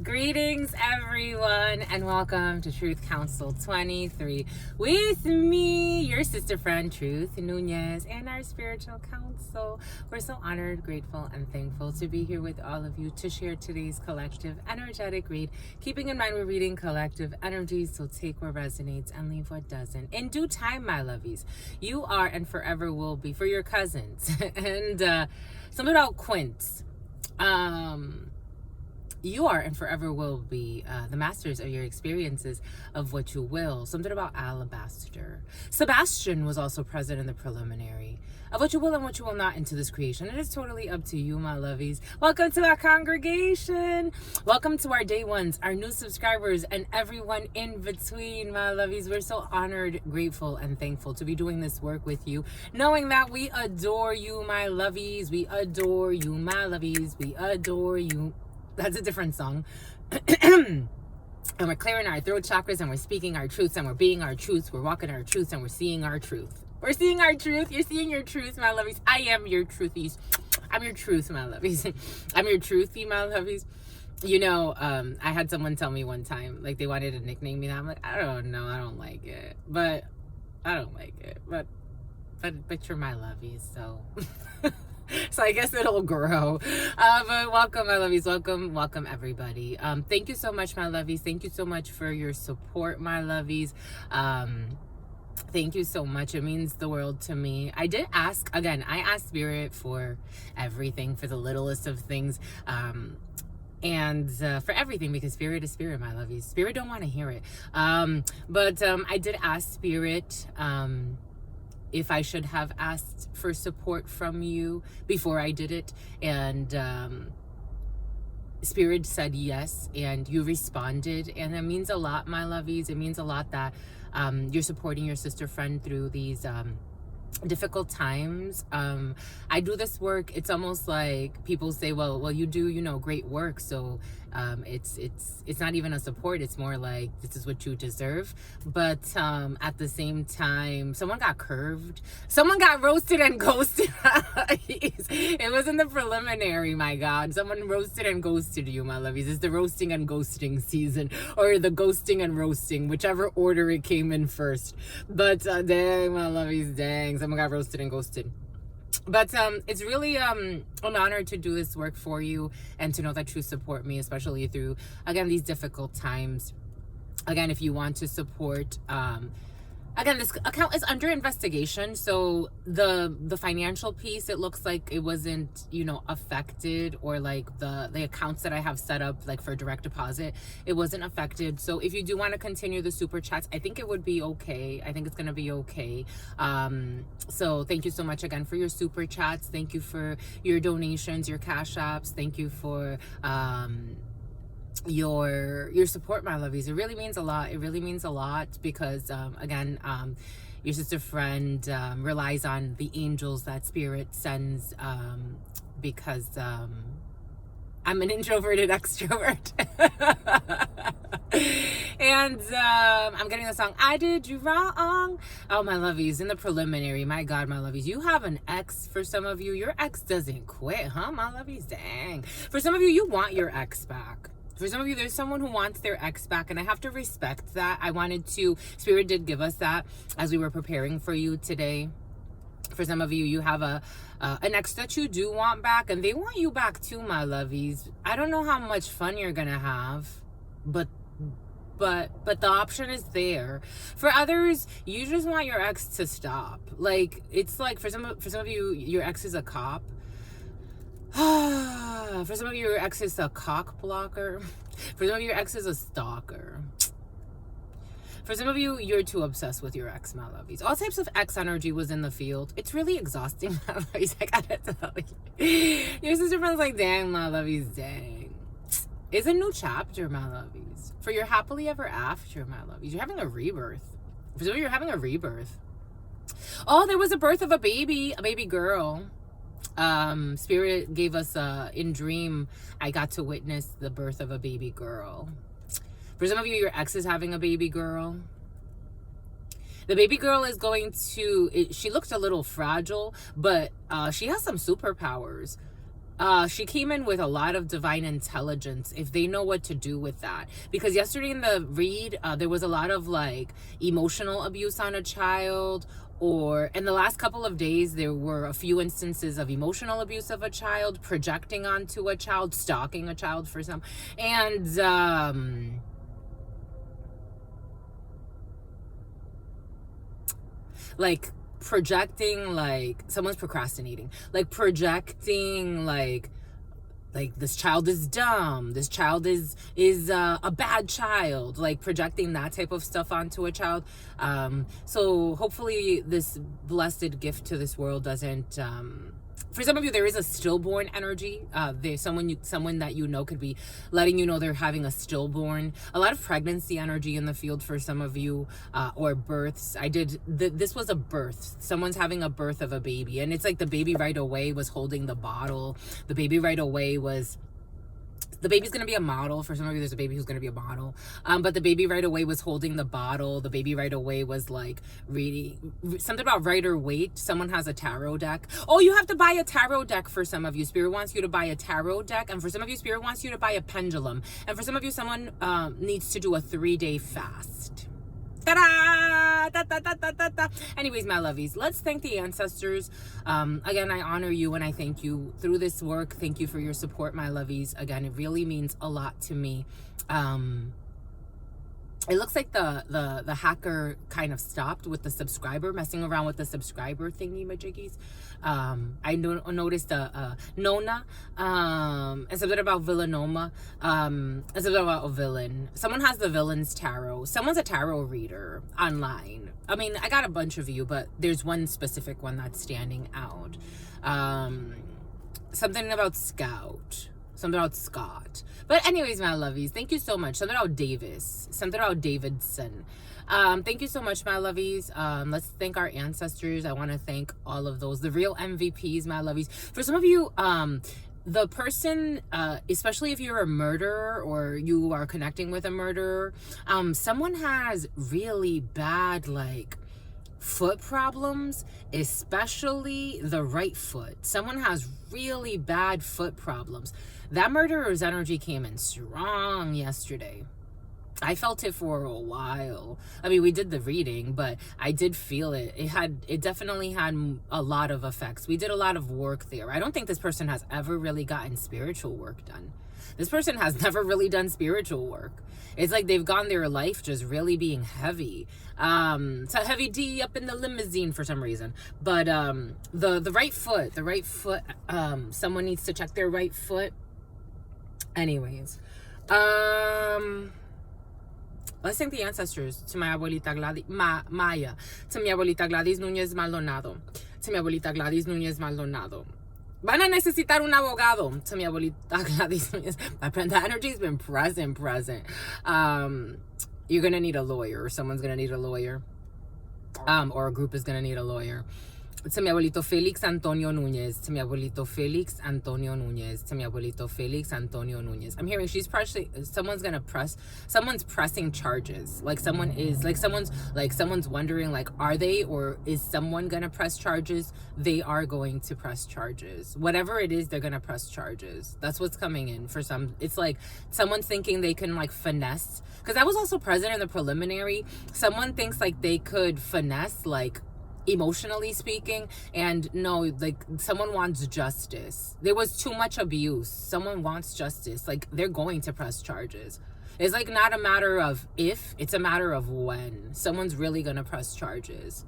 Greetings, everyone, and welcome to Truth Council 23 with me, your sister friend, Truth Nunez, and our spiritual council. We're so honored, grateful, and thankful to be here with all of you to share today's collective energetic read. Keeping in mind we're reading collective energies, so take what resonates and leave what doesn't. In due time, my lovies, you are and forever will be for your cousins. And something about quints. You are and forever will be the masters of your experiences of what you will. Something about alabaster. Sebastian was also present in the preliminary of what you will and what you will not into this creation. It is totally up to you, my lovies. Welcome to our congregation. Welcome to our day ones, our new subscribers, and everyone in between, my lovies. We're so honored, grateful, and thankful to be doing this work with you, knowing that we adore you, my lovies. We adore you, my lovies. We adore you. That's a different song. And we're clearing our throat chakras, and we're speaking our truths, and we're being our truths. We're walking our truths, and we're seeing our truth. We're seeing our truth. You're seeing your truth, my lovies. I am your truthies. I'm your truth, my lovies. I'm your truthy, my lovies. You know, I had someone tell me one time, like, they wanted to nickname me that. I'm like, I don't know. I don't like it. But I don't like it. But you're my lovies, so... So I guess it'll grow. But welcome, my lovies. Welcome everybody. Thank you so much, my lovies. Thank you so much for your support, my lovies. Thank you so much. It means the world to me. I did ask, again, I asked Spirit for everything, for the littlest of things. And for everything, because Spirit is Spirit, my lovies. Spirit don't want to hear it. But I did ask Spirit, if I should have asked for support from you before I did it. And Spirit said yes, and you responded. And it means a lot, my lovies. It means a lot that you're supporting your sister friend through these difficult times. I do this work. It's almost like people say, well, you do, great work. So it's not even a support. It's more like, this is what you deserve. But at the same time, someone got curved. Someone got roasted and ghosted. It was in the preliminary, my God. Someone roasted and ghosted you, my lovies. It's the roasting and ghosting season, or the ghosting and roasting, whichever order it came in first. But dang, my lovies, dang. Someone got roasted and ghosted. But it's really an honor to do this work for you, and to know that you support me, especially through, again, these difficult times. Again, if you want to support, again, this account is under investigation. So the financial piece, it looks like it wasn't, affected, or like the accounts that I have set up, like for direct deposit, it wasn't affected. So if you do want to continue the super chats, I think it would be okay. I think it's going to be okay. So thank you so much again for your super chats. Thank you for your donations, your cash apps. Thank you for, your support, my lovies. It really means a lot. It really means a lot, because again, your sister friend relies on the angels that Spirit sends, because I'm an introverted extrovert. And I'm getting the song, I Did You Wrong. Oh, my lovies, in the preliminary, my God, my lovies, you have an ex. For some of you, your ex doesn't quit, huh, my lovies? Dang. For some of you want your ex back. For some of you, there's someone who wants their ex back, and I have to respect that. Spirit did give us that as we were preparing for you today. For some of you, you have an ex that you do want back, and they want you back too, my lovies. I don't know how much fun you're gonna have, but the option is there. For others, you just want your ex to stop. Like, it's like for some of you, your ex is a cop. For some of you, your ex is a cock blocker. For some of you, your ex is a stalker. For some of you, you're too obsessed with your ex, my lovies. All types of ex energy was in the field. It's really exhausting, my lovies. I gotta tell you. Your sister friend's like, dang, my lovies, dang. It's a new chapter, my lovies. For your happily ever after, my lovies. You're having a rebirth. For some of you, you're having a rebirth. Oh, there was a birth of a baby girl. Spirit gave us in dream, I got to witness the birth of a baby girl. For some of you, your ex is having a baby girl. The baby girl is going to, she looks a little fragile, but she has some superpowers. She came in with a lot of divine intelligence if they know what to do with that. Because yesterday in the read, there was a lot of like emotional abuse on a child, or in the last couple of days, there were a few instances of emotional abuse of a child, projecting onto a child, stalking a child for some, and like projecting, like someone's procrastinating, like projecting like this child is dumb, this child is a bad child, like projecting that type of stuff onto a child. So hopefully this blessed gift to this world doesn't for some of you, there is a stillborn energy. There's someone that you know could be letting you know they're having a stillborn. A lot of pregnancy energy in the field for some of you, or births. This was a birth. Someone's having a birth of a baby, and it's like the baby right away was holding the bottle. The baby right away was. The baby's going to be a model. For some of you, there's a baby who's going to be a model. But the baby right away was holding the bottle. The baby right away was like reading something about Rider Waite. Someone has a tarot deck. Oh, you have to buy a tarot deck for some of you. Spirit wants you to buy a tarot deck. And for some of you, Spirit wants you to buy a pendulum. And for some of you, someone needs to do a 3-day fast. Ta-da! Da, da, da, da, da, da. Anyways, my lovies, let's thank the ancestors. Again, I honor you and I thank you through this work. Thank you for your support, my lovies. Again, it really means a lot to me. It looks like the hacker kind of stopped with the subscriber, messing around with the subscriber thingy majiggies. I noticed Nona, and something about Villanoma, and something about a villain. Someone has the villain's tarot. Someone's a tarot reader online. I mean, I got a bunch of you, but there's one specific one that's standing out. Something about Scout. Something about Scott. But anyways, my lovies, thank you so much. Something about Davis. Something about Davidson. Thank you so much, my lovies. Let's thank our ancestors. I want to thank all of those. The real MVPs, my lovies. For some of you, the person, especially if you're a murderer or you are connecting with a murderer, someone has really bad, like, foot problems, especially the right foot. Someone has really bad foot problems. That murderer's energy came in strong yesterday. I felt it for a while. I mean, we did the reading, but I did feel it. It definitely had a lot of effects. We did a lot of work there. I don't think this person has ever really gotten spiritual work done. This person has never really done spiritual work. It's like they've gone their life just really being heavy. It's a heavy D up in the limousine for some reason. But the right foot, someone needs to check their right foot. Anyways, let's thank the ancestors. To my abuelita Gladys, Maya. To mi abuelita Gladys Núñez Maldonado. To mi abuelita Gladys Núñez Maldonado. Van a necesitar un abogado. To mi abuelita Gladys Núñez. My friend, the energy's been present. You're gonna need a lawyer, or someone's gonna need a lawyer, or a group is gonna need a lawyer. To mi abuelito Felix Antonio Núñez. To mi abuelito Felix Antonio Núñez. To mi abuelito Felix Antonio Núñez. I'm hearing someone's pressing charges. Like someone's wondering, like, are they, or is someone gonna press charges? They are going to press charges. Whatever it is, they're gonna press charges. That's what's coming in for some. It's like someone's thinking they can, like, finesse. Because I was also present in the preliminary. Someone thinks like they could finesse, like, emotionally speaking, and no, like, someone wants justice. There was too much abuse. Someone wants justice. Like, they're going to press charges. It's like not a matter of if, it's a matter of when. Someone's really gonna press charges.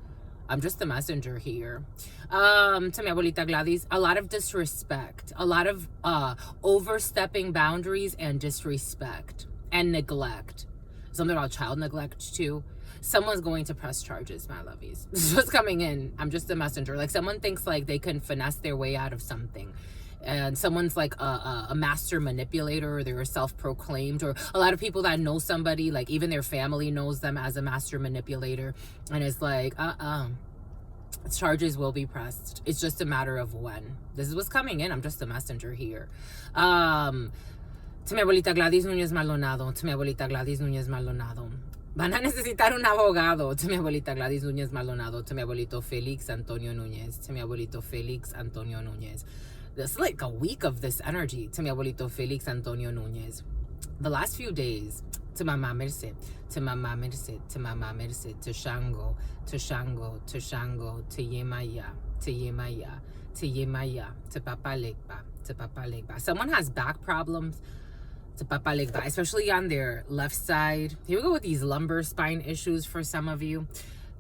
I'm just the messenger here. To mi abuelita Gladys, a lot of disrespect, a lot of overstepping boundaries and disrespect and neglect. Something about child neglect too. Someone's going to press charges, my lovies. This is what's coming in. I'm just a messenger. Like, someone thinks like they can finesse their way out of something. And someone's like a master manipulator, or they're self-proclaimed, or a lot of people that know somebody, like even their family knows them as a master manipulator. And it's like, charges will be pressed. It's just a matter of when. This is what's coming in. I'm just a messenger here. To mi abuelita Gladys Núñez Maldonado. To mi abuelita Gladys Núñez Maldonado. Van a necesitar un abogado. To mi abuelita Gladys Núñez Maldonado. To mi abuelito Felix Antonio Núñez. To mi abuelito Felix Antonio Núñez. It's like a week of this energy to mi abuelito Felix Antonio Nunez. The last few days, to Mama Merced, to Mama Merced, to Mama Merced, to Shango, to Shango, to Shango, to Yemaya, to Yemaya, to Yemaya, to Papa Legba, to Papa Legba. Someone has back problems, to Papa Legba, especially on their left side. Here we go with these lumbar spine issues for some of you.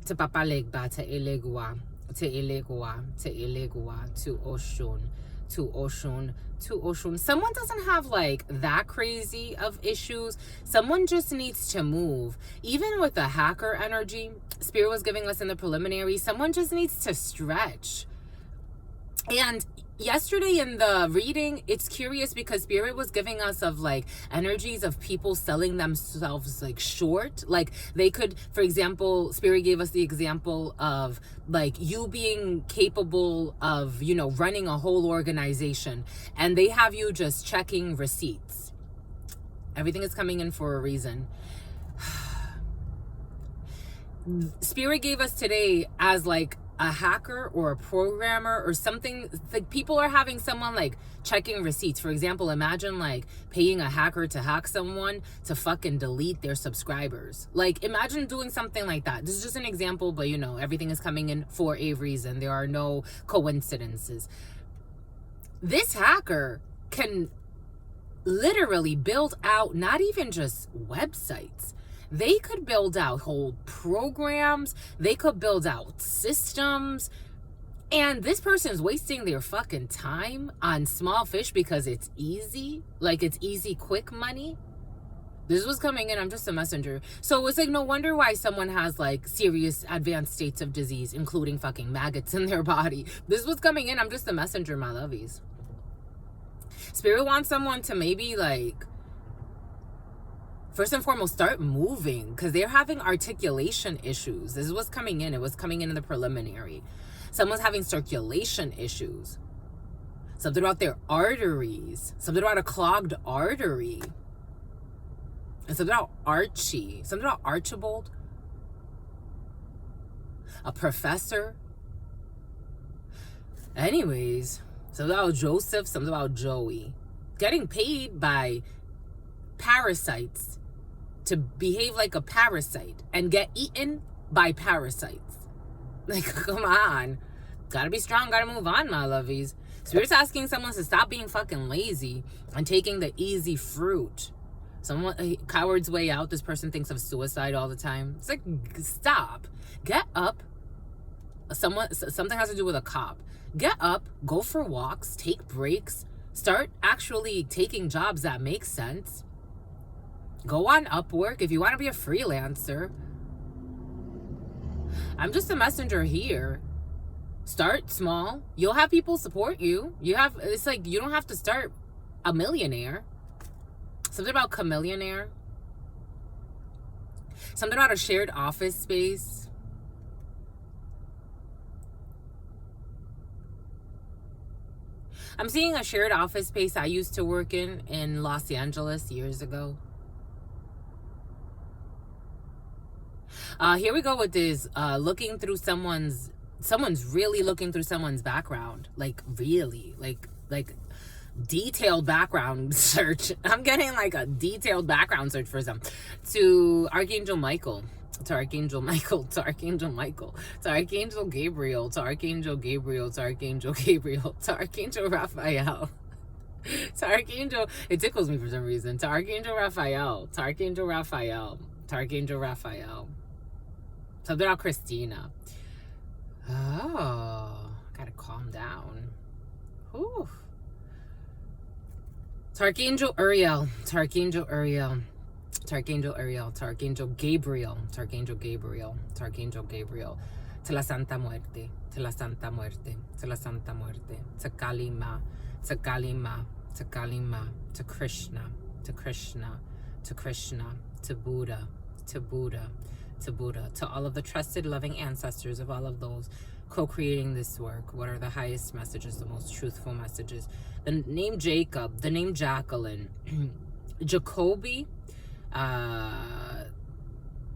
To Papa Legba, to Elegua, to Elegua, to Elegua, to Oshun, to Oshun, to Oshun. Someone doesn't have like that crazy of issues. Someone just needs to move. Even with the hacker energy Spirit was giving us in the preliminary, someone just needs to stretch. And yesterday in the reading, it's curious because Spirit was giving us of like energies of people selling themselves like short. Like they could, for example, Spirit gave us the example of like you being capable of, you know, running a whole organization and they have you just checking receipts. Everything is coming in for a reason. Spirit gave us today as like a hacker or a programmer or something. Like people are having someone like checking receipts. For example, imagine like paying a hacker to hack someone to fucking delete their subscribers. Like imagine doing something like that. This is just an example, but you know, everything is coming in for a reason. There are no coincidences. This hacker can literally build out not even just websites. They could build out whole programs. They could build out systems. And this person's wasting their fucking time on small fish because it's easy. Like it's easy, quick money. This was coming in. I'm just a messenger. So it's like no wonder why someone has like serious advanced states of disease, including fucking maggots in their body. This was coming in. I'm just a messenger, my lovies. Spirit wants someone to maybe like, first and foremost, start moving because they're having articulation issues. This is what's coming in. It was coming in the preliminary. Someone's having circulation issues. Something about their arteries. Something about a clogged artery. And something about Archie. Something about Archibald. A professor. Anyways, something about Joseph. Something about Joey. Getting paid by parasites to behave like a parasite and get eaten by parasites. Like, come on. Gotta be strong, gotta move on, my lovies. Spirit's asking someone to stop being fucking lazy and taking the easy fruit. Someone, coward's way out. This person thinks of suicide all the time. It's like, stop. Get up. Something has to do with a cop. Get up, go for walks, take breaks, start actually taking jobs that make sense. Go on Upwork if you want to be a freelancer. I'm just a messenger here. Start small. You'll have people support you. It's like you don't have to start a millionaire. Something about chameleonaire. Something about a shared office space. I'm seeing a shared office space I used to work in Los Angeles years ago. Here we go with this, looking through someone's really looking through someone's background. Like, really, like detailed background search. I'm getting like a detailed background search for some. To Archangel Michael, to Archangel Michael, to Archangel Michael, to Archangel Gabriel, to Archangel Gabriel, to Archangel Gabriel, to Archangel Raphael. To Archangel, it tickles me for some reason. To Archangel Raphael, to Archangel Raphael, to Archangel Raphael. Something about Christina. Oh, gotta calm down. Whew. To Archangel Uriel, to Archangel Uriel, to Archangel Uriel, to Archangel Gabriel, to Archangel Gabriel, to Archangel Gabriel, to la Santa Muerte, to la Santa Muerte, to la Santa Muerte, to Kalima, to Kalima, to Kalima, to Krishna, to Krishna, to Krishna, to Buddha, to Buddha, to Buddha, to all of the trusted, loving ancestors of all of those co-creating this work. What are the highest messages, the most truthful messages? The name Jacob, the name Jacqueline, Jacoby,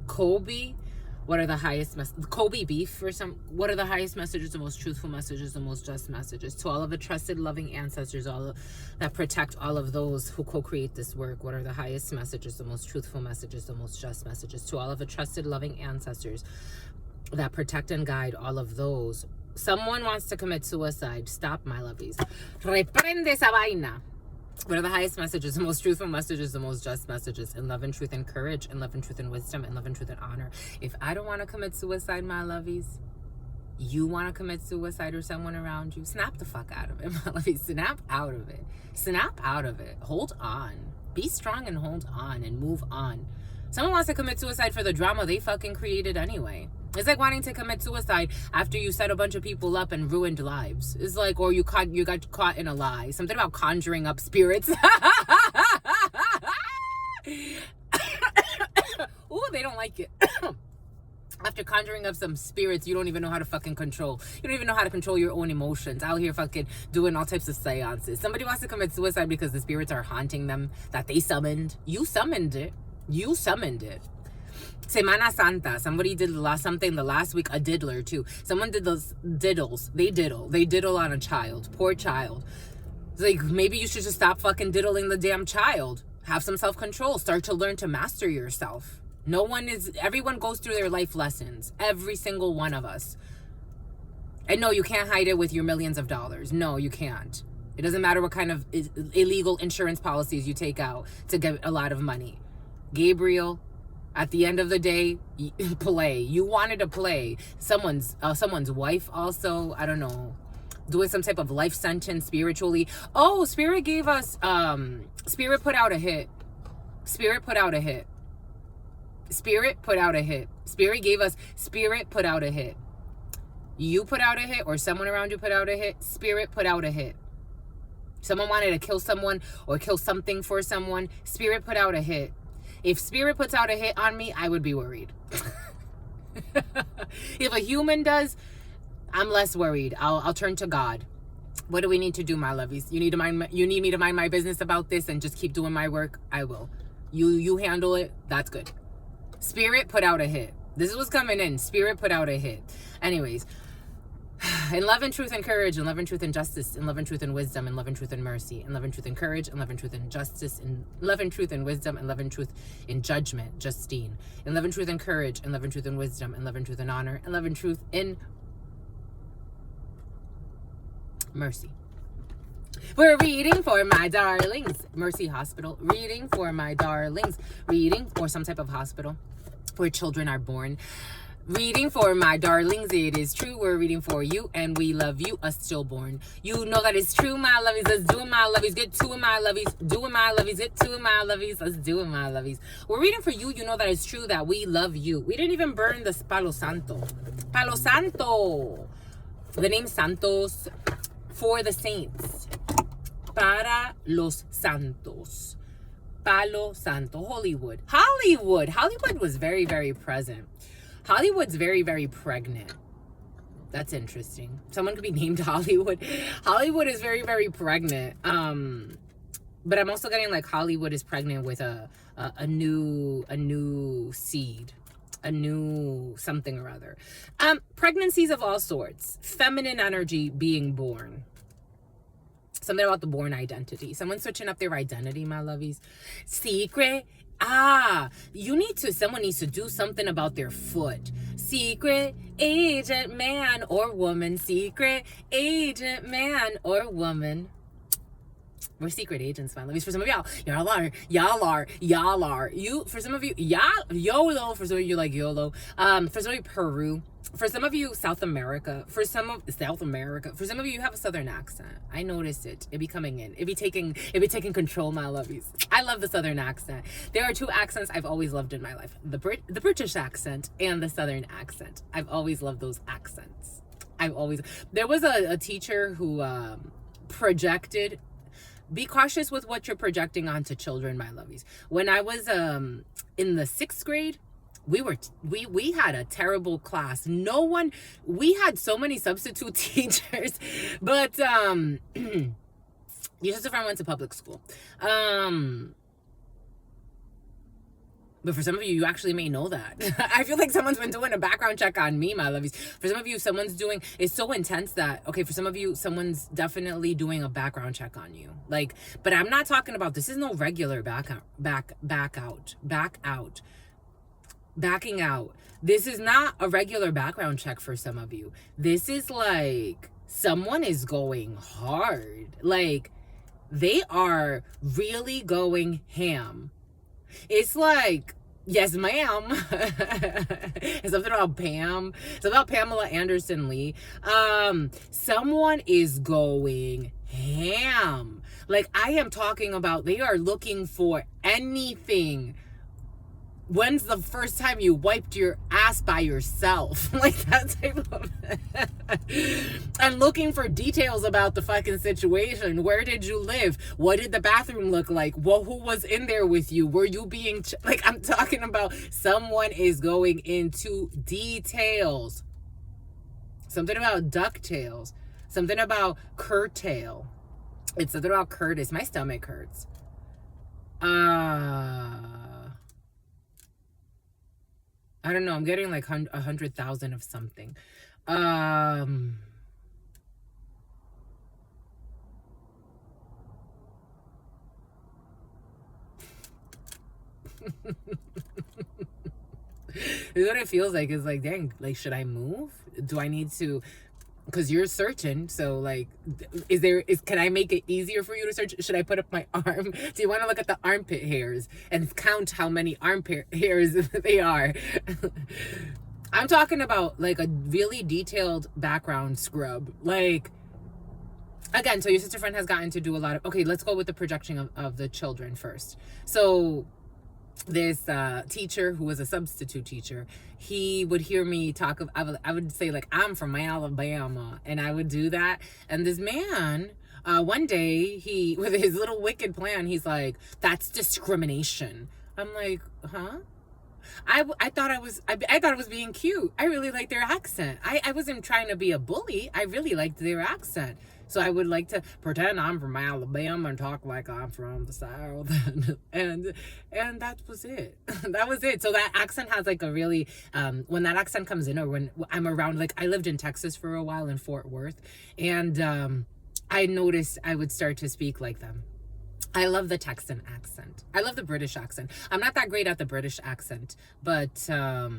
Colby, What are the highest Kobe beef or some? What are the highest messages, the most truthful messages, the most just messages? To all of the trusted, loving ancestors, that protect all of those who co-create this work. What are the highest messages, the most truthful messages, the most just messages? To all of the trusted, loving ancestors that protect and guide all of those. Someone wants to commit suicide. Stop, my lovies. Reprende esa vaina. What are the highest messages, the most truthful messages, the most just messages? In love and truth and courage, in love and truth and wisdom, in love and truth and honor. If I don't want to commit suicide, my lovies, you want to commit suicide or someone around you, snap the fuck out of it, my lovies. Snap out of it. Snap out of it. Hold on. Be strong and hold on and move on. Someone wants to commit suicide for the drama they fucking created anyway. It's like wanting to commit suicide after you set a bunch of people up and ruined lives. It's like, or you got caught in a lie. Something about conjuring up spirits. Ooh, they don't like it. After conjuring up some spirits you don't even know how to fucking control. You don't even know how to control your own emotions. Out here fucking doing all types of seances. Somebody wants to commit suicide because the spirits are haunting them that they summoned. You summoned it. You summoned it. Semana Santa. Somebody did something the last week. A diddler too. Someone did those diddles. They diddle on a child. Poor child. It's like, maybe you should just stop fucking diddling the damn child. Have some self-control. Start to learn to master yourself. Everyone goes through their life lessons. Every single one of us. And no, you can't hide it with your millions of dollars. No, you can't. It doesn't matter what kind of illegal insurance policies you take out to get a lot of money. Gabriel, at the end of the day, play. You wanted to play. Someone's wife also, I don't know, doing some type of life sentence spiritually. Oh, Spirit gave us, Spirit put out a hit. Spirit put out a hit. Spirit put out a hit. Spirit gave us, Spirit put out a hit. You put out a hit or someone around you put out a hit. Spirit put out a hit. Someone wanted to kill someone or kill something for someone. Spirit put out a hit. If Spirit puts out a hit on me, I would be worried. If a human does, I'm less worried. I'll turn to God. What do we need to do, my lovies? You need me to mind my business about this and just keep doing my work? I will. You handle it. That's good. Spirit put out a hit. This is what's coming in. Spirit put out a hit. Anyways, in love and truth and courage, in love and truth and justice, in love and truth and wisdom, in love and truth and mercy, in love and truth and courage, in love and truth and justice, in love and truth and wisdom, in love and truth in judgment, Justine, in love and truth and courage, in love and truth and wisdom, in love and truth and honor, in love and truth in mercy. We're reading for my darlings. Mercy Hospital. Reading for my darlings. Reading for some type of hospital where children are born. Reading for my darlings, it is true. We're reading for you, and we love you, a stillborn. You know that it's true, my lovies. Let's do it, my lovies. Get to it, my lovies. Do it, my lovies. Get to it, my lovies. Let's do it, my lovies. We're reading for you. You know that it's true that we love you. We didn't even burn the Palo Santo. Palo Santo. The name Santos for the saints. Para los santos. Palo Santo. Hollywood. Hollywood was very, very present. Hollywood's very, very pregnant. That's interesting. Someone could be named Hollywood. Hollywood is very, very pregnant. But I'm also getting like Hollywood is pregnant with a new seed. A new something or other. Pregnancies of all sorts. Feminine energy being born. Something about the born identity. Someone switching up their identity, my lovies. Secret. Someone needs to do something about their foot. Secret agent man or woman. Secret agent man or woman. We're secret agents, my lovies. For some of y'all are. For some of you, YOLO. For some of you, like YOLO. For some of you, Peru. For some of you, South America. For some of you, you have a Southern accent. I noticed it. It be coming in. It be taking control, my lovies. I love the Southern accent. There are two accents I've always loved in my life: the British accent and the Southern accent. I've always loved those accents. There was a teacher who projected. Be cautious with what you're projecting onto children, my lovies. When I was in the 6th grade. We had a terrible class. We had so many substitute teachers, but your sister friend went to public school. But for some of you, you actually may know that. I feel like someone's been doing a background check on me, my lovies. For some of you, someone's doing, it's so intense that, okay, for some of you, someone's definitely doing a background check on you. Like, but I'm not talking about, this is no regular backing out. This is not a regular background check for some of you. This is like, someone is going hard. Like, they are really going ham. It's like, yes, ma'am. It's something about Pam. It's about Pamela Anderson Lee. Someone is going ham. Like, I am talking about, they are looking for anything. When's the first time you wiped your ass by yourself? Like that type of... And looking for details about the fucking situation. Where did you live? What did the bathroom look like? Well, who was in there with you? Were you being... Like, I'm talking about someone is going into details. Something about ducktails. Something about curtail. It's something about Curtis. My stomach hurts. I don't know. I'm getting like 100,000 of something. This is what it feels like. It's like, dang, like, should I move? Do I need to? Because you're searching, so like, can I make it easier for you to search? Should I put up my arm? Do you want to look at the armpit hairs and count how many armpit hairs they are? I'm talking about like a really detailed background scrub. Like, again, so your sister friend has gotten to do a lot of, okay, let's go with the projection of the children first. So this teacher who was a substitute teacher, he would hear me talk of, I would say like, I'm from Alabama, and I would do that. And this man, one day, he, with his little wicked plan, he's like, that's discrimination. I'm like, huh? I thought I thought it was being cute. I really liked their accent. I wasn't trying to be a bully. I really liked their accent. So I would like to pretend I'm from Alabama and talk like I'm from the South. and that was it. That was it. So that accent has like a really, when that accent comes in, or when I'm around, like I lived in Texas for a while in Fort Worth, and I noticed I would start to speak like them. I love the Texan accent. I love the British accent. I'm not that great at the British accent, but I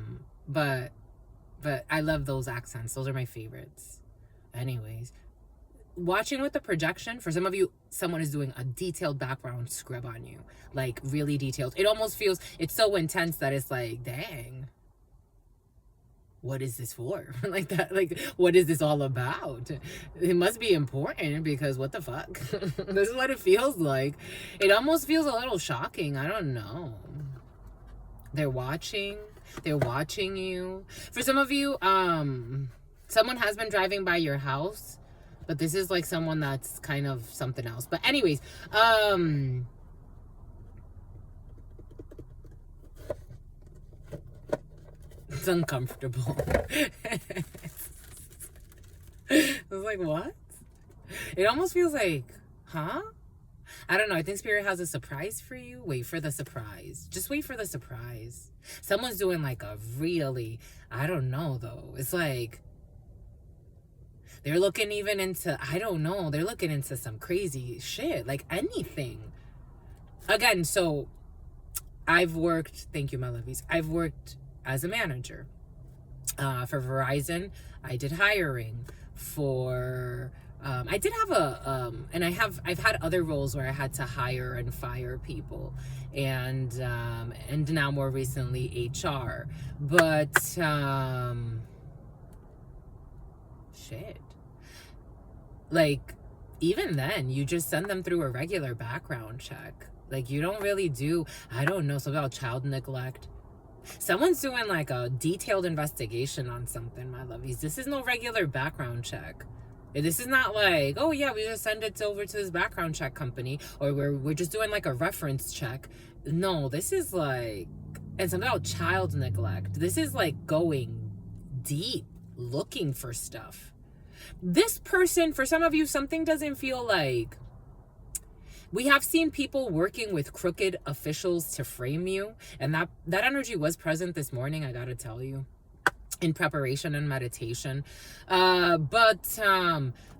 love those accents. Those are my favorites. Anyways, watching with the projection, for some of you, someone is doing a detailed background scrub on you. Like, really detailed. It almost feels, it's so intense that it's like, dang, what is this for? Like that, like, what is this all about? It must be important, because what the fuck? This is what it feels like. It almost feels a little shocking. I don't know. They're watching you. For some of you, someone has been driving by your house, but this is like someone that's kind of something else. But anyways, it's uncomfortable. I was like, what? It almost feels like, huh? I don't know. I think Spirit has a surprise for you. Wait for the surprise. Just wait for the surprise. Someone's doing like a really, I don't know though. It's like, they're looking even into, I don't know. They're looking into some crazy shit. Like anything. Again, so I've worked, thank you, my lovies. I've worked as a manager for Verizon. I did hiring for I did have and I've had other roles where I had to hire and fire people, and now more recently HR. But shit, like, even then you just send them through a regular background check. Like, you don't really do, I don't know, something about child neglect. Someone's doing like a detailed investigation on something, my lovies. This is no regular background check. This is not like, oh yeah, we just send it over to this background check company, or we're just doing like a reference check. No, this is like, and something about child neglect. This is like going deep, looking for stuff. This person, for some of you, something doesn't feel like, We have seen people working with crooked officials to frame you. And that energy was present this morning, I gotta tell you, in preparation and meditation. But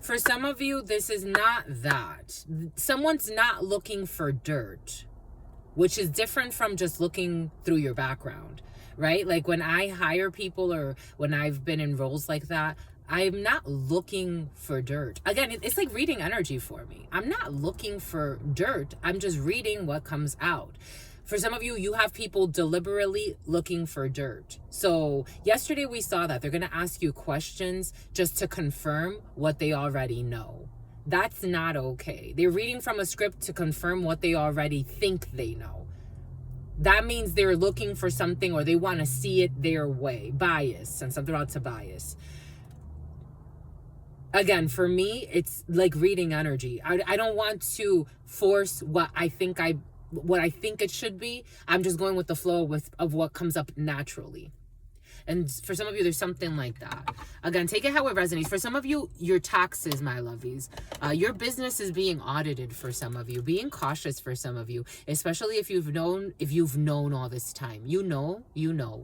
for some of you, this is not that. Someone's not looking for dirt, which is different from just looking through your background, right? Like when I hire people or when I've been in roles like that, I'm not looking for dirt. Again, it's like reading energy for me. I'm not looking for dirt. I'm just reading what comes out. For some of you, you have people deliberately looking for dirt. So yesterday we saw that they're going to ask you questions just to confirm what they already know. That's not okay. They're reading from a script to confirm what they already think they know. That means they're looking for something or they want to see it their way. Bias. And something about to bias. Again, for me, it's like reading energy. I don't want to force what I think it should be. I'm just going with the flow of what comes up naturally. And for some of you, there's something like that. Again, take it how it resonates. For some of you, your taxes, my lovies. Your business is being audited for some of you. Being cautious for some of you, especially if you've known all this time. You know.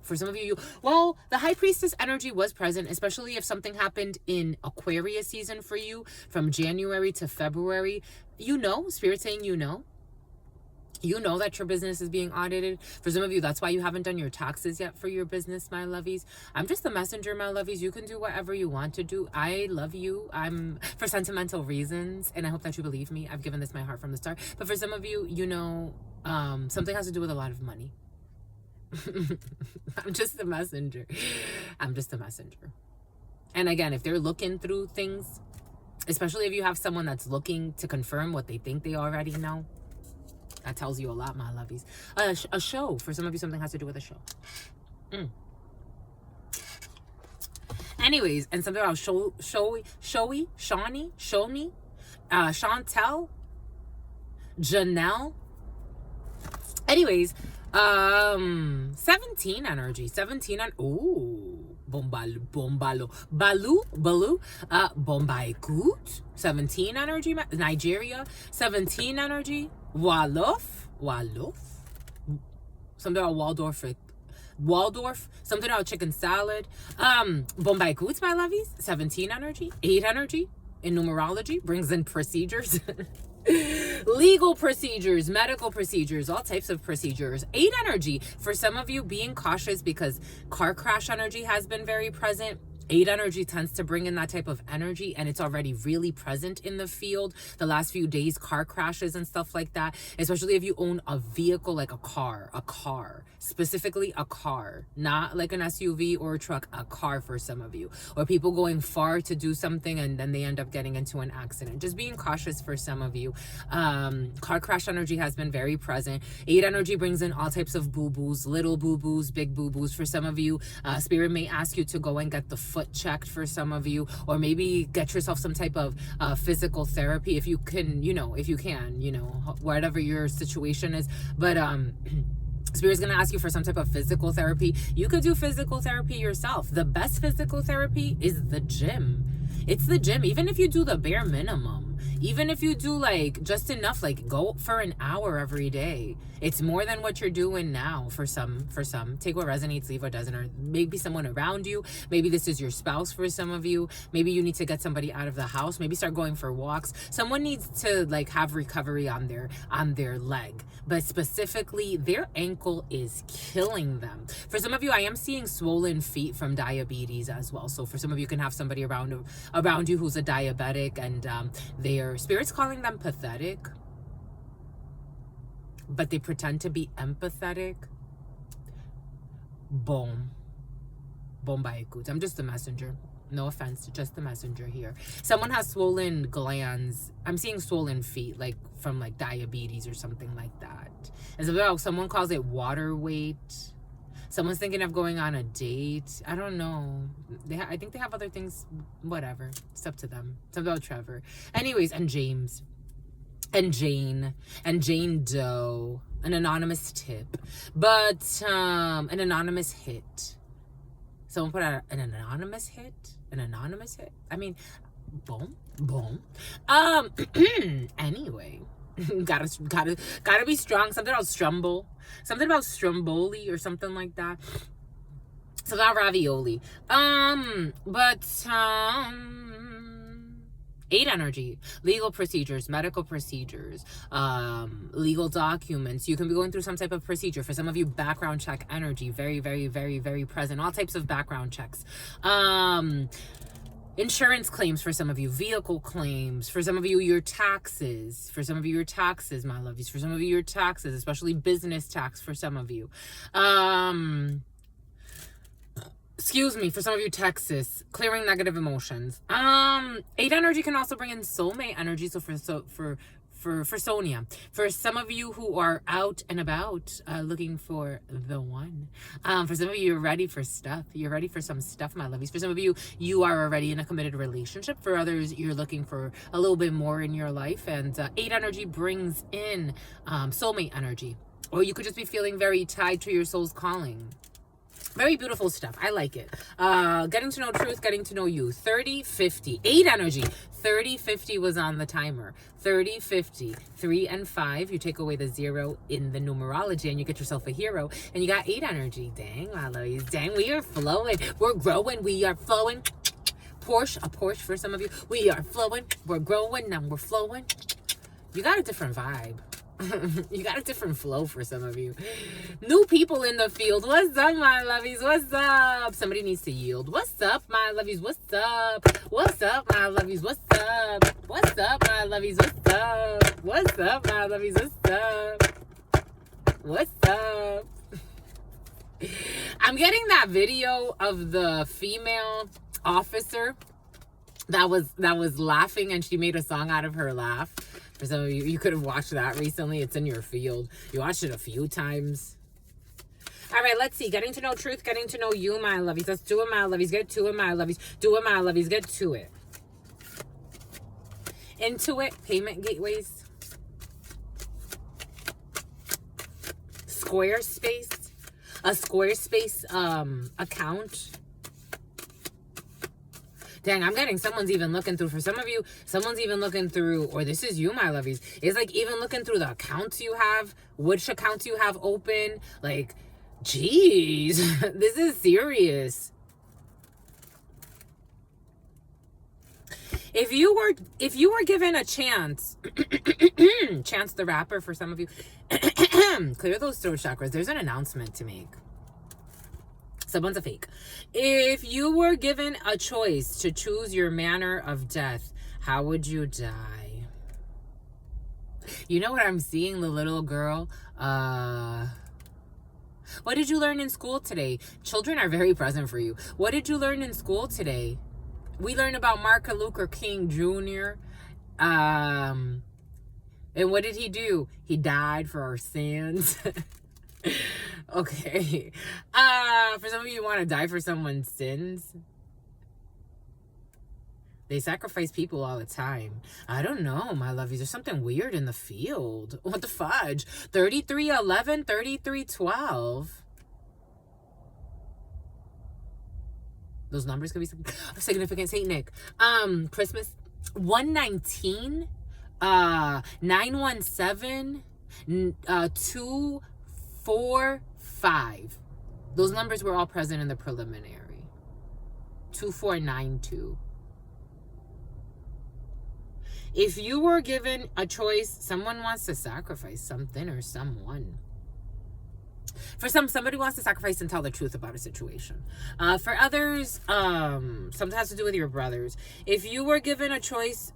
For some of you, well, the High Priestess energy was present, especially if something happened in Aquarius season for you from January to February. Spirit saying you know. You know that your business is being audited. For some of you, that's why you haven't done your taxes yet for your business, my lovies. I'm just the messenger, my lovies. You can do whatever you want to do. I love you. I'm for sentimental reasons, and I hope that you believe me. I've given this my heart from the start. But for some of you, something has to do with a lot of money. I'm just the messenger. And again, if they're looking through things, especially if you have someone that's looking to confirm what they think they already know, that tells you a lot, my lovies. A show. For some of you, something has to do with a show. Anyways, and something about Shawnee, Chantel, Janelle. Anyways, 17 energy. 17 and Balu, Bombay Gut, 17 energy, Nigeria, 17 energy, Waldorf, something about Waldorf, something about chicken salad, Bombay Gut, my lovies, 17 energy, 8 energy, in numerology, brings in procedures. Legal procedures, medical procedures, all types of procedures. 8 energy. For some of you, being cautious because car crash energy has been very present. 8 energy tends to bring in that type of energy, and it's already really present in the field the last few days, car crashes and stuff like that, especially if you own a vehicle like a car, specifically a car, not like an SUV or a truck, a car for some of you, or people going far to do something and then they end up getting into an accident. Just being cautious for some of you. Car crash energy has been very present. 8 energy brings in all types of boo-boos, little boo-boos, big boo-boos. For some of you, Spirit may ask you to go and get the foot checked for some of you, or maybe get yourself some type of physical therapy if you can, whatever your situation is. But Spirit's gonna ask you for some type of physical therapy. You could do physical therapy yourself. The best physical therapy is the gym. It's the gym. Even if you do the bare minimum, even if you do like just enough, like go for an hour every day, it's more than what you're doing now. For some, take what resonates, leave what doesn't. Or maybe someone around you, maybe this is your spouse. For some of you, maybe you need to get somebody out of the house, maybe start going for walks. Someone needs to like have recovery on their leg, but specifically their ankle is killing them. For some of you, I am seeing swollen feet from diabetes as well. So for some of you, can have somebody around you who's a diabetic, and their spirit's calling them pathetic, but they pretend to be empathetic. Bombay Gut. I'm just the messenger. No offense, just the messenger here. Someone has swollen glands. I'm seeing swollen feet, like from like diabetes or something like that. As well, someone calls it water weight. Someone's thinking of going on a date. I don't know. I think they have other things. Whatever. It's up to them. It's about Trevor. Anyways, and James. And Jane. And Jane Doe. An anonymous tip. But an anonymous hit. Someone put out an anonymous hit? An anonymous hit? I mean, boom. Anyway. gotta be strong. Something about stromboli or something like that. So not ravioli. But 8 energy, legal procedures, medical procedures, legal documents. You can be going through some type of procedure. For some of you, background check energy, very, very, very, very present. All types of background checks. Insurance claims for some of you, vehicle claims for some of you, your taxes for some of you, your taxes, my lovies, for some of you, your taxes, especially business tax for some of you. Excuse me, for some of you, Texas, clearing negative emotions. 8 energy can also bring in soulmate energy. So for Sonia, for some of you who are out and about looking for the one, for some of you, you're ready for stuff. You're ready for some stuff, my lovies. For some of you, you are already in a committed relationship. For others, you're looking for a little bit more in your life. And 8 energy brings in soulmate energy. Or you could just be feeling very tied to your soul's calling. Very beautiful stuff. I like it. Getting to know truth, getting to know you. 30, 50. 8 energy. 30, 50 was on the timer. 30, 50. 3 and 5. You take away the 0 in the numerology and you get yourself a hero. And you got 8 energy. Dang, my lovies. Dang, we are flowing. We're growing. We are flowing. A Porsche for some of you. We are flowing. We're growing. Now we're flowing. You got a different vibe. You got a different flow for some of you. New people in the field. What's up, my lovies? What's up? Somebody needs to yield. What's up, my lovies? What's up? What's up, my lovies? What's up? What's up, my lovies? What's up? What's up, my lovies? What's up? What's up? I'm getting that video of the female officer that was laughing and she made a song out of her laugh. For some of you, you could have watched that recently. It's in your field. You watched it a few times. All right, let's see. Getting to know truth, getting to know you, my lovies. Let's do it, my lovies. Get to it, my lovies. Do it, my lovies. Get to it. Intuit, payment gateways. Squarespace. A Squarespace account. Dang, I'm getting someone's even looking through. For some of you, someone's even looking through, or this is you, my lovies. It's like even looking through the accounts you have, which accounts you have open. Like, geez, this is serious. If you were given a chance, Chance the Rapper for some of you, clear those throat chakras. There's an announcement to make. Someone's a fake. If you were given a choice to choose your manner of death, how would you die? You know what I'm seeing, the little girl? What did you learn in school today? Children are very present for you. What did you learn in school today? We learned about Martin Luther King Jr. And what did he do? He died for our sins. Okay. For some of you want to die for someone's sins. They sacrifice people all the time. I don't know, my lovies. There's something weird in the field. What the fudge? 3311, 3312. Those numbers could be significant. Saint Nick. Christmas. 119. 917. 245. Those numbers were all present in the preliminary. 2492. If you were given a choice, someone wants to sacrifice something or someone. For somebody wants to sacrifice and tell the truth about a situation. For others, something has to do with your brothers. If you were given a choice,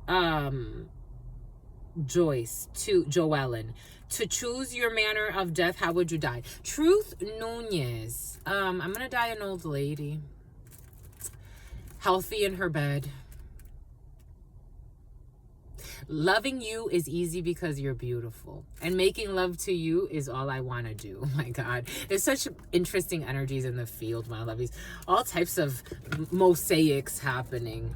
Joellen, to choose your manner of death, how would you die? Truth Nunez. I'm going to die an old lady. Healthy in her bed. Loving you is easy because you're beautiful. And making love to you is all I want to do. Oh my God. There's such interesting energies in the field, my lovies. All types of mosaics happening.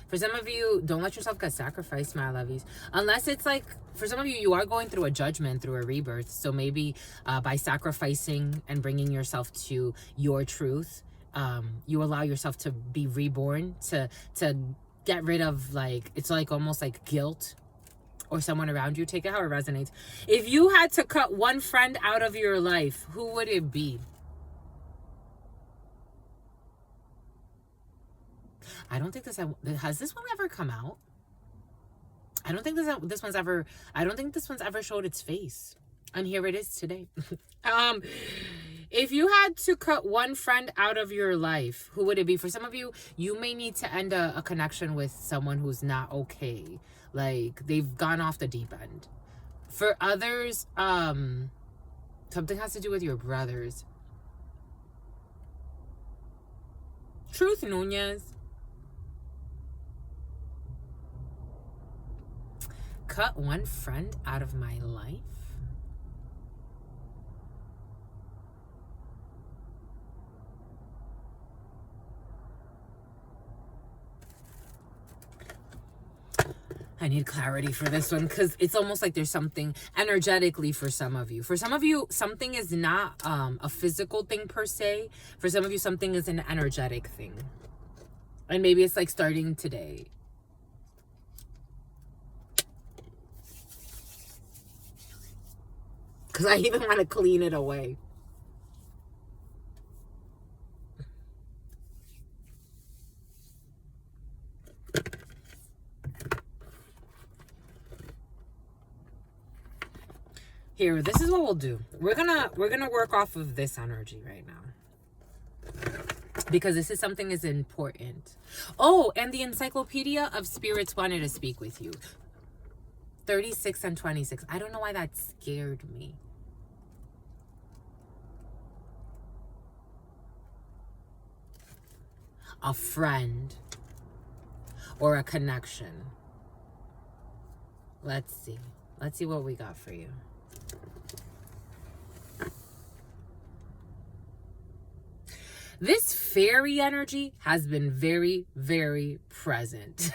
For some of you, don't let yourself get sacrificed, my lovies. Unless it's like, for some of you, you are going through a judgment, through a rebirth. So maybe by sacrificing and bringing yourself to your truth, you allow yourself to be reborn, to get rid of, like, it's like almost like guilt or someone around you. Take it how it resonates. If you had to cut one friend out of your life, who would it be? I don't think has this one ever come out? I don't think this one's ever showed its face. And here it is today. If you had to cut one friend out of your life, who would it be? For some of you, you may need to end a connection with someone who's not okay. Like, they've gone off the deep end. For others, something has to do with your brothers. Truth, Nunez. Cut one friend out of my life? I need clarity for this one, because it's almost like there's something energetically for some of you. For some of you, something is not a physical thing per se. For some of you, something is an energetic thing. And maybe it's like starting today. Because I even want to clean it away. Here, this is what we'll do. We're gonna work off of this energy right now, because this is something is important. Oh, and the Encyclopedia of Spirits wanted to speak with you. 36 and 26. I don't know why that scared me. A friend or a connection. Let's see. Let's see what we got for you. This fairy energy has been very, very present.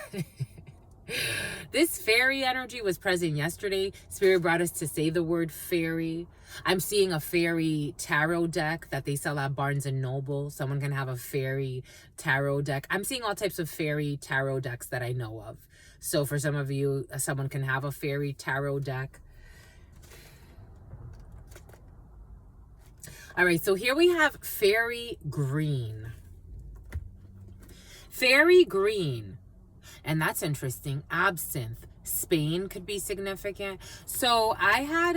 This fairy energy was present yesterday. Spirit brought us to say the word fairy. I'm seeing a fairy tarot deck that they sell at Barnes and Noble. Someone can have a fairy tarot deck. I'm seeing all types of fairy tarot decks that I know of. So for some of you, someone can have a fairy tarot deck. All right, so here we have fairy green. Fairy green. And that's interesting. Absinthe. Spain could be significant. So I had,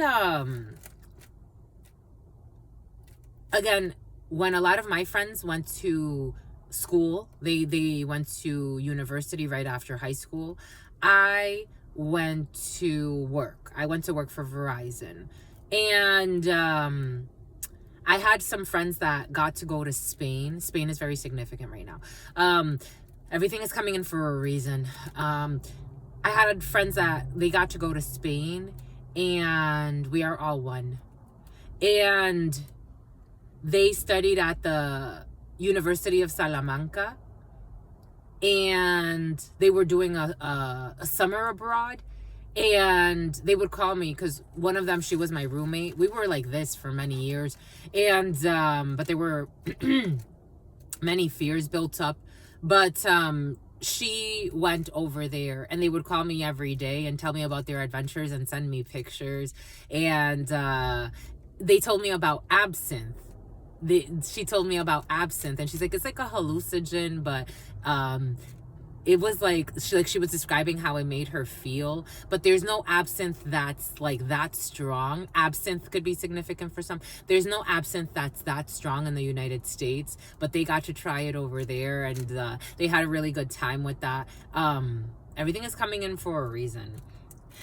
again, when a lot of my friends went to school, they went to university right after high school. I went to work. I went to work for Verizon. And, I had some friends that got to go to Spain. Spain is very significant right now. Everything is coming in for a reason. I had friends that they got to go to Spain, and we are all one. And they studied at the University of Salamanca, and they were doing a summer abroad. And they would call me, because one of them, she was my roommate. We were like this for many years. And, but there were many fears built up. But she went over there, and they would call me every day and tell me about their adventures and send me pictures. And they told me about absinthe. She told me about absinthe, and she's like, it's like a hallucinogen, but it was like she was describing how it made her feel, but there's no absinthe that's like that strong. Absinthe could be significant for some. There's no absinthe that's that strong in the United States, but they got to try it over there, and they had a really good time with that. Everything is coming in for a reason.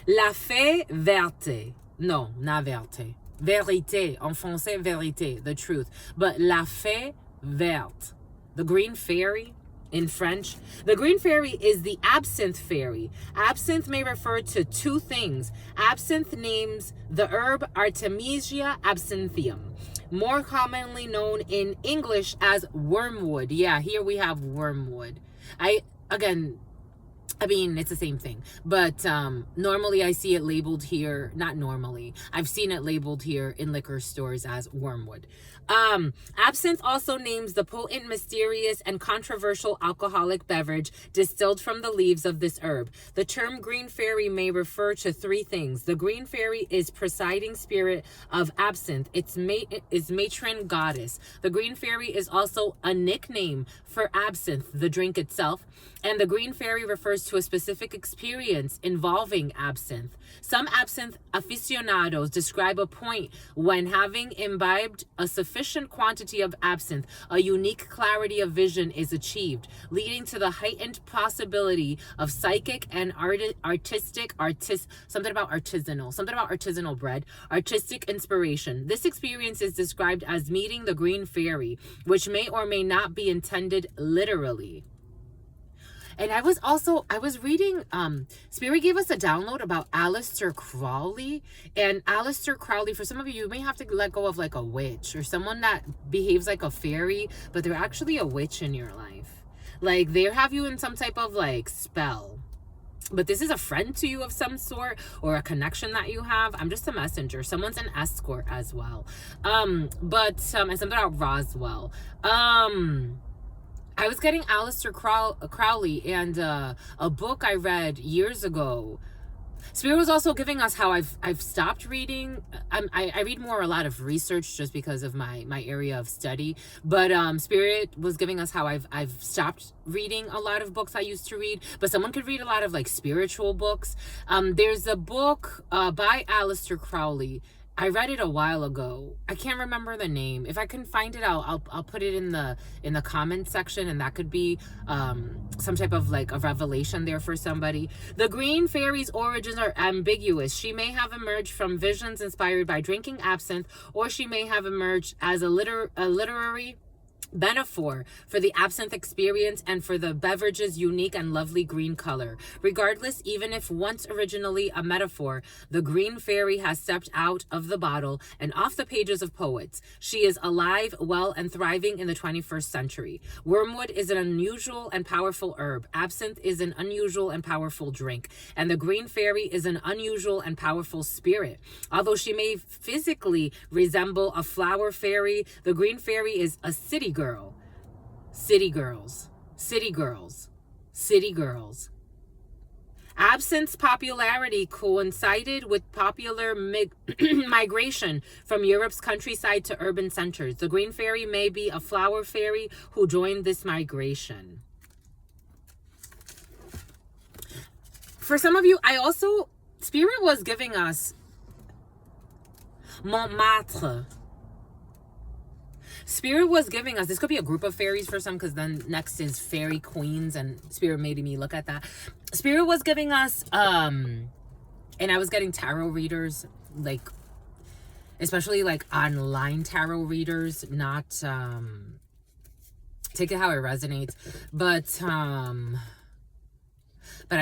La fée verte. No, not verte. Vérité. En français, vérité. The truth. But la fée verte. The green fairy. In French, the green fairy is the absinthe fairy. Absinthe may refer to two things. Absinthe names the herb Artemisia absinthium, more commonly known in English as wormwood. Yeah, here we have wormwood. Again, I mean, it's the same thing, but normally I see it labeled here, not normally, I've seen it labeled here in liquor stores as wormwood. Absinthe also names the potent, mysterious, and controversial alcoholic beverage distilled from the leaves of this herb. The term green fairy may refer to three things. The green fairy is presiding spirit of absinthe, its matron goddess. The green fairy is also a nickname for absinthe, the drink itself, and the green fairy refers to a specific experience involving absinthe. Some absinthe aficionados describe a point when, having imbibed a sufficient quantity of absinthe, a unique clarity of vision is achieved, leading to the heightened possibility of psychic and artistic inspiration. This experience is described as meeting the green fairy, which may or may not be intended literally. And I was reading, Spirit gave us a download about Aleister Crowley. And Aleister Crowley, for some of you may have to let go of like a witch or someone that behaves like a fairy, but they're actually a witch in your life. Like, they have you in some type of like spell. But this is a friend to you of some sort, or a connection that you have. I'm just a messenger. Someone's an escort as well. And something about Roswell. I was getting Aleister Crowley, and a book I read years ago. Spirit was also giving us how I've stopped reading. I read more a lot of research just because of my area of study. But Spirit was giving us how I've stopped reading a lot of books I used to read. But someone could read a lot of like spiritual books. There's a book by Aleister Crowley. I read it a while ago. I can't remember the name. If I can find it, I'll put it in the comment section, and that could be some type of like a revelation there for somebody. The green fairy's origins are ambiguous. She may have emerged from visions inspired by drinking absinthe, or she may have emerged as a literary metaphor for the absinthe experience and for the beverage's unique and lovely green color. Regardless, even if once originally a metaphor, the green fairy has stepped out of the bottle and off the pages of poets. She is alive, well, and thriving in the 21st century. Wormwood is an unusual and powerful herb. Absinthe is an unusual and powerful drink. And the green fairy is an unusual and powerful spirit. Although she may physically resemble a flower fairy, the green fairy is a city girl. City girls. Absinthe's popularity coincided with popular migration from Europe's countryside to urban centers. The green fairy may be a flower fairy who joined this migration. For some of you, Spirit was giving us Montmartre. Spirit was giving us, this could be a group of fairies for some, because then next is fairy queens, and Spirit made me look at that. Spirit was giving us, and I was getting tarot readers, like, especially like online tarot readers, not, take it how it resonates, but I'm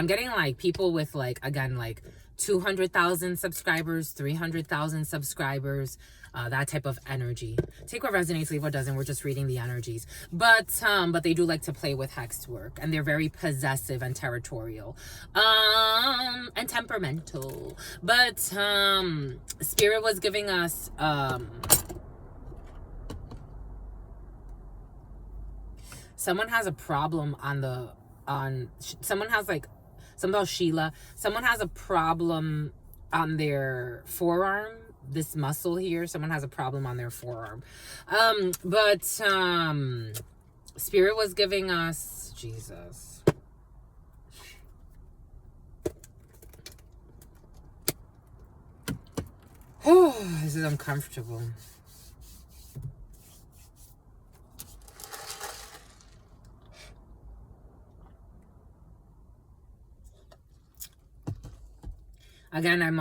getting like people with like, again, like 200,000 subscribers, 300,000 subscribers, that type of energy. Take what resonates, leave what doesn't. We're just reading the energies. But they do like to play with hex work, and they're very possessive and territorial, and temperamental. But Spirit was giving us someone has a problem someone has like something about Sheila. Someone has a problem on their forearm. This muscle here, someone has a problem on their forearm. But Spirit was giving us, Jesus. Oh, this is uncomfortable. Again, I'm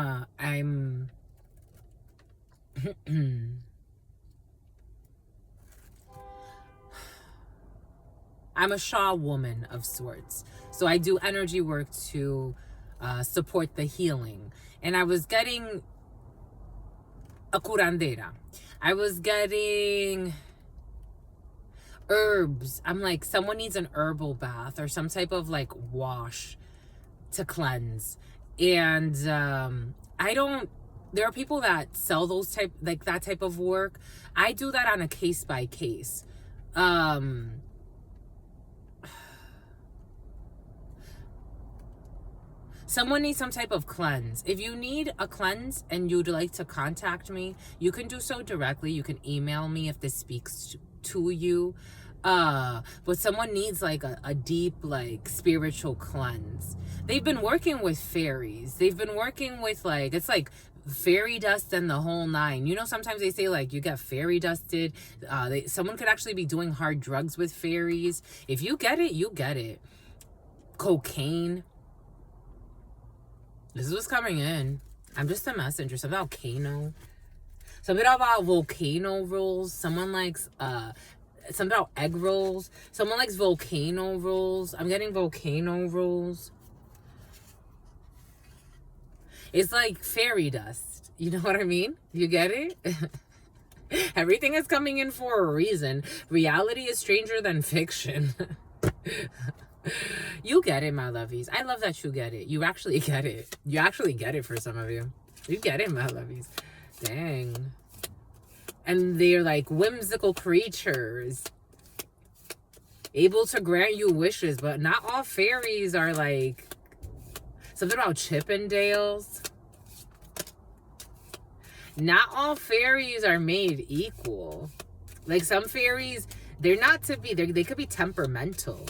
a Shaw woman of sorts. So I do energy work to support the healing. And I was getting a curandera. I was getting herbs. I'm like, someone needs an herbal bath or some type of like wash. to cleanse. And I don't, there are people that sell those that type of work. I do that on a case by case. Someone needs some type of cleanse. If you need a cleanse and you'd like to contact me, you can do so directly. You can email me if this speaks to you. But someone needs like a deep, like, spiritual cleanse. They've been working with fairies. They've been working with, like, it's like fairy dust and the whole nine. You know, sometimes they say, like, you get fairy dusted. Someone could actually be doing hard drugs with fairies. If you get it, you get it. Cocaine. This is what's coming in. I'm just a messenger. Something about volcano. Something about volcano rolls. Someone likes something about egg rolls. Someone likes volcano rolls. I'm getting volcano rolls. It's like fairy dust. You know what I mean? You get it? Everything is coming in for a reason. Reality is stranger than fiction. You get it, my lovies. I love that you get it. You actually get it. You actually get it for some of you. You get it, my lovies. Dang. And they're like whimsical creatures, able to grant you wishes, but not all fairies are like, something about Chippendales. Not all fairies are made equal. Like, some fairies, they're not to be, they could be temperamental.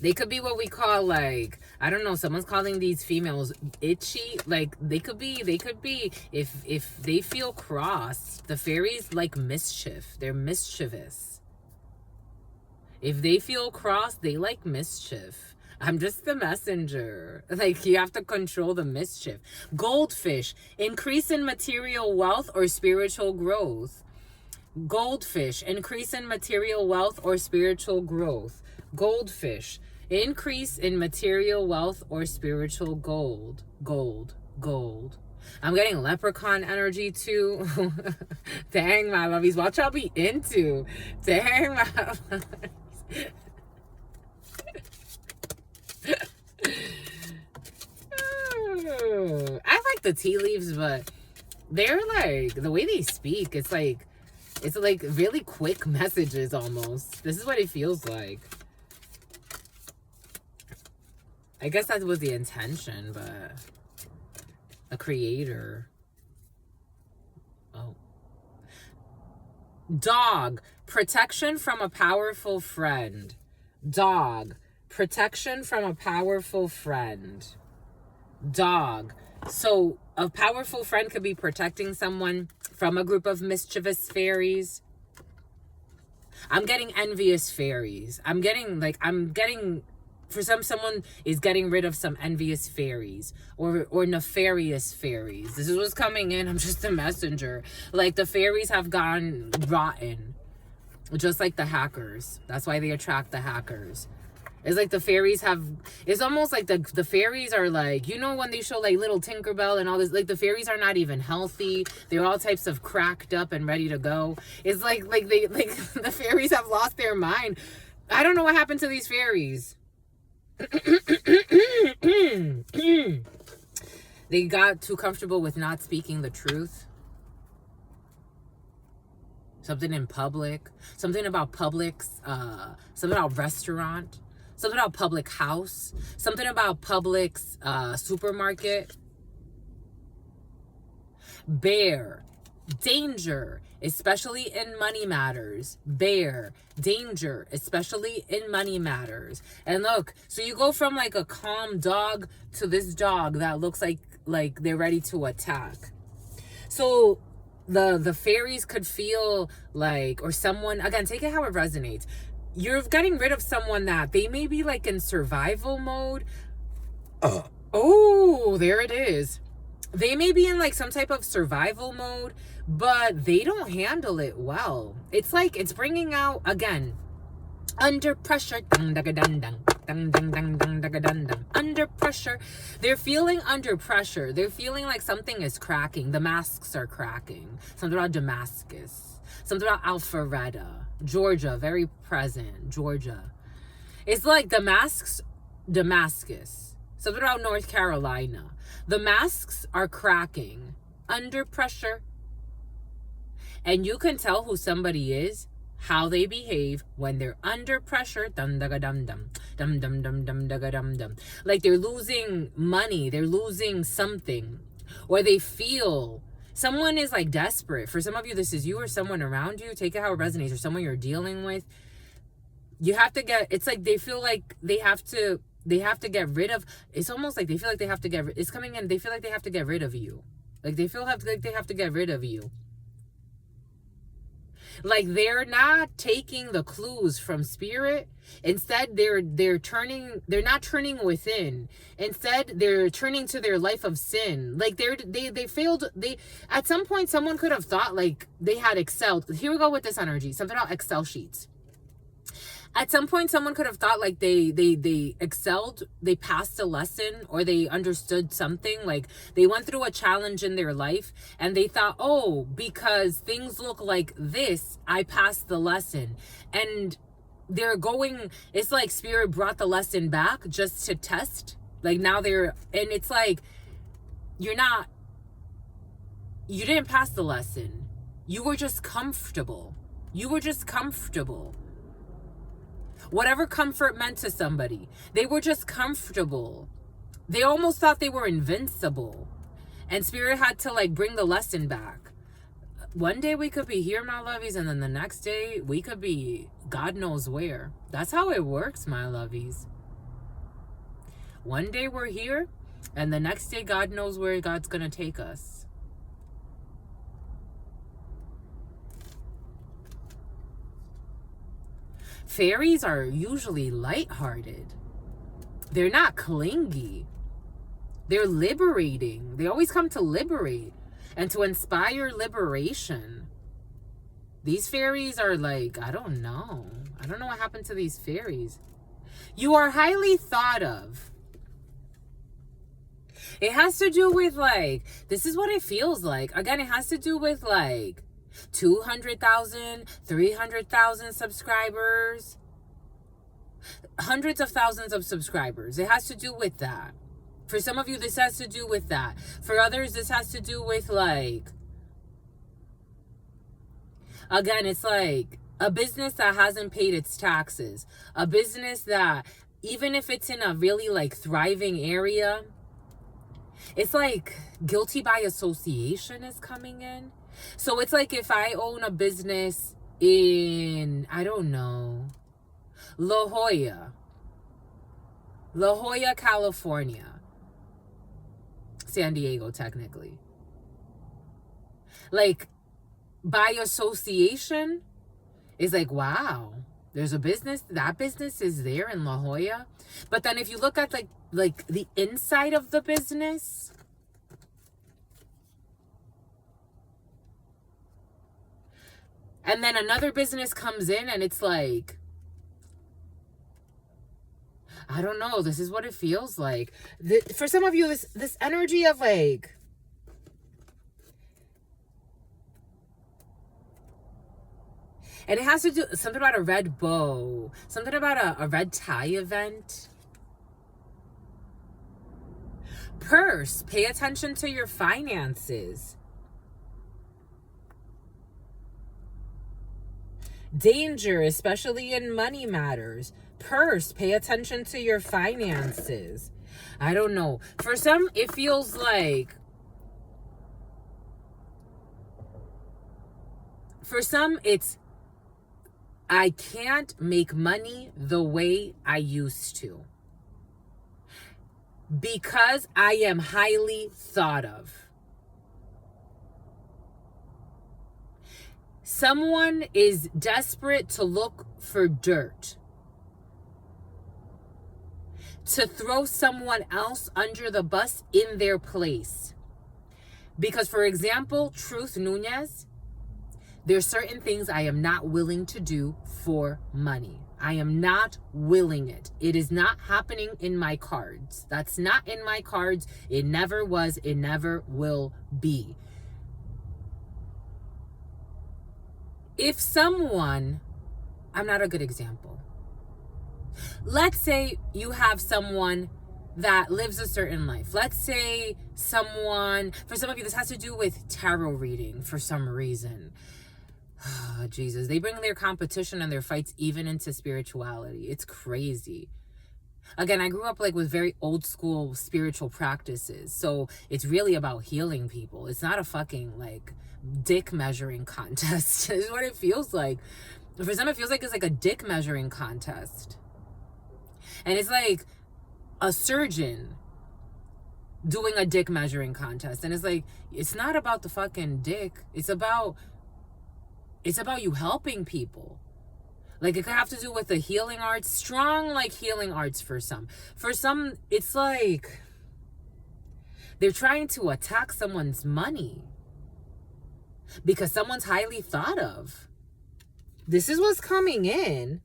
They could be what we call, like, I don't know, someone's calling these females itchy. Like, they could be, if they feel crossed, the fairies like mischief. They're mischievous. If they feel crossed, they like mischief. I'm just the messenger. Like, you have to control the mischief. Goldfish, increase in material wealth or spiritual growth. Goldfish, increase in material wealth or spiritual growth. Goldfish, increase in material wealth or spiritual gold. Gold. I'm getting leprechaun energy too. Dang, my lovies. What y'all be into? Dang, my lovies. I like the tea leaves, but they're like, the way they speak, it's like really quick messages almost. This is what it feels like. I guess that was the intention, but a creator. Oh. Dog, protection from a powerful friend. Dog, protection from a powerful friend. Dog. So a powerful friend could be protecting someone from a group of mischievous fairies. I'm getting envious fairies. I'm getting, for someone is getting rid of some envious fairies or nefarious fairies. This is what's coming in. I'm just a messenger. Like, the fairies have gone rotten, just like the hackers. That's why they attract the hackers. It's like the fairies have, it's almost like the fairies are like, you know, when they show like little Tinkerbell and all this, like the fairies are not even healthy. They're all types of cracked up and ready to go. It's like the fairies have lost their mind. I don't know what happened to these fairies. They got too comfortable with not speaking the truth. Something in public. Something about Publix. Something about restaurant. Something about public house. Something about Publix supermarket. Bear. Danger, especially in money matters. Bear, danger, especially in money matters. And look, so you go from like a calm dog to this dog that looks like they're ready to attack. So the fairies could feel like, or someone, again, take it how it resonates. You're getting rid of someone that they may be like in survival mode. Oh, there it is. They may be in like some type of survival mode, but they don't handle it well. It's like it's bringing out, again, under pressure. Under pressure. They're feeling under pressure. They're feeling like something is cracking. The masks are cracking. Something about Damascus. Something about Alpharetta. Georgia, very present. Georgia. It's like the masks, Damascus. Something about North Carolina. The masks are cracking under pressure. And you can tell who somebody is, how they behave when they're under pressure. Dum dum dum dum dum dum dum dum dum dum. Like they're losing money, they're losing something, or they feel someone is like desperate. For some of you, this is you or someone around you. Take it how it resonates, or someone you're dealing with. You have to get. It's like they feel like they have to get rid of. It's almost like they feel like they have to get. It's coming in. They feel like they have to get rid of you. Like they feel like they have to get rid of you. Like they're not taking the clues from spirit. Instead, they're not turning within. Instead, they're turning to their life of sin. Like they failed. At some point, someone could have thought like they had excelled. Here we go with this energy. Something about Excel sheets. At some point, someone could have thought like they excelled, they passed a lesson, or they understood something. Like they went through a challenge in their life and they thought, oh, because things look like this, I passed the lesson. And it's like spirit brought the lesson back just to test. Like now and it's like, you didn't pass the lesson. You were just comfortable. Whatever comfort meant to somebody, they were just comfortable. They almost thought they were invincible. And spirit had to like bring the lesson back. One day we could be here, my lovies, and then the next day we could be God knows where. That's how it works, my lovies. One day we're here, and the next day God knows where God's gonna take us. Fairies are usually lighthearted. They're not clingy. They're liberating. They always come to liberate and to inspire liberation. These fairies are like, I don't know what happened to these fairies. You are highly thought of. It has to do with like, this is what it feels like. Again, it has to do with like 200,000, 300,000 subscribers, hundreds of thousands of subscribers. It has to do with that. For some of you, this has to do with that. For others, this has to do with like, again, it's like a business that hasn't paid its taxes, a business that even if it's in a really like thriving area, it's like guilty by association is coming in. So it's like if I own a business in, I don't know, La Jolla, California, San Diego, technically. Like, by association, is like, wow, there's a business, that business is there in La Jolla. But then if you look at like the inside of the business, and then another business comes in and it's like, I don't know, this is what it feels like. For some of you, this energy of like, and it has to do something about a red bow, something about a red tie event. Purse, pay attention to your finances. Danger, especially in money matters. Purse, pay attention to your finances. I don't know. For some, it feels like, for some, it's, I can't make money the way I used to because I am highly thought of. Someone is desperate to look for dirt, to throw someone else under the bus in their place. Because, for example, Truth Nunez, there's certain things I am not willing to do for money. I am not willing it. It is not happening in my cards. That's not in my cards. It never was. It never will be. If someone, I'm not a good example. Let's say you have someone that lives a certain life. Let's say someone, for some of you, this has to do with tarot reading for some reason. Oh, Jesus, they bring their competition and their fights even into spirituality. It's crazy. Again, I grew up like with very old school spiritual practices. So it's really about healing people. It's not a fucking like dick measuring contest. Is what it feels like. For some, it feels like it's like a dick measuring contest. And it's like a surgeon doing a dick measuring contest. And it's like, it's not about the fucking dick. It's about you helping people. Like, it could have to do with the healing arts, strong, like, healing arts for some. For some, it's like they're trying to attack someone's money because someone's highly thought of. This is what's coming in.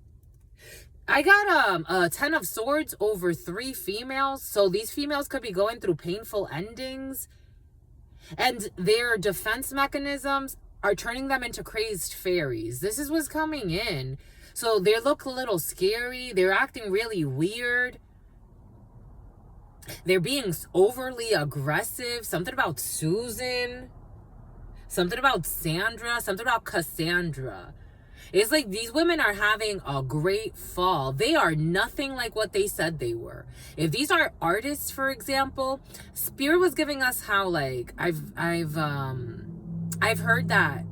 I got a 10 of swords over 3 females. So these females could be going through painful endings. And their defense mechanisms are turning them into crazed fairies. This is what's coming in. So they look a little scary. They're acting really weird. They're being overly aggressive. Something about Susan. Something about Sandra. Something about Cassandra. It's like these women are having a great fall. They are nothing like what they said they were. If these are artists, for example, Spirit was giving us how, like, I've heard that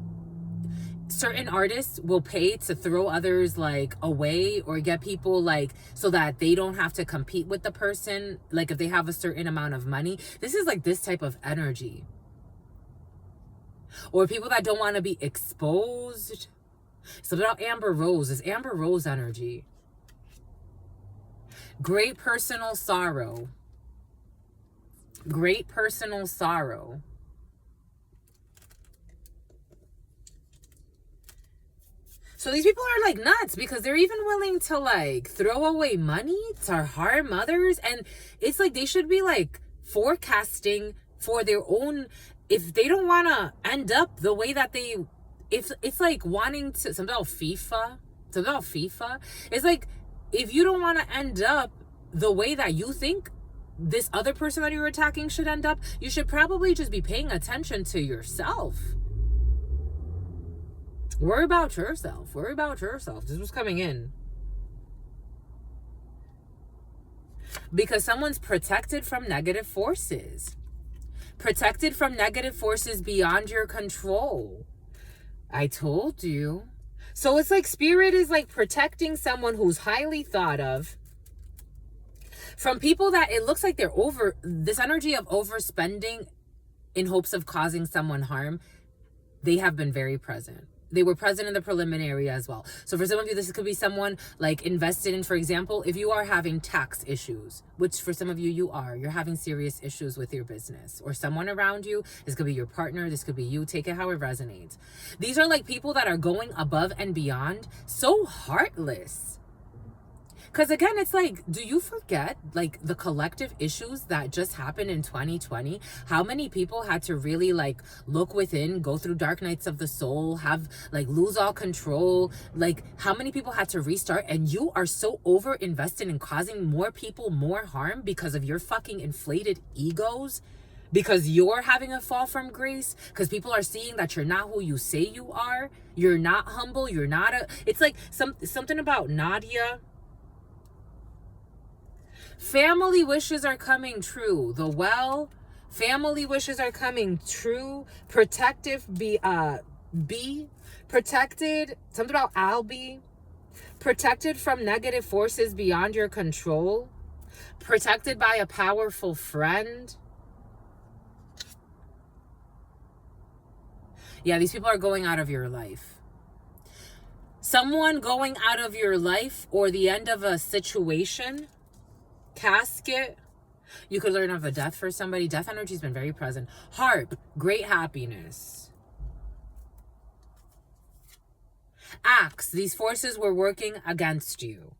certain artists will pay to throw others like away or get people like so that they don't have to compete with the person, like if they have a certain amount of money. This is like this type of energy. Or people that don't want to be exposed. So about Amber Rose is Amber Rose energy. Great personal sorrow. Great personal sorrow. So these people are like nuts because they're even willing to like throw away money to harm others. And it's like they should be like forecasting for their own, if they don't want to end up the way that they, if it's like wanting to, something about FIFA. It's like, if you don't want to end up the way that you think this other person that you're attacking should end up, you should probably just be paying attention to yourself. Worry about yourself. Worry about yourself. This was coming in. Because someone's protected from negative forces. Protected from negative forces beyond your control. I told you. So it's like Spirit is like protecting someone who's highly thought of from people that it looks like they're over, this energy of overspending in hopes of causing someone harm. They have been very present. They were present in the preliminary as well. So for some of you, this could be someone like invested in, for example, if you are having tax issues, which for some of you, you're having serious issues with your business or someone around you. This could be your partner. This could be you. Take it how it resonates. These are like people that are going above and beyond, so heartless. Because again, it's like, do you forget like the collective issues that just happened in 2020? How many people had to really like look within, go through dark nights of the soul, have like lose all control? Like how many people had to restart, and you are so over invested in causing more people more harm because of your fucking inflated egos? Because you're having a fall from grace, because people are seeing that you're not who you say you are. You're not humble. You're not it's like something about Nadia. Family wishes are coming true. Family wishes are coming true. Protective, be protected. Something about Albie. Protected from negative forces beyond your control. Protected by a powerful friend. Yeah, these people are going out of your life. Someone going out of your life or the end of a situation. Casket. You could learn of a death for somebody. Death energy has been very present. Harp. Great happiness. Axe. These forces were working against you.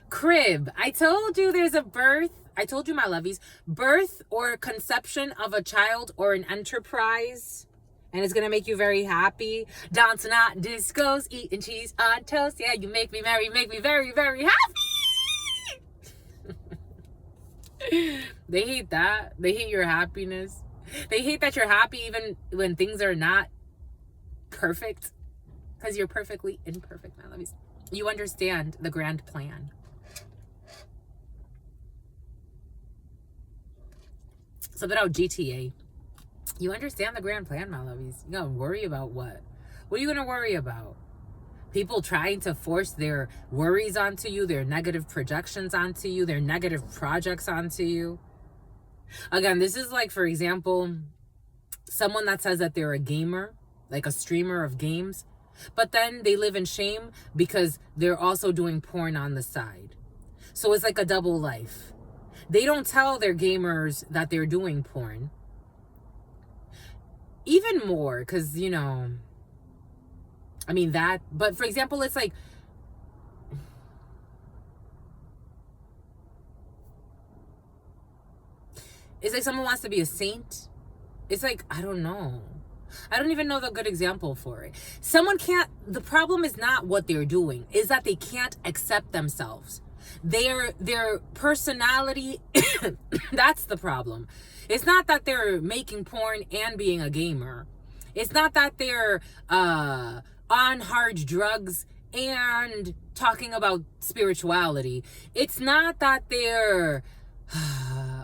Crib. I told you there's a birth. I told you, my lovies. Birth or conception of a child or an enterprise. and it's gonna make you very happy. Dancing at discos, eating cheese on toast. Yeah, you make me merry, make me very, very happy. They hate that. They hate your happiness. They hate that you're happy even when things are not perfect, because you're perfectly imperfect, my lovies. You understand the grand plan. Something about GTA. You understand the grand plan, my lovies. You gonna worry about what? What are you gonna worry about? People trying to force their worries onto you, their negative projections onto you, their negative projects onto you. Again, this is like, for example, someone that says that they're a gamer, like a streamer of games, but then they live in shame because they're also doing porn on the side. So it's like a double life. They don't tell their gamers that they're doing porn. Even more, because, you know, I mean that, but for example, it's like, someone wants to be a saint. It's like, I don't know. I don't even know the good example for it. Someone can't, the problem is not what they're doing, is that they can't accept themselves. Their personality, that's the problem. It's not that they're making porn and being a gamer. It's not that they're on hard drugs and talking about spirituality. It's not that they're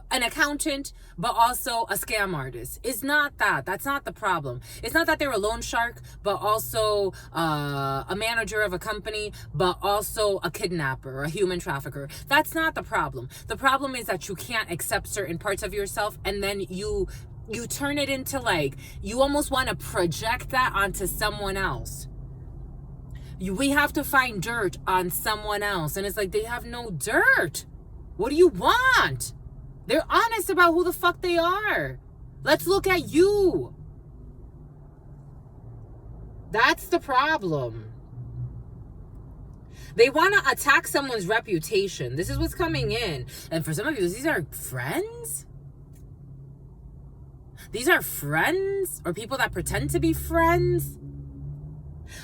an accountant but also a scam artist. It's not that. That's not the problem. It's not that they're a loan shark but also a manager of a company but also a kidnapper, a human trafficker. That's not the problem. The problem is that you can't accept certain parts of yourself, and then you turn it into, like, you almost want to project that onto someone else. We have to find dirt on someone else, and it's like, they have no dirt. What do you want? They're honest about who the fuck they are. Let's look at you. That's the problem. They want to attack someone's reputation. This is what's coming in. And for some of you, these are friends. These are friends, or people that pretend to be friends.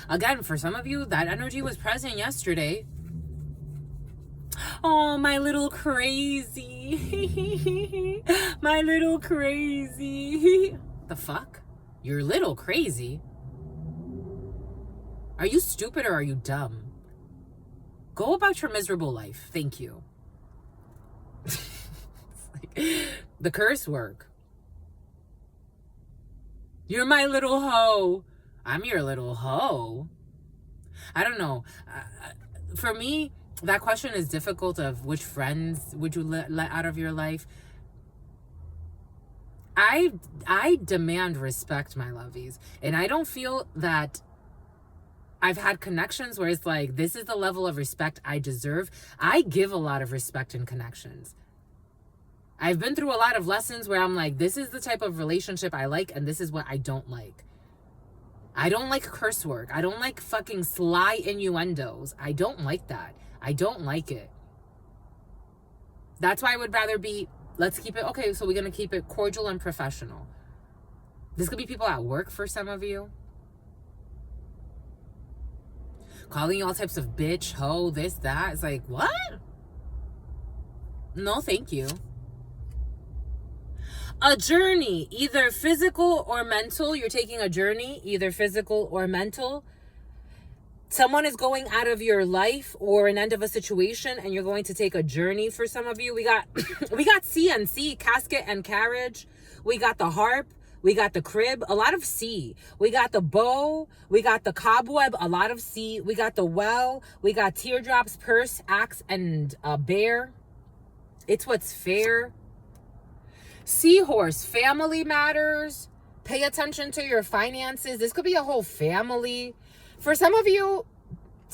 Again, for some of you, that energy was present yesterday. Oh, my little crazy. My little crazy. The fuck? You're little crazy? Are you stupid or are you dumb? Go about your miserable life. Thank you. Like, the curse work. You're my little hoe. I'm your little hoe. I don't know. For me, that question is difficult, of which friends would you let out of your life. I demand respect, my lovies. And I don't feel that I've had connections where it's like, this is the level of respect I deserve. I give a lot of respect in connections. I've been through a lot of lessons where I'm like, this is the type of relationship I like, and this is what I don't like. I don't like curse work. I don't like fucking sly innuendos. I don't like that. I don't like it. That's why I would rather be, let's keep it, okay, so we're going to keep it cordial and professional. This could be people at work for some of you. Calling you all types of bitch, hoe, this, that. It's like, what? No, thank you. A journey, either physical or mental. You're taking a journey, either physical or mental. Someone is going out of your life or an end of a situation, and you're going to take a journey. For some of you, we got CNC, casket and carriage. We got the harp. We got the crib, a lot of C. We got the bow. We got the cobweb, a lot of C. We got the well. We got teardrops, purse, axe, and a bear. It's what's fair. Seahorse, family matters. Pay attention to your finances. This could be a whole family. For some of you,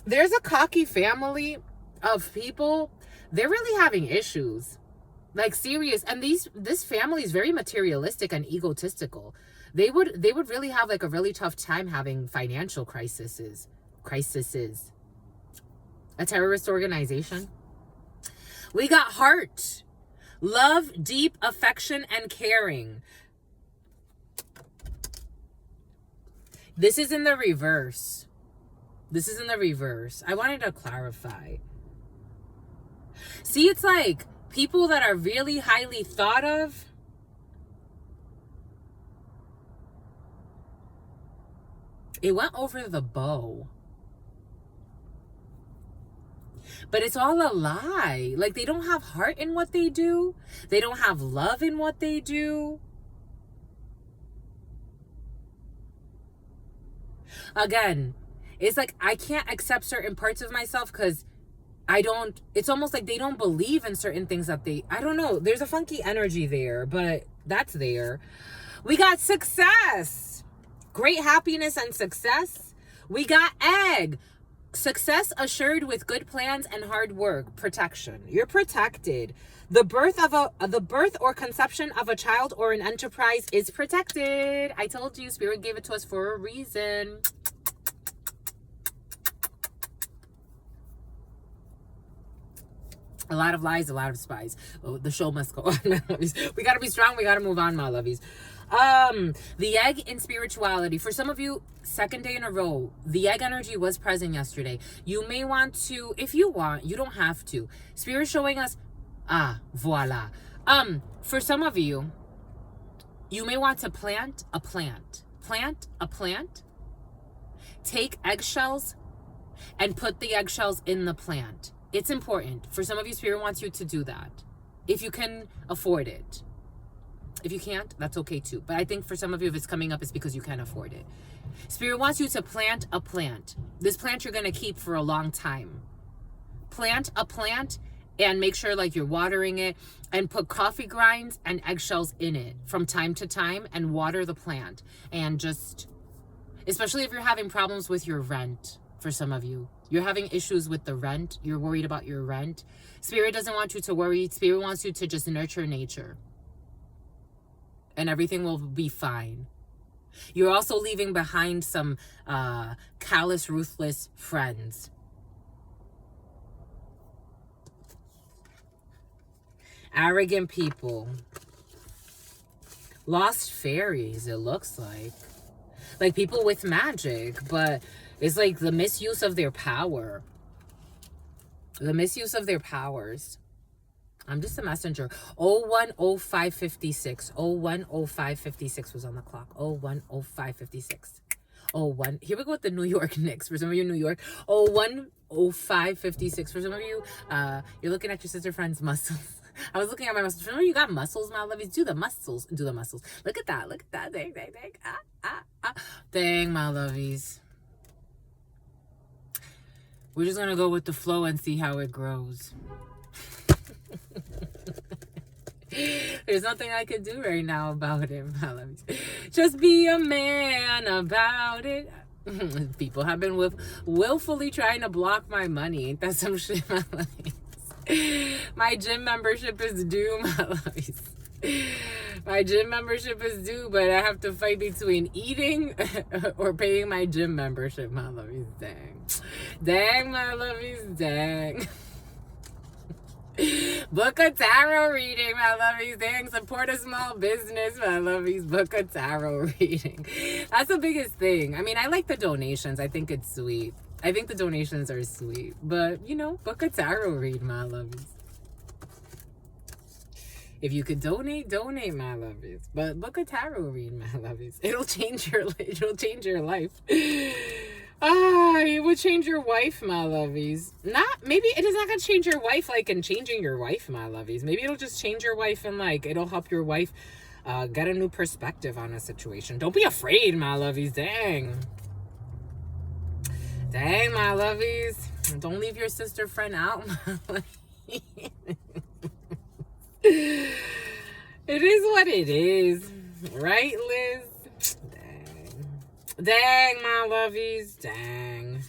there's a cocky family of people. They're really having issues. Like, serious. And this family is very materialistic and egotistical. They would really have like a really tough time having financial crises. A terrorist organization. We got heart. Love, deep affection, and caring. This is in the reverse. This is in the reverse. I wanted to clarify. See, it's like people that are really highly thought of, it went over the bow. But it's all a lie. Like, they don't have heart in what they do. They don't have love in what they do. Again, it's like I can't accept certain parts of myself because it's almost like they don't believe in certain things that I don't know. There's a funky energy there, but that's there. We got success. Great happiness and success. We got egg. Success assured with good plans and hard work. Protection. You're protected. The birth or conception of a child or an enterprise is protected. I told you, Spirit gave it to us for a reason. A lot of lies, a lot of spies. Oh, the show must go on, my lovies. We gotta be strong. We gotta move on, my lovies. The egg in spirituality. For some of you, second day in a row, the egg energy was present yesterday. You may want to, if you want, you don't have to. Spirit showing us, voila. For some of you, you may want to plant a plant. Plant a plant. Take eggshells and put the eggshells in the plant. It's important. For some of you, Spirit wants you to do that. If you can afford it. If you can't, that's okay too. But I think for some of you, if it's coming up, it's because you can't afford it. Spirit wants you to plant a plant. This plant you're going to keep for a long time. Plant a plant and make sure like you're watering it and put coffee grinds and eggshells in it from time to time and water the plant. And just, especially if you're having problems with your rent, for some of you. You're having issues with the rent. You're worried about your rent. Spirit doesn't want you to worry. Spirit wants you to just nurture nature. And everything will be fine. You're also leaving behind some callous, ruthless friends. Arrogant people. Lost fairies, it looks like. Like people with magic, but it's like the misuse of their power. The misuse of their powers. I'm just a messenger. 010556. 010556 was on the clock. 010556. 01. Here we go with the New York Knicks. For some of you, New York. 010556. For some of you, you're looking at your sister friend's muscles. I was looking at my muscles. Remember, you got muscles, my lovies. Do the muscles. Do the muscles. Look at that. Look at that. Dang, dang, dang. Dang, my lovies. We're just going to go with the flow and see how it grows. There's nothing I could do right now about it, my lovies. Just be a man about it. People have been willfully trying to block my money. Ain't that some shit, my lovies? My gym membership is due, my lovies. My gym membership is due, but I have to fight between eating or paying my gym membership, my lovies. Dang. Dang, my lovies. Dang. Book a tarot reading, my lovies. Dang, support a small business, my lovies. Book a tarot reading. That's the biggest thing. I mean, I like the donations. I think it's sweet. I think the donations are sweet. But, you know, book a tarot read, my lovies. If you could donate, my lovies. But book a tarot read, my lovies. It'll change your life. It would change your wife, my lovies. Maybe it is not going to change your wife like in changing your wife, my lovies. Maybe it'll just change your wife and like it'll help your wife get a new perspective on a situation. Don't be afraid, my lovies. Dang. Dang, my lovies. Don't leave your sister friend out, my lovies. It is what it is. Right, Liz? Dang, my lovies. Dang.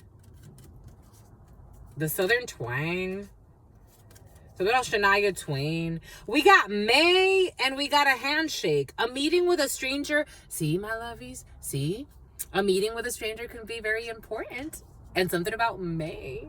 The Southern Twang. So what else? Shania Twain. We got May and we got a handshake. A meeting with a stranger. See, my lovies? See? A meeting with a stranger can be very important. And something about May.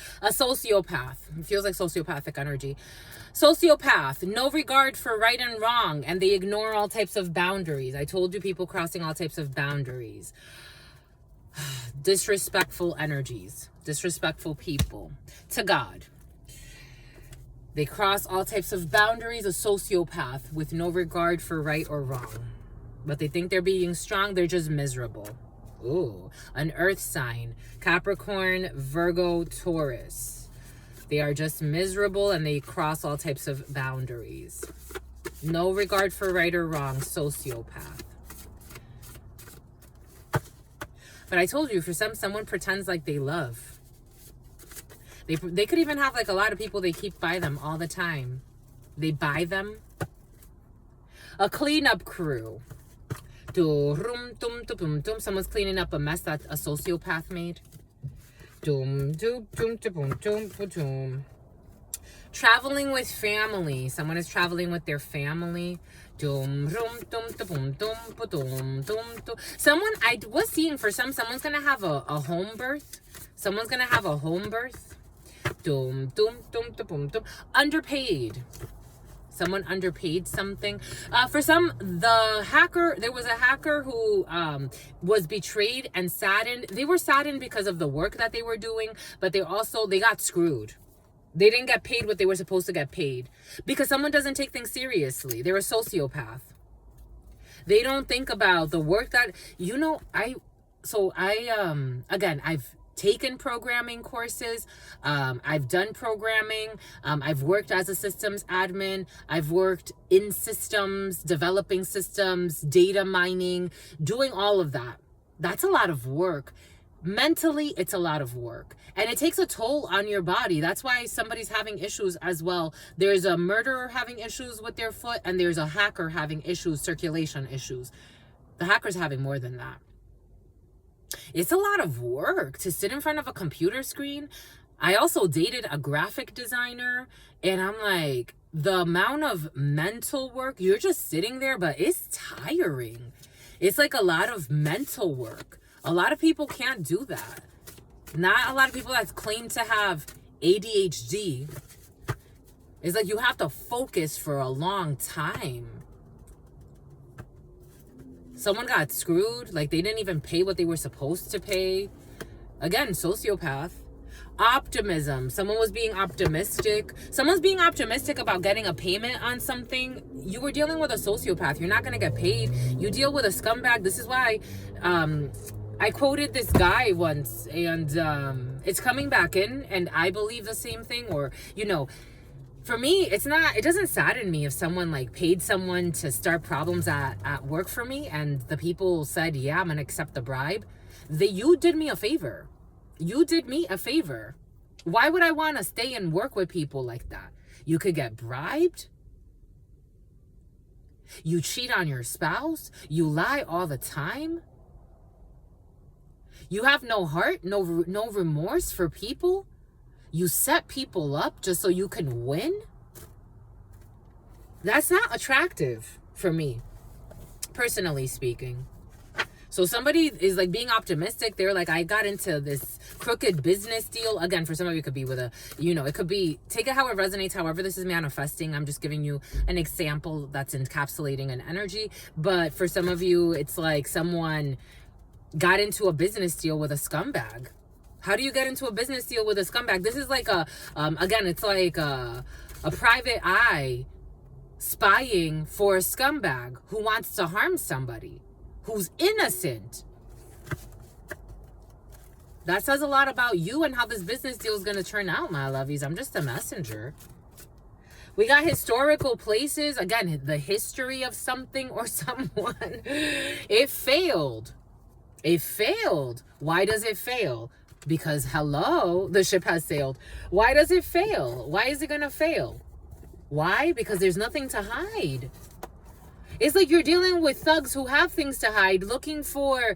A sociopath. It feels like sociopathic energy. Sociopath, no regard for right and wrong, and they ignore all types of boundaries. I told you, people crossing all types of boundaries. Disrespectful energies, disrespectful people to God. They cross all types of boundaries. A sociopath with no regard for right or wrong. But they think they're being strong. They're just miserable. Ooh, an earth sign. Capricorn, Virgo, Taurus. They are just miserable and they cross all types of boundaries. No regard for right or wrong. Sociopath. But I told you, for someone pretends like they love. They could even have like a lot of people they keep by them all the time. They buy them. A cleanup crew. Someone's cleaning up a mess that a sociopath made. Traveling with family. Someone is traveling with their family. Someone, I was seeing for someone's gonna have a home birth. Someone's gonna have a home birth. Underpaid. Someone underpaid something. For some, there was a hacker who was betrayed and saddened. They were saddened because of the work that they were doing, but they got screwed. They didn't get paid what they were supposed to get paid because someone doesn't take things seriously. They're a sociopath. They don't think about the work that, I've taken programming courses. I've done programming. I've worked as a systems admin. I've worked in systems, developing systems, data mining, doing all of that. That's a lot of work. Mentally, it's a lot of work. And it takes a toll on your body. That's why somebody's having issues as well. There's a murderer having issues with their foot, and there's a hacker having issues, circulation issues. The hacker's having more than that. It's a lot of work to sit in front of a computer screen. I also dated a graphic designer, and I'm like, the amount of mental work, you're just sitting there, but it's tiring. It's like a lot of mental work. A lot of people can't do that. Not a lot of people that claim to have ADHD. It's like you have to focus for a long time. Someone got screwed. Like they didn't even pay what they were supposed to pay. Again, sociopath. Optimism. Someone was being optimistic. Someone's being optimistic about getting a payment on something. You were dealing with a sociopath. You're not going to get paid. You deal with a scumbag. This is why I quoted this guy once, and it's coming back in, and I believe the same thing. Or, for me, it doesn't sadden me if someone like paid someone to start problems at work for me, and the people said, yeah, I'm going to accept the bribe. You did me a favor. You did me a favor. Why would I want to stay and work with people like that? You could get bribed. You cheat on your spouse. You lie all the time. You have no heart, no remorse for people. You set people up just so you can win. That's not attractive for me, personally speaking. So somebody is like being optimistic. They're like, I got into this crooked business deal. Again, for some of you, it could be with it could be, take it how it resonates, however this is manifesting. I'm just giving you an example that's encapsulating an energy. But for some of you, it's like someone got into a business deal with a scumbag. How do you get into a business deal with a scumbag? This is like it's like a private eye spying for a scumbag who wants to harm somebody who's innocent. That says a lot about you and how this business deal is going to turn out, my lovies. I'm just a messenger. We got historical places. Again, the history of something or someone. It failed. It failed. Why does it fail? Because, hello, the ship has sailed. Why does it fail? Why is it going to fail? Why? Because there's nothing to hide. It's like you're dealing with thugs who have things to hide, looking for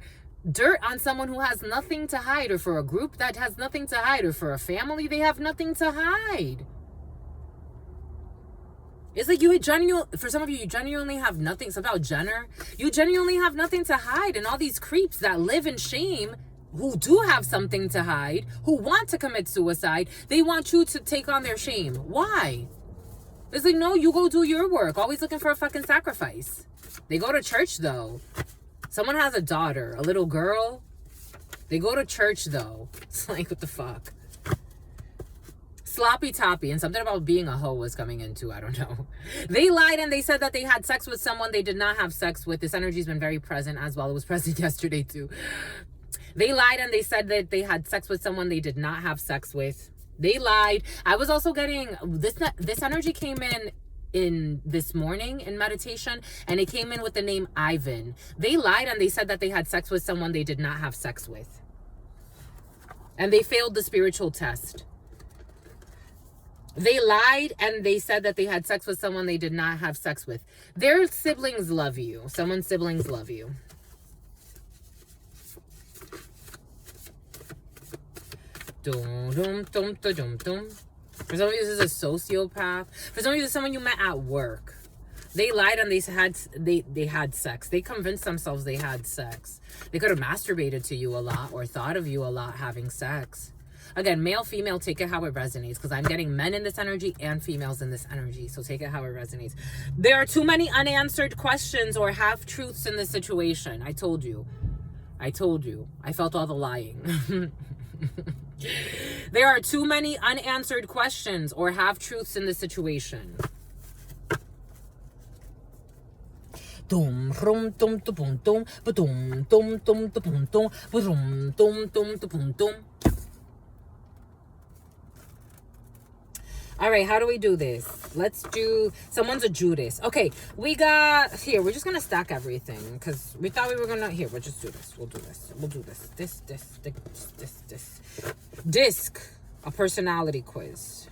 dirt on someone who has nothing to hide, or for a group that has nothing to hide, or for a family they have nothing to hide. It's like for some of you, you genuinely have nothing. It's about Jenner. You genuinely have nothing to hide, and all these creeps that live in shame, who do have something to hide, who want to commit suicide, they want you to take on their shame. Why? It's like, no, you go do your work. Always looking for a fucking sacrifice. They go to church, though. Someone has a daughter, a little girl. They go to church, though. It's like, what the fuck? Sloppy toppy, and something about being a hoe was coming into, I don't know. They lied and they said that they had sex with someone they did not have sex with. This energy's been very present as well. It was present yesterday, too. They lied and they said that they had sex with someone they did not have sex with. They lied. I was also getting this energy came in this morning in meditation, and it came in with the name Ivan. They lied and they said that they had sex with someone they did not have sex with. And they failed the spiritual test. They lied and they said that they had sex with someone they did not have sex with. Their siblings love you. Someone's siblings love you. Dum, dum, dum, dum, dum. For some of you, this is a sociopath. For some of you, this is someone you met at work. They lied and they had sex. They convinced themselves they had sex. They could have masturbated to you a lot or thought of you a lot having sex. Again, male, female, take it how it resonates, because I'm getting men in this energy and females in this energy. So take it how it resonates. There are too many unanswered questions or half-truths in this situation. I told you. I felt all the lying. There are too many unanswered questions or half-truths in this situation. Dum rum dum dum dum dum dum dum dum dum dum dum dum dum. All right, how do we do this? Let's do, someone's a Judas. Okay, we got, here, we're just going to stack everything because we thought we were going to, here, we'll just do this. We'll do this. This. Disc, a personality quiz.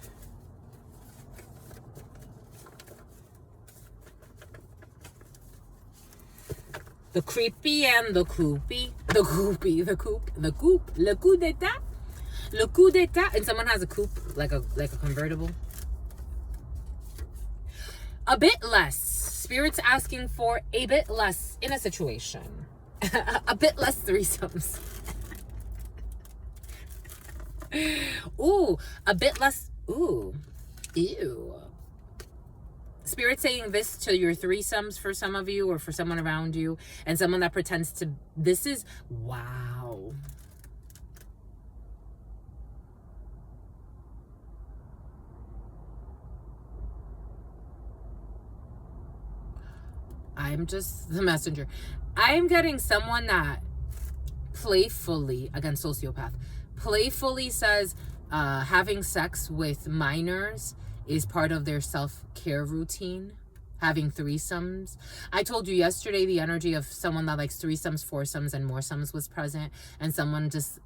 The creepy and the coopy. The coup d'etat. Le coup d'etat. And someone has a coupe, like a convertible. A bit less. Spirit's asking for a bit less in a situation. A bit less threesomes. Ooh, a bit less. Ooh. Ew. Spirit saying this to your threesomes for some of you or for someone around you, and someone that pretends to, this is, wow. I'm just the messenger. I am getting someone that playfully, again, sociopath, playfully says having sex with minors is part of their self-care routine. Having threesomes. I told you yesterday the energy of someone that likes threesomes, foursomes, and moresomes was present. And someone just...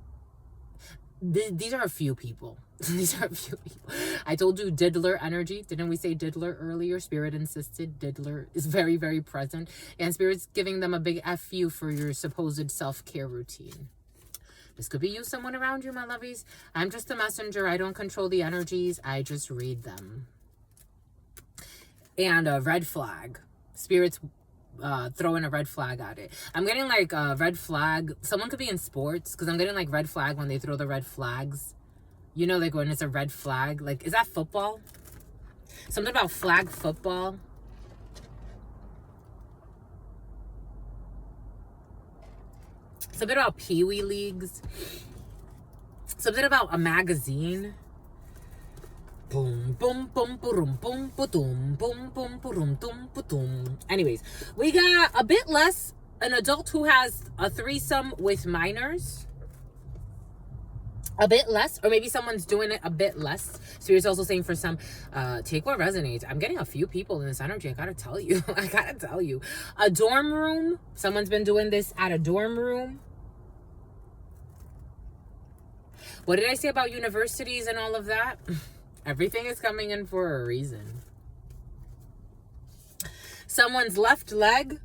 These are a few people. These are a few people. I told you diddler energy. Didn't we say diddler earlier? Spirit insisted diddler is very, very present. And Spirit's giving them a big F you for your supposed self-care routine. This could be you, someone around you, my lovies. I'm just a messenger. I don't control the energies. I just read them. And a red flag. Spirit's throwing a red flag at it. I'm getting like a red flag. Someone could be in sports, because I'm getting like red flag when they throw the red flags. You know, like when it's a red flag. Like, is that football? Something about flag football. Something about Pee-wee leagues. Something about a magazine. Boom, boom, boom, boom, boom, boom, boom, boom, boom, boom, boom. Anyways, we got a bit less, an adult who has a threesome with minors. A bit less, or maybe someone's doing it a bit less. Spirit's also saying for some, take what resonates. I'm getting a few people in this energy. I gotta tell you. A dorm room. Someone's been doing this at a dorm room. What did I say about universities and all of that? Everything is coming in for a reason. Someone's left leg.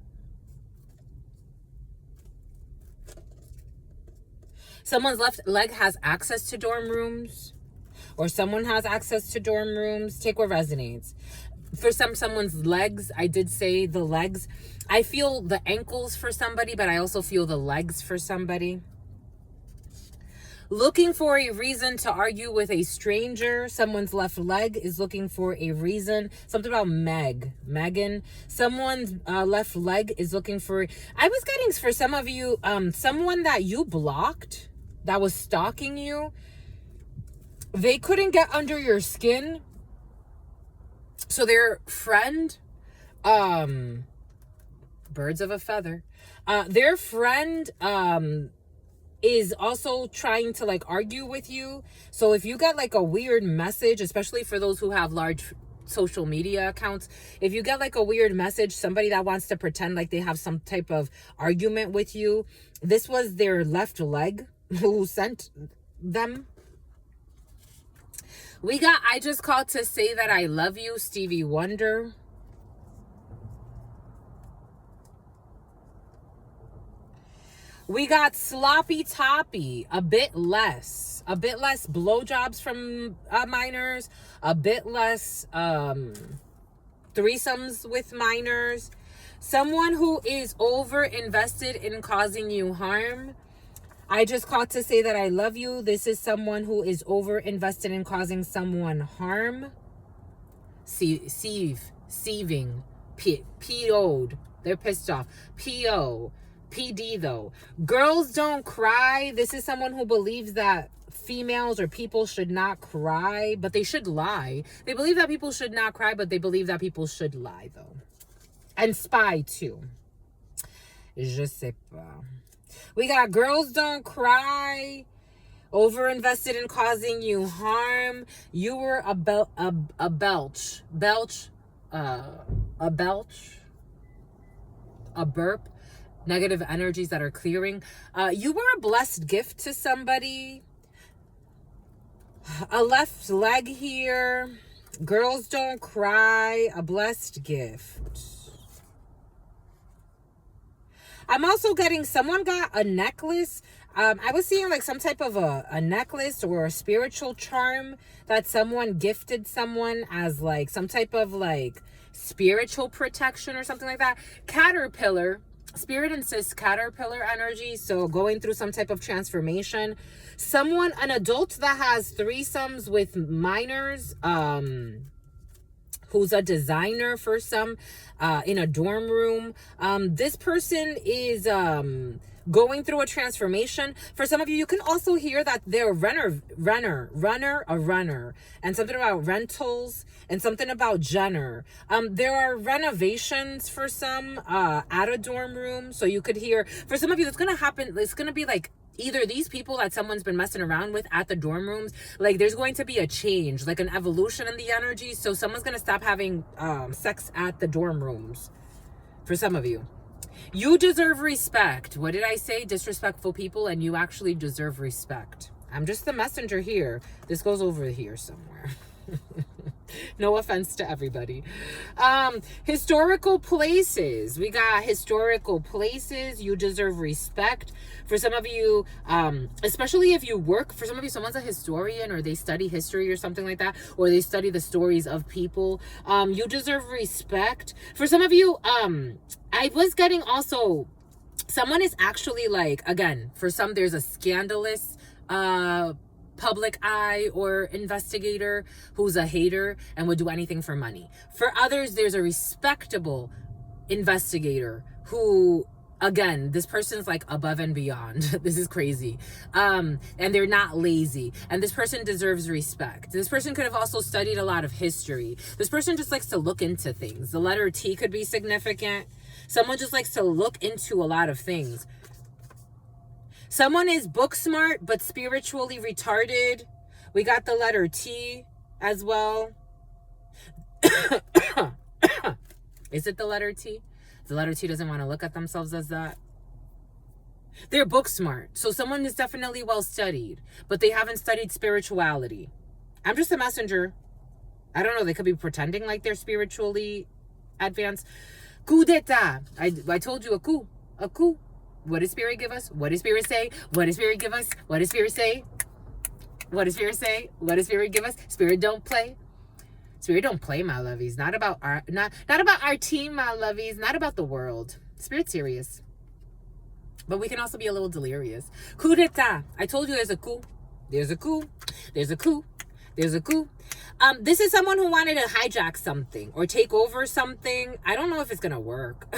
Someone's left leg has access to dorm rooms. Or someone has access to dorm rooms. Take what resonates. For someone's legs, I did say the legs. I feel the ankles for somebody, but I also feel the legs for somebody. looking for a reason to argue with a stranger. Someone's left leg is looking for a reason. Something about Megan. Someone's left leg is looking for, I was getting for some of you, someone that you blocked that was stalking you. They couldn't get under your skin. So their friend, birds of a feather, their friend, is also trying to like argue with you. So if you got like a weird message, especially for those who have large social media accounts, if you get like a weird message, somebody that wants to pretend like they have some type of argument with you, this was their left leg who sent them. We got I Just Called to Say That I Love You, Stevie Wonder. We got Sloppy Toppy, a bit less blowjobs from minors, a bit less threesomes with minors. Someone who is over invested in causing you harm. I Just Called to Say That I Love You. This is someone who is over invested in causing someone harm. Sieving, PO'd. They're pissed off. PO. PD though. Girls don't cry. This is someone who believes that females or people should not cry, but they should lie. They believe that people should not cry, but they believe that people should lie though. And spy too. Je sais pas. We got girls don't cry. Over invested in causing you harm. You were a burp. Negative energies that are clearing. You were a blessed gift to somebody. A left leg here. Girls don't cry. A blessed gift. I'm also getting someone got a necklace. I was seeing like some type of a necklace or a spiritual charm that someone gifted someone as like some type of like spiritual protection or something like that. Caterpillar. Spirit insists caterpillar energy, so going through some type of transformation. Someone, an adult that has threesomes with minors, who's a designer for some, in a dorm room. This person is going through a transformation. For some of you, you can also hear that they're a runner, and something about rentals, and something about Jenner. There are renovations for some at a dorm room. So you could hear, for some of you, it's going to happen. It's going to be like either these people that someone's been messing around with at the dorm rooms, like there's going to be a change, like an evolution in the energy. So someone's going to stop having sex at the dorm rooms for some of you. You deserve respect. What did I say? Disrespectful people, and you actually deserve respect. I'm just the messenger here. This goes over here somewhere. No offense to everybody. Historical places. We got historical places. You deserve respect. For some of you, especially if you work, for some of you, someone's a historian or they study history or something like that, or they study the stories of people. You deserve respect. For some of you, I was getting also, someone is actually like, again, for some, there's a scandalous, public eye or investigator who's a hater and would do anything for money. For others, there's a respectable investigator who, again, this person's like above and beyond. This is crazy. And they're not lazy. And this person deserves respect. This person could have also studied a lot of history. This person just likes to look into things. The letter T could be significant. Someone just likes to look into a lot of things. Someone is book smart, but spiritually retarded. We got the letter T as well. Is it the letter T? The letter T doesn't want to look at themselves as that. They're book smart. So someone is definitely well studied, but they haven't studied spirituality. I'm just a messenger. I don't know. They could be pretending like they're spiritually advanced. Coup d'etat. I told you a coup. A coup. What does Spirit give us? What does Spirit say? What does Spirit give us? What does Spirit say? What does Spirit say? What does Spirit give us? Spirit don't play. Spirit don't play, my lovies. Not about our team, my lovies. Not about the world. Spirit's serious. But we can also be a little delirious. Coup d'etat. I told you there's a coup. There's a coup. There's a coup. There's a coup. This is someone who wanted to hijack something or take over something. I don't know if it's going to work.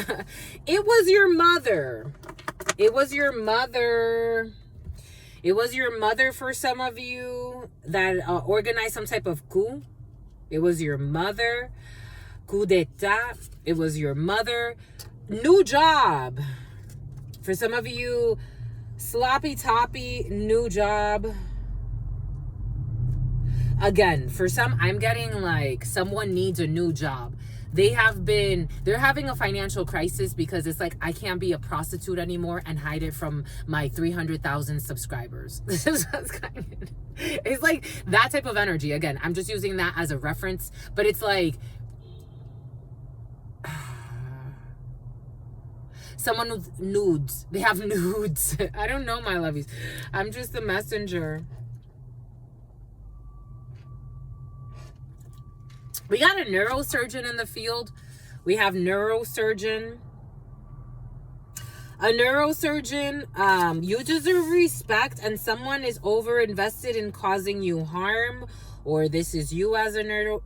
It was your mother. It was your mother. It was your mother for some of you that organized some type of coup. It was your mother. Coup d'etat. It was your mother. New job. For some of you, sloppy toppy, new job. Again, for some, I'm getting like someone needs a new job. They're having a financial crisis because it's like, I can't be a prostitute anymore and hide it from my 300,000 subscribers. This is what's kind of, it's like that type of energy. Again, I'm just using that as a reference, but it's like, someone with nudes. They have nudes. I don't know, my lovies. I'm just the messenger. We got a neurosurgeon in the field. We have neurosurgeon. A neurosurgeon, you deserve respect, and someone is over invested in causing you harm, or this is you as a nerd.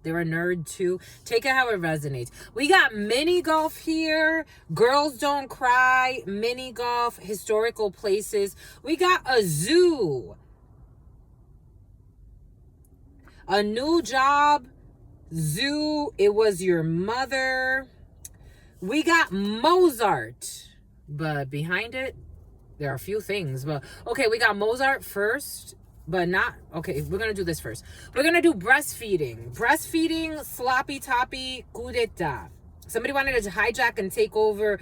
They're a nerd too. Take it how it resonates. We got mini golf here. Girls don't cry. Mini golf. Historical places. We got a zoo. A new job. Zoo. It was your mother. We got Mozart. But behind it, there are a few things. But okay, we got Mozart first. But not, okay, we're going to do this first. We're going to do breastfeeding. Breastfeeding, sloppy toppy, coup d'etat. Somebody wanted to hijack and take over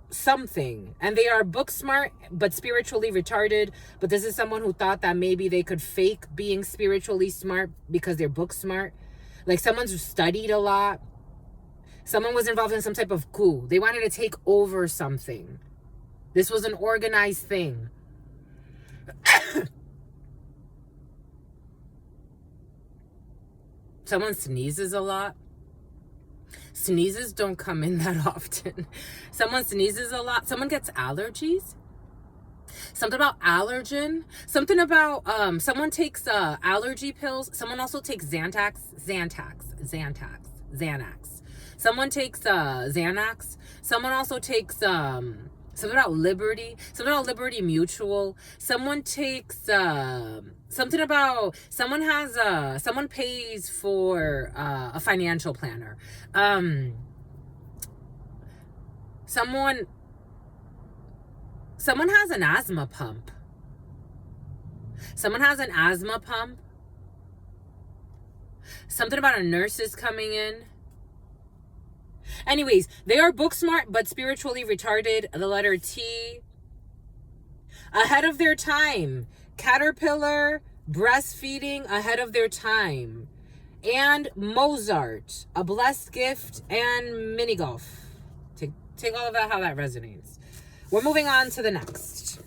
something. And they are book smart, but spiritually retarded. But this is someone who thought that maybe they could fake being spiritually smart because they're book smart. Like someone's who studied a lot. Someone was involved in some type of coup. They wanted to take over something. This was an organized thing. Someone sneezes a lot. Sneezes don't come in that often. Someone sneezes a lot. Someone gets allergies. Something about allergen. Something about someone takes allergy pills. Someone also takes Xanax. Someone takes Xanax. Someone also takes something about Liberty. Something about Liberty Mutual. Someone takes something about someone pays for a financial planner. Someone has an asthma pump. Someone has an asthma pump. Something about a nurse is coming in. Anyways, they are book smart but spiritually retarded. The letter T. Ahead of their time. Caterpillar, breastfeeding, ahead of their time. And Mozart, a blessed gift, and mini golf. Take all of that how that resonates. We're moving on to the next.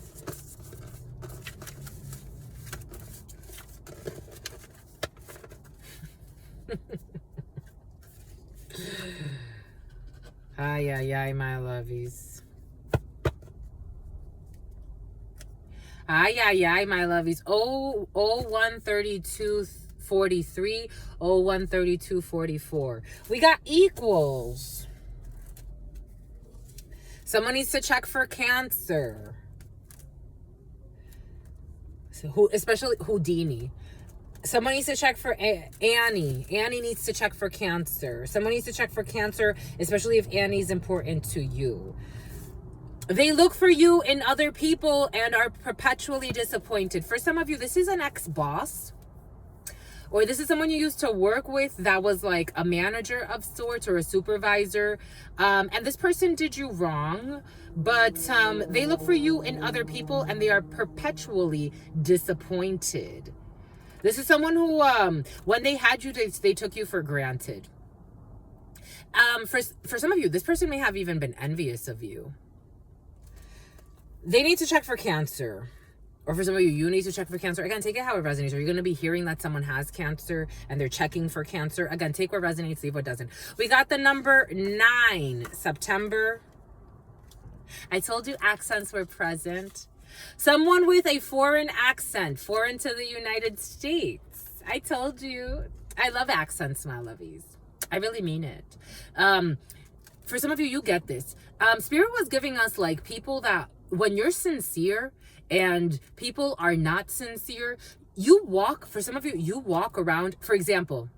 Ay, my lovies. Ay, my lovies. 013243, 013244. We got equals. Someone needs to check for cancer. So especially Houdini. Someone needs to check for Annie. Annie needs to check for cancer. Someone needs to check for cancer, especially if Annie's important to you. They look for you in other people and are perpetually disappointed. For some of you, this is an ex-boss. Or this is someone you used to work with that was like a manager of sorts or a supervisor. And this person did you wrong. But they look for you in other people and they are perpetually disappointed. This is someone who, when they had you, they took you for granted. For some of you, this person may have even been envious of you. They need to check for cancer. Or for some of you, you need to check for cancer. Again, take it how it resonates. Are you going to be hearing that someone has cancer and they're checking for cancer? Again, take what resonates, leave what doesn't. We got the number 9, September. I told you accents were present. Someone with a foreign accent, foreign to the United States. I told you. I love accents, my lovies. I really mean it. For some of you, you get this. Spirit was giving us like people that when you're sincere and people are not sincere, for some of you, you walk around, for example,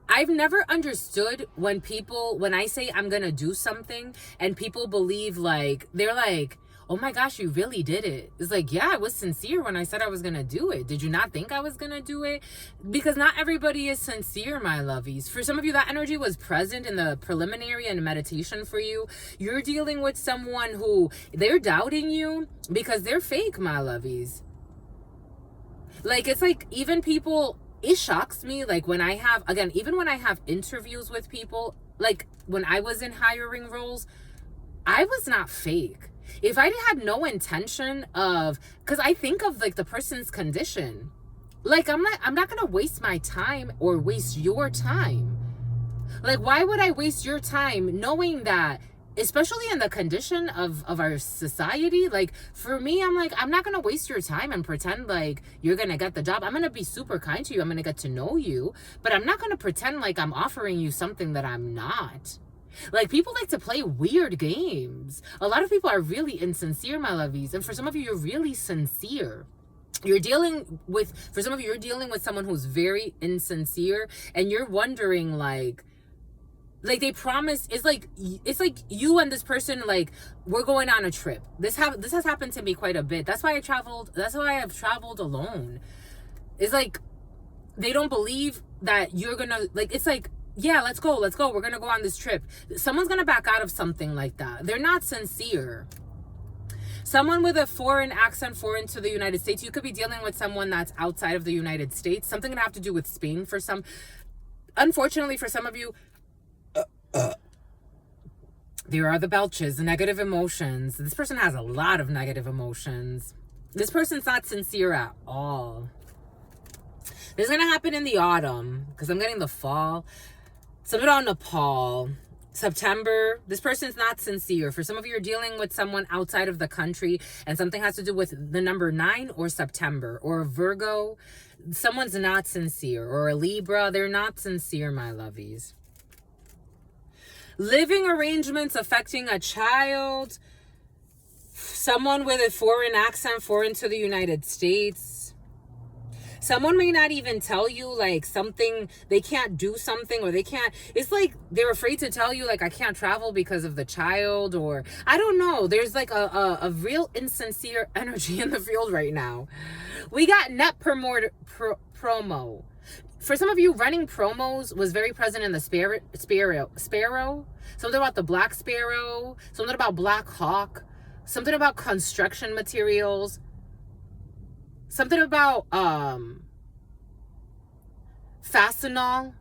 I've never understood when I say I'm going to do something and people believe like, they're like, oh my gosh, you really did it. It's like, yeah, I was sincere when I said I was going to do it. Did you not think I was going to do it? Because not everybody is sincere, my lovies. For some of you, that energy was present in the preliminary and meditation for you. You're dealing with someone who they're doubting you because they're fake, my lovies. Like, it's like even people, it shocks me. Like when I have, again, even when I have interviews with people, like when I was in hiring roles, I was not fake. If I had no intention of, because I think of like the person's condition, like I'm not going to waste my time or waste your time. Like, why would I waste your time knowing that, especially in the condition of our society? Like for me, I'm like, I'm not going to waste your time and pretend like you're going to get the job. I'm going to be super kind to you. I'm going to get to know you, but I'm not going to pretend like I'm offering you something that I'm not. Like, people like to play weird games. A lot of people are really insincere, my lovies. And for some of you, you're really sincere. For some of you, you're dealing with someone who's very insincere. And you're wondering, like they promise, it's like you and this person, like, we're going on a trip. This has happened to me quite a bit. That's why I've traveled alone. It's like, they don't believe that you're gonna, like, it's like, yeah, let's go. We're going to go on this trip. Someone's going to back out of something like that. They're not sincere. Someone with a foreign accent, foreign to the United States. You could be dealing with someone that's outside of the United States. Something going to have to do with Spain for some. Unfortunately, for some of you, there are the belches, the negative emotions. This person has a lot of negative emotions. This person's not sincere at all. This is going to happen in the autumn because I'm getting the fall. Something about Nepal, September. This person's not sincere. For some of you, you're dealing with someone outside of the country and something has to do with the number 9 or September or Virgo. Someone's not sincere. Or a Libra. They're not sincere, my lovies. Living arrangements affecting a child. Someone with a foreign accent, foreign to the United States. Someone may not even tell you, like, something, they can't do something, or they can't, it's like they're afraid to tell you, like, I can't travel because of the child, or I don't know. There's like a real insincere energy in the field right now. We got net promo. For some of you, running promos was very present in the sparrow. Something about the black sparrow, something about Black Hawk, something about construction materials. Something about Fastenal.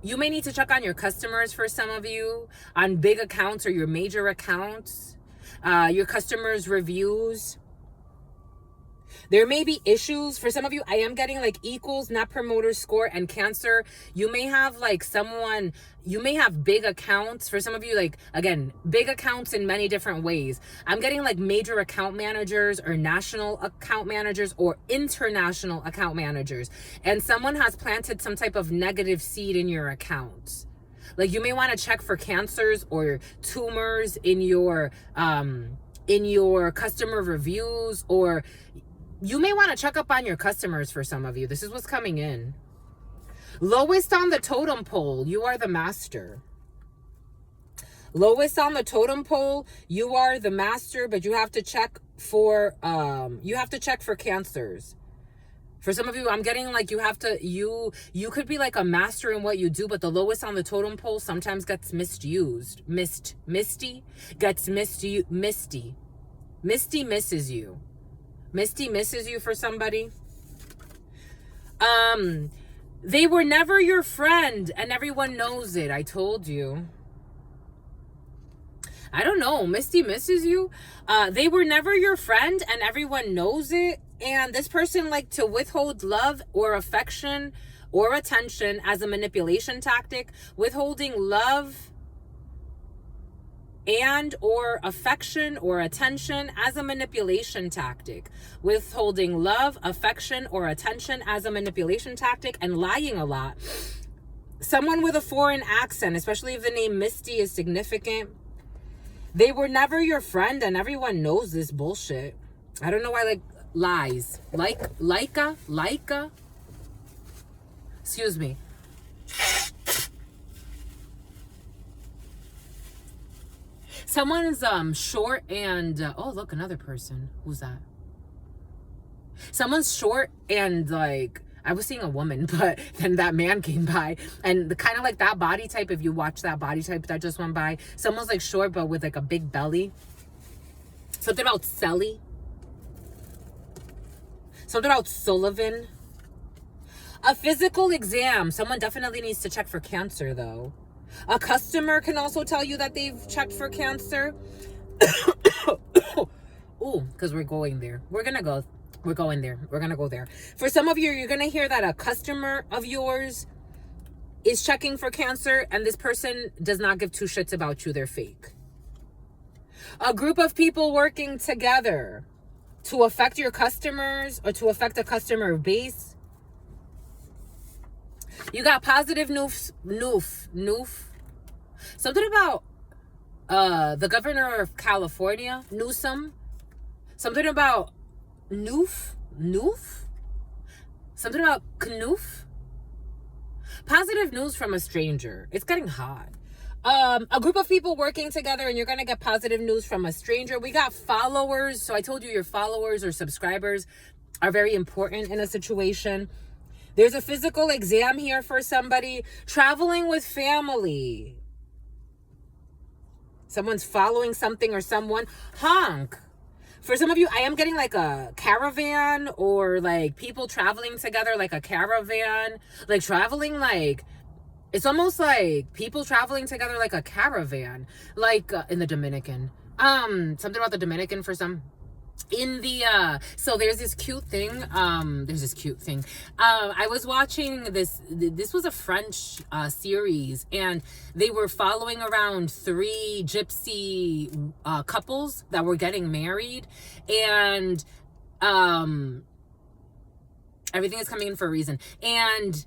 You may need to check on your customers for some of you, on big accounts or your major accounts, your customers' reviews. There may be issues. For some of you, I am getting like equals, net promoter score, and Cancer. You may have like someone, you may have big accounts. For some of you, like, again, big accounts in many different ways. I'm getting like major account managers or national account managers or international account managers. And someone has planted some type of negative seed in your accounts. Like, you may want to check for cancers or tumors in your customer reviews, or you may want to check up on your customers for some of you. This is what's coming in. Lowest on the totem pole, you are the master. Lowest on the totem pole, you are the master, but you have to check for cancers. For some of you, I'm getting like you could be like a master in what you do, but the lowest on the totem pole sometimes gets misused. Misty misses you. Misty misses you for somebody. They were never your friend and everyone knows it. I told you. I don't know. Misty misses you. They were never your friend and everyone knows it. And this person liked to withhold love or affection or attention as a manipulation tactic. Withholding love and or affection or attention as a manipulation tactic. Withholding love, affection, or attention as a manipulation tactic, and lying a lot. Someone with a foreign accent, especially if the name Misty is significant. They were never your friend, and everyone knows this bullshit. I don't know why, like, lies. Laika. Excuse me. Someone's short and oh, look, another person. Who's that? Someone's short and, like, I was seeing a woman, but then that man came by, and the kind of like that body type, if you watch that body type that just went by, someone's like short but with like a big belly. Something about Selly. Something about Sullivan. A physical exam. Someone definitely needs to check for cancer, though. A customer can also tell you that they've checked for cancer. Ooh, because we're going there. We're going to go there. For some of you, you're going to hear that a customer of yours is checking for cancer, and this person does not give two shits about you. They're fake. A group of people working together to affect your customers or to affect a customer base. You got positive noof. Something about the governor of California, Newsom. Something about noof. Something about knoof. Positive news from a stranger. It's getting hot. A group of people working together, and you're going to get positive news from a stranger. We got followers. So I told you your followers or subscribers are very important in a situation. There's a physical exam here for somebody. Traveling with family. Someone's following something or someone. Honk. For some of you, I am getting like a caravan, or like people traveling together like a caravan. Like traveling like, it's almost like people traveling together like a caravan. Like in the Dominican. Something about the Dominican for some. In the so there's this cute thing. I was watching this was a French series, and they were following around 3 gypsy couples that were getting married, and everything is coming in for a reason. And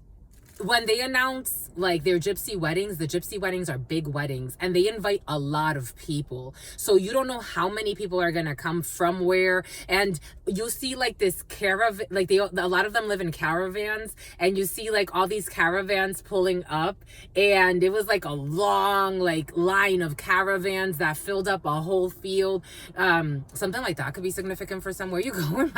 when they announce like their gypsy weddings, the gypsy weddings are big weddings, and they invite a lot of people. So you don't know how many people are going to come from where. And you see like this caravan, like a lot of them live in caravans, and you see like all these caravans pulling up, and it was like a long like line of caravans that filled up a whole field. Something like that could be significant for somewhere you go.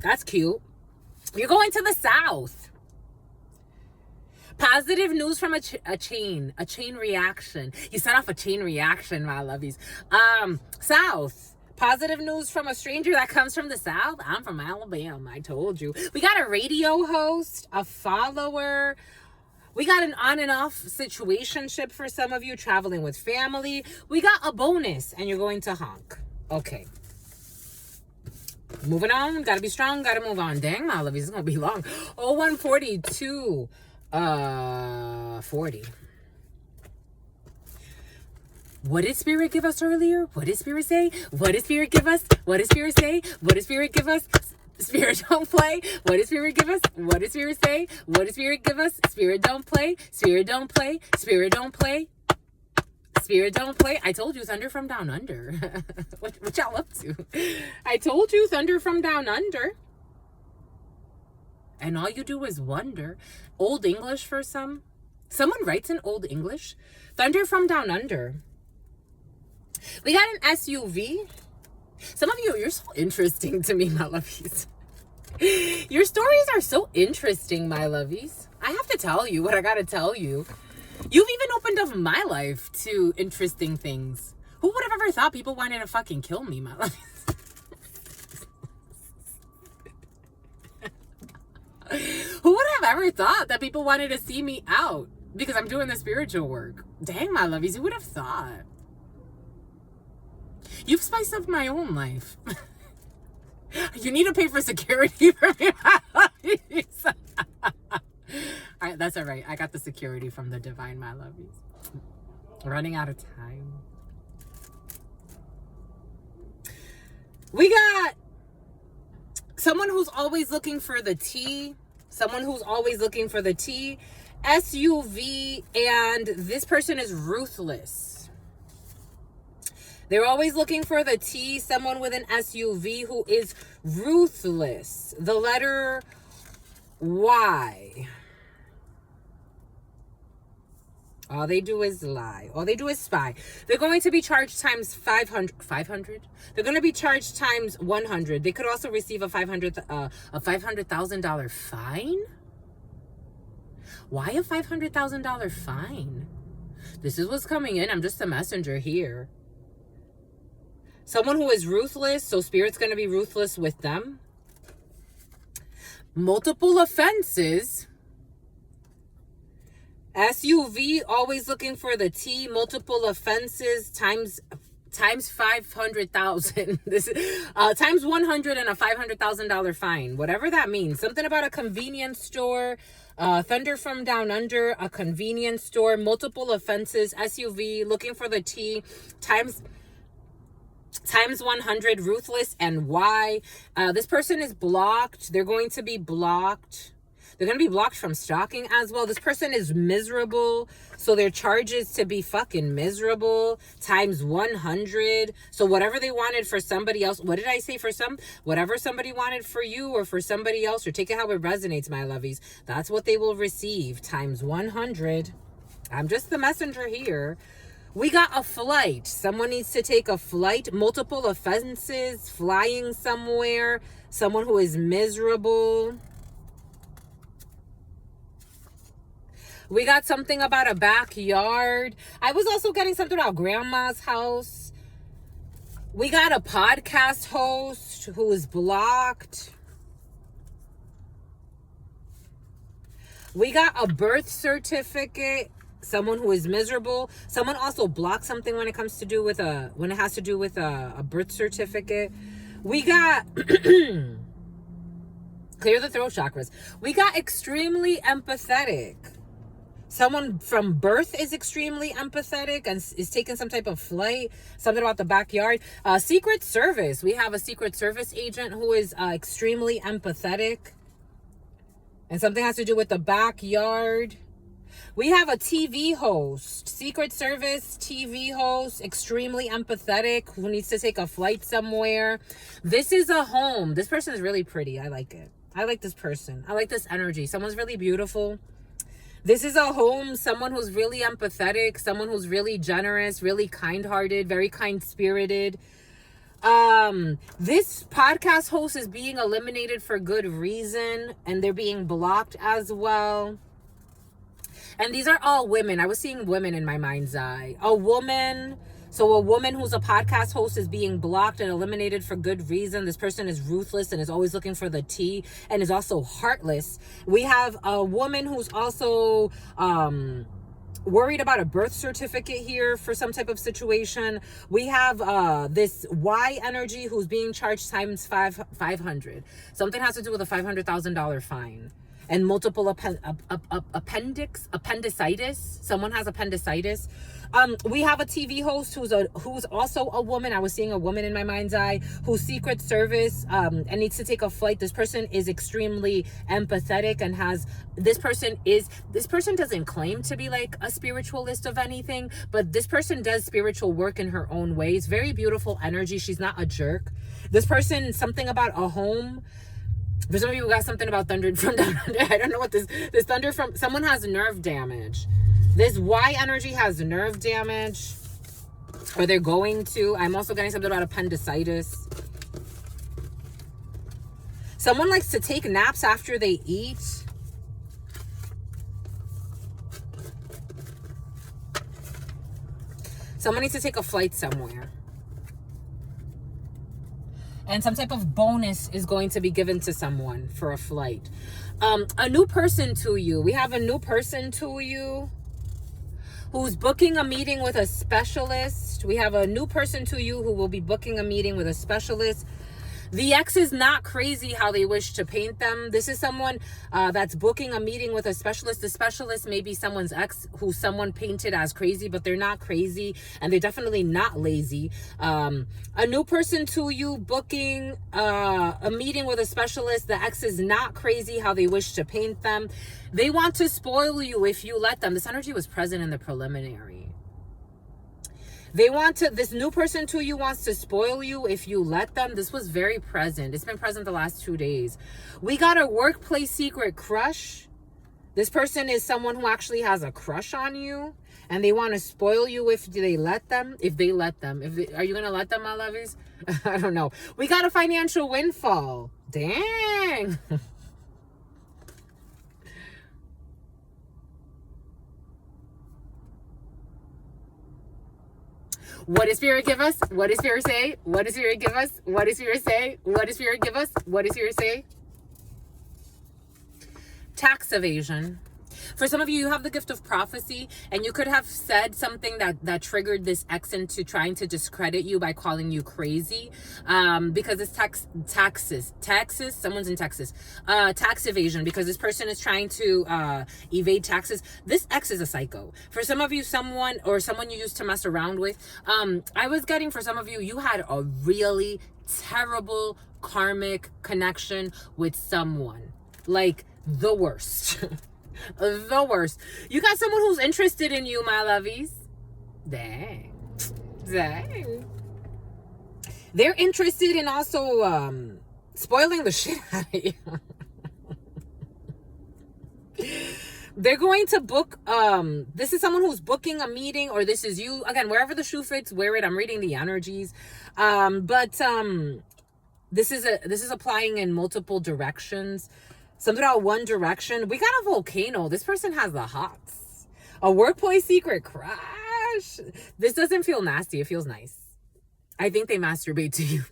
That's cute. You're going to the South. Positive news from a chain reaction. You set off a chain reaction, my lovies. South. Positive news from a stranger that comes from the South. I'm from Alabama. I told you. We got a radio host, a follower. We got an on and off situationship for some of you traveling with family. We got a bonus, and you're going to honk. Okay. Moving on. Gotta be strong. Gotta move on. Dang, my lovies. It's gonna be long. 0142. 40. What did Spirit give us earlier? What did Spirit say? What did Spirit give us? What did Spirit say? What did Spirit give us? Spirit don't play. What did Spirit give us? What did Spirit say? What did Spirit give us? Spirit don't play. Spirit don't play. Spirit don't play. Spirit don't play. I told you, thunder from down under. What y'all up to? I told you, thunder from down under. And all you do is wonder. Old English for some. Someone writes in Old English. Thunder from down under. We got an SUV. Some of you, you're so interesting to me, my lovies. Your stories are so interesting, my lovies. I have to tell you what I gotta tell you. You've even opened up my life to interesting things. Who would have ever thought people wanted to fucking kill me, my lovies? Who would have ever thought that people wanted to see me out because I'm doing the spiritual work? Dang, my lovies, who would have thought? You've spiced up my own life. You need to pay for security for me, my lovies. That's all right. I got the security from the divine, my lovies. Running out of time. We got someone who's always looking for the tea. Someone who's always looking for the tea. SUV, and this person is ruthless. They're always looking for the tea. Someone with an SUV who is ruthless. The letter Y. All they do is lie. All they do is spy. They're going to be charged times 500. 500? They're going to be charged times 100. They could also receive a $500,000 fine. Why a $500,000 fine? This is what's coming in. I'm just a messenger here. Someone who is ruthless, so Spirit's going to be ruthless with them. Multiple offenses. SUV, always looking for the T. Multiple offenses times 500,000. This is times 100 and a $500,000 fine. Whatever that means. Something about a convenience store. Thunder from Down Under, a convenience store. Multiple offenses. SUV, looking for the T. Times 100, ruthless, and Y. This person is blocked. They're going to be blocked. They're going to be blocked from stalking as well. This person is miserable. So their charge is to be fucking miserable times 100. So whatever they wanted for somebody else. What did I say for some? Whatever somebody wanted for you or for somebody else, or take it how it resonates, my lovies. That's what they will receive times 100. I'm just the messenger here. We got a flight. Someone needs to take a flight. Multiple offenses. Flying somewhere. Someone who is miserable. We got something about a backyard. I was also getting something about grandma's house. We got a podcast host who is blocked. We got a birth certificate. Someone who is miserable. Someone also blocked something when it has to do with a birth certificate. We got clear the throat chakras. We got extremely empathetic. Someone from birth is extremely empathetic and is taking some type of flight. Something about the backyard. Secret Service. We have a Secret Service agent who is extremely empathetic. And something has to do with the backyard. We have a TV host. Secret Service TV host. Extremely empathetic. Who needs to take a flight somewhere. This is a home. This person is really pretty. I like it. I like this person. I like this energy. Someone's really beautiful. This is a home, someone who's really empathetic, someone who's really generous, really kind-hearted, very kind-spirited. This podcast host is being eliminated for good reason, and they're being blocked as well. And these are all women. I was seeing women in my mind's eye. A woman who's a podcast host is being blocked and eliminated for good reason. This person is ruthless and is always looking for the tea and is also heartless. We have a woman who's also worried about a birth certificate here for some type of situation. We have this Y energy who's being charged times 500. Something has to do with a $500,000 fine. And multiple appendicitis. Someone has appendicitis. We have a TV host who's also a woman. I was seeing a woman in my mind's eye who's Secret Service and needs to take a flight. This person is extremely empathetic and this person doesn't claim to be like a spiritualist of anything, but this person does spiritual work in her own ways. Very beautiful energy. She's not a jerk. This person, something about a home. For some of you, got something about thunder from down under. I don't know what this thunder from. Someone has nerve damage. This Y energy has nerve damage, or they're going to. I'm also getting something about appendicitis. Someone likes to take naps after they eat. Someone needs to take a flight somewhere. And some type of bonus is going to be given to someone for a flight. A new person to you. We have a new person to you who's booking a meeting with a specialist. We have a new person to you who will be booking a meeting with a specialist. The ex is not crazy how they wish to paint them. This is someone that's booking a meeting with a specialist. The specialist may be someone's ex who someone painted as crazy, but they're not crazy, and they're definitely not lazy. A new person to you booking a meeting with a specialist. The ex is not crazy how they wish to paint them. They want to spoil you if you let them. This energy was present in the preliminary. This new person to you wants to spoil you if you let them. This was very present. It's been present the last 2 days. We got a workplace secret crush. This person is someone who actually has a crush on you, and they want to spoil you if they let them. Are you going to let them, my lovies? I don't know. We got a financial windfall. Dang. What does Spirit give us? What does Spirit say? What does Spirit give us? What does Spirit say? What does Spirit give us? What does Spirit say? Tax evasion. For some of you, you have the gift of prophecy, and you could have said something that triggered this ex into trying to discredit you by calling you crazy, because it's taxes, someone's in Texas, tax evasion, because this person is trying to evade taxes. This ex is a psycho. For some of you, someone you used to mess around with, I was getting, for some of you, you had a really terrible karmic connection with someone, like the worst. The worst. You got someone who's interested in you, my lovies. Dang. They're interested in also spoiling the shit out of you. They're going to book, this is someone who's booking a meeting, or this is you. Again, wherever the shoe fits, wear it. I'm reading the energies. This is applying in multiple directions. Something about one direction. We got a volcano. This person has the hots. A workplace secret crush. This doesn't feel nasty. It feels nice. I think they masturbate to you.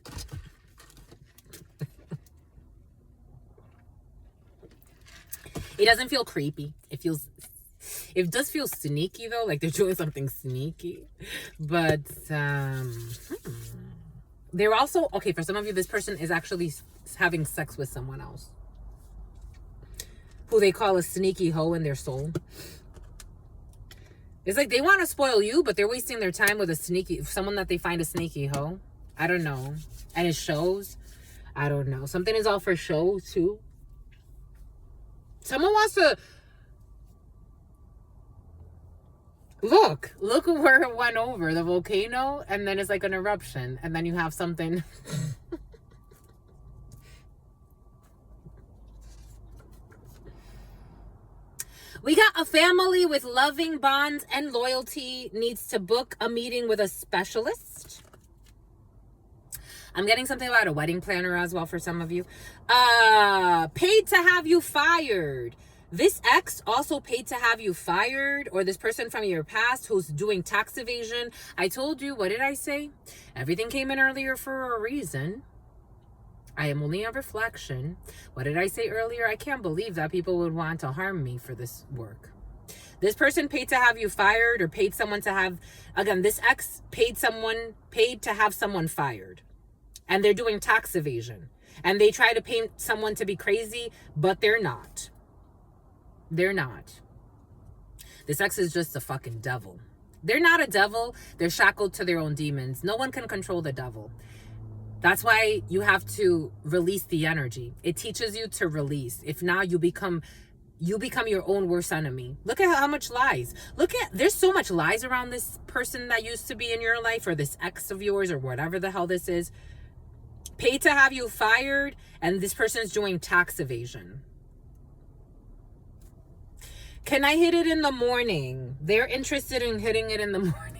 It doesn't feel creepy. It does feel sneaky though. Like they're doing something sneaky. But, they're also, okay, for some of you, this person is actually having sex with someone else, who they call a sneaky hoe in their soul. It's like they want to spoil you, but they're wasting their time with someone that they find a sneaky hoe. I don't know. And it shows. I don't know. Something is all for show too. Someone wants to look where it went over, the volcano, and then it's like an eruption, and then you have something. We got a family with loving bonds and loyalty needs to book a meeting with a specialist. I'm getting something about a wedding planner as well for some of you. Paid to have you fired. This ex also paid to have you fired, or this person from your past who's doing tax evasion. I told you, what did I say? Everything came in earlier for a reason. I am only a reflection. What did I say earlier? I can't believe that people would want to harm me for this work. This person paid to have you fired, or paid someone to have, again, this ex paid to have someone fired. And they're doing tax evasion. And they try to paint someone to be crazy, but they're not. They're not. This ex is just a fucking devil. They're not a devil. They're shackled to their own demons. No one can control the devil. That's why you have to release the energy. It teaches you to release. If not, you become your own worst enemy. Look at how much lies. There's so much lies around this person that used to be in your life, or this ex of yours, or whatever the hell this is. Paid to have you fired, and this person is doing tax evasion. Can I hit it in the morning? They're interested in hitting it in the morning.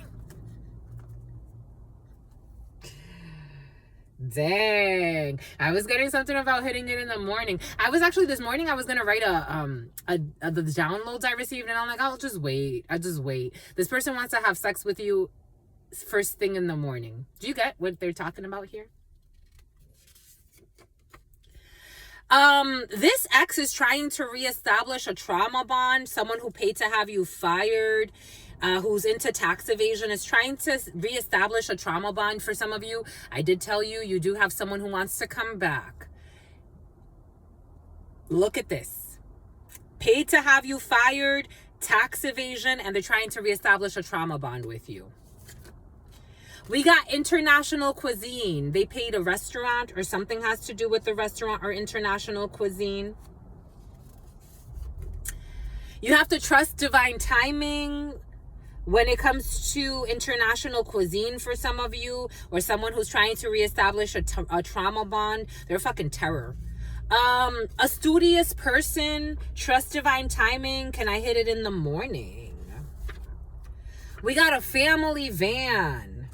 Dang. I was getting something about hitting it in the morning. I was actually, this morning, I was going to write the downloads I received, and I'm like, I'll just wait. This person wants to have sex with you first thing in the morning. Do you get what they're talking about here? This ex is trying to reestablish a trauma bond. Someone who paid to have you fired, who's into tax evasion, is trying to reestablish a trauma bond for some of you. I did tell you, you do have someone who wants to come back. Look at this. Paid to have you fired, tax evasion, and they're trying to reestablish a trauma bond with you. We got international cuisine. They paid a restaurant or something has to do with the restaurant or international cuisine. You have to trust divine timing when it comes to international cuisine for some of you, or someone who's trying to reestablish a trauma bond. They're fucking terror. A studious person, trust divine timing. Can I hit it in the morning? We got a family van.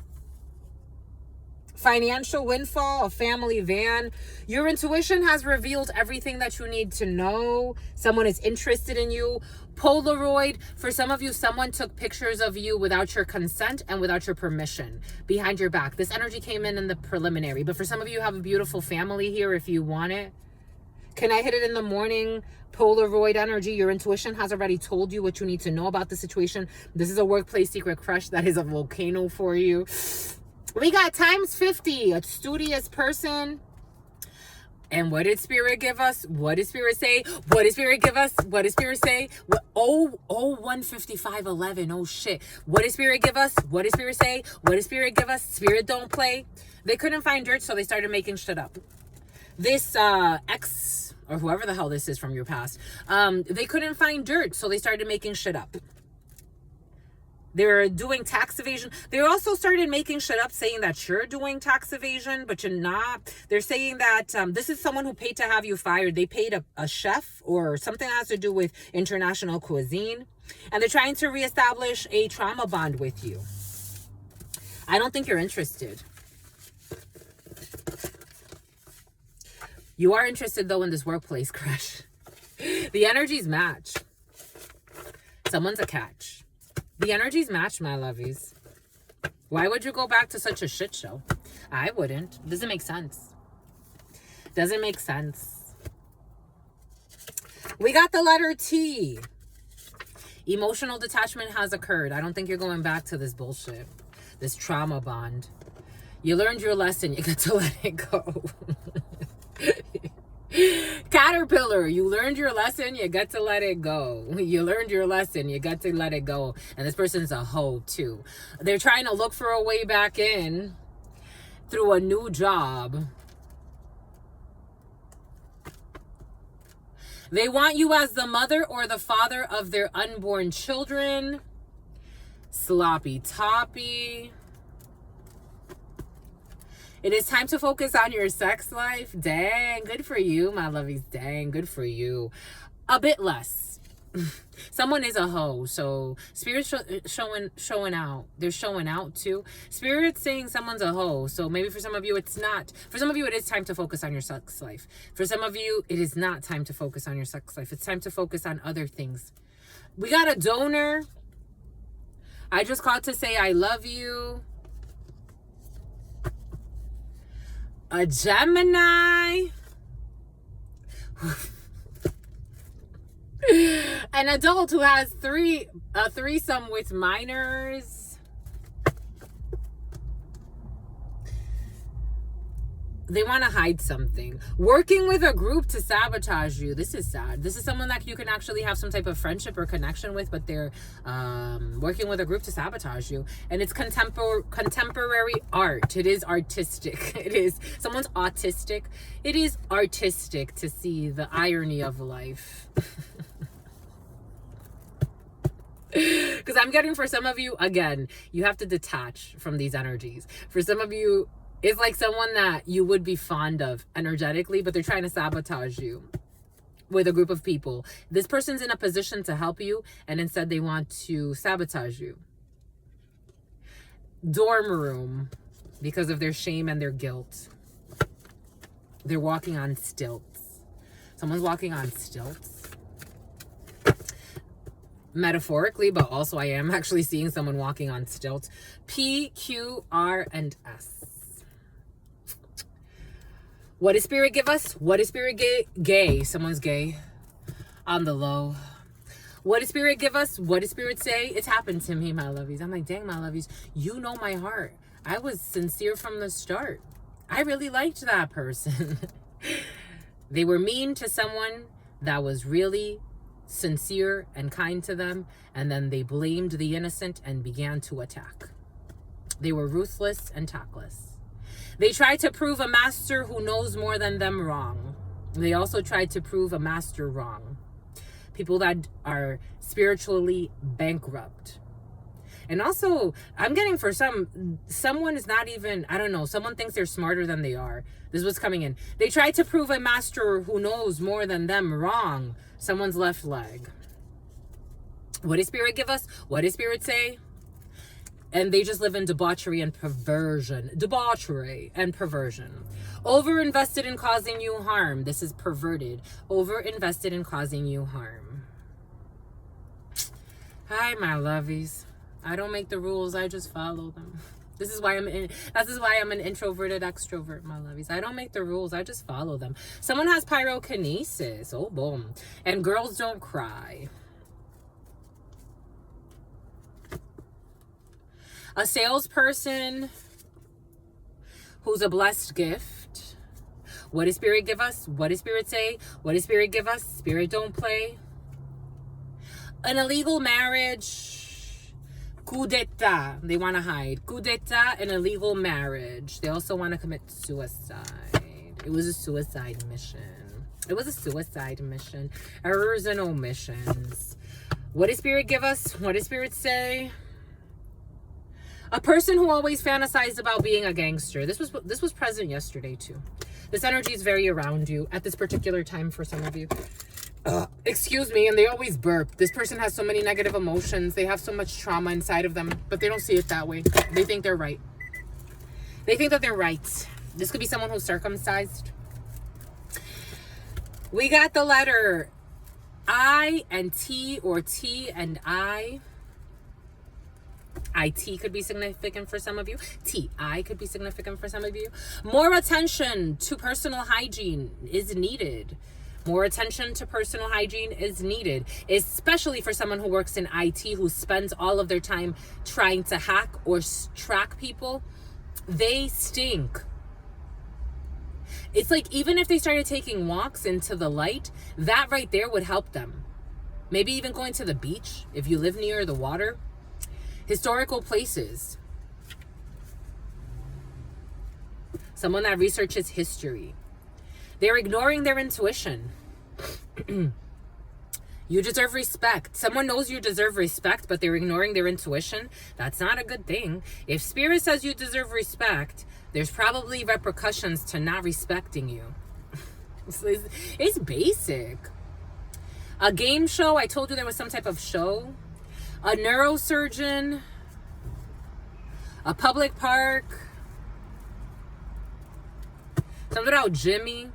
Financial windfall, a family van. Your intuition has revealed everything that you need to know. Someone is interested in you. Polaroid. For some of you, someone took pictures of you without your consent and without your permission behind your back. This energy came in the preliminary. But for some of you, have a beautiful family here if you want it. Can I hit it in the morning? Polaroid energy. Your intuition has already told you what you need to know about the situation. This is a workplace secret crush that is a volcano for you. We got times 50, a studious person. And what did Spirit give us? What did Spirit say? What did Spirit give us? What did Spirit say? What? 15511. Oh shit. What did Spirit give us? What did Spirit say? What did Spirit give us? Spirit don't play. They couldn't find dirt, so they started making shit up. This ex, or whoever the hell this is from your past, they couldn't find dirt, so they started making shit up. They're doing tax evasion. They also started making shit up saying that you're doing tax evasion, but you're not. They're saying that this is someone who paid to have you fired. They paid a chef or something that has to do with international cuisine. And they're trying to reestablish a trauma bond with you. I don't think you're interested. You are interested, though, in this workplace crush. The energies match. Someone's a catch. The energies match, my lovies. Why would you go back to such a shit show? I wouldn't. Doesn't make sense. Doesn't make sense. We got the letter T. Emotional detachment has occurred. I don't think you're going back to this bullshit. This trauma bond. You learned your lesson. You get to let it go. Caterpillar, you learned your lesson, you got to let it go. You learned your lesson, you got to let it go. And this person's a hoe too. They're trying to look for a way back in through a new job. They want you as the mother or the father of their unborn children. Sloppy toppy. It is time to focus on your sex life. Dang, good for you, my lovies. Dang, good for you. A bit less. Someone is a hoe, so Spirit's showing out. They're showing out too. Spirit's saying someone's a hoe, so maybe for some of you it's not. For some of you it is time to focus on your sex life. For some of you it is not time to focus on your sex life. It's time to focus on other things. We got a donor. I just called to say I love you. A Gemini. An adult who has a threesome with minors. They want to hide something. Working with a group to sabotage you. This is sad. This is someone that you can actually have some type of friendship or connection with, but they're working with a group to sabotage you. And it's contemporary art. It is artistic. It is. Someone's autistic. It is artistic to see the irony of life. Because I'm getting, for some of you, again, you have to detach from these energies. For some of you, it's like someone that you would be fond of energetically, but they're trying to sabotage you with a group of people. This person's in a position to help you, and instead they want to sabotage you. Dorm room, because of their shame and their guilt. They're walking on stilts. Someone's walking on stilts. Metaphorically, but also I am actually seeing someone walking on stilts. P, Q, R, and S. What does Spirit give us? What is Spirit gay? Someone's gay on the low. What does Spirit give us? What does Spirit say? It's happened to me, my lovies. I'm like, dang, my lovies, you know my heart. I was sincere from the start. I really liked that person. They were mean to someone that was really sincere and kind to them, and then they blamed the innocent and began to attack. They were ruthless and tactless. They tried to prove a master who knows more than them wrong. They also tried to prove a master wrong. People that are spiritually bankrupt. And also, I'm getting for someone is not even, I don't know, someone thinks they're smarter than they are. This is what's coming in. They tried to prove a master who knows more than them wrong. Someone's left leg. What does Spirit give us? What does Spirit say? And they just live in debauchery and perversion. Debauchery and perversion. Over-invested in causing you harm. This is perverted. Over-invested in causing you harm. Hi, my lovies. I don't make the rules. I just follow them. This is why I'm an introverted extrovert, my lovies. I don't make the rules. I just follow them. Someone has pyrokinesis. Oh, boom. And girls don't cry. A salesperson who's a blessed gift. What does Spirit give us? What does Spirit say? What does Spirit give us? Spirit don't play. An illegal marriage. Coup d'etat. They want to hide. Coup d'etat and illegal marriage. They also want to commit suicide. It was a suicide mission. It was a suicide mission. Errors and omissions. What does Spirit give us? What does Spirit say? A person who always fantasized about being a gangster. This was present yesterday too. This energy is very around you at this particular time for some of you. Excuse me, and they always burp. This person has so many negative emotions. They have so much trauma inside of them, but they don't see it that way. They think they're right. They think that they're right. This could be someone who's circumcised. We got the letter I and T, or T and I. IT could be significant for some of you. TI could be significant for some of you. More attention to personal hygiene is needed. More attention to personal hygiene is needed, especially for someone who works in IT, who spends all of their time trying to hack or track people. They stink. It's like, even if they started taking walks into the light, that right there would help them. Maybe even going to the beach if you live near the water. Historical places. Someone that researches history. They're ignoring their intuition. You deserve respect. Someone knows you deserve respect, but they're ignoring their intuition. That's not a good thing. If Spirit says you deserve respect, there's probably repercussions to not respecting you. It's basic. A game show. I told you there was some type of show. A neurosurgeon. A public park. Something about Jimmy.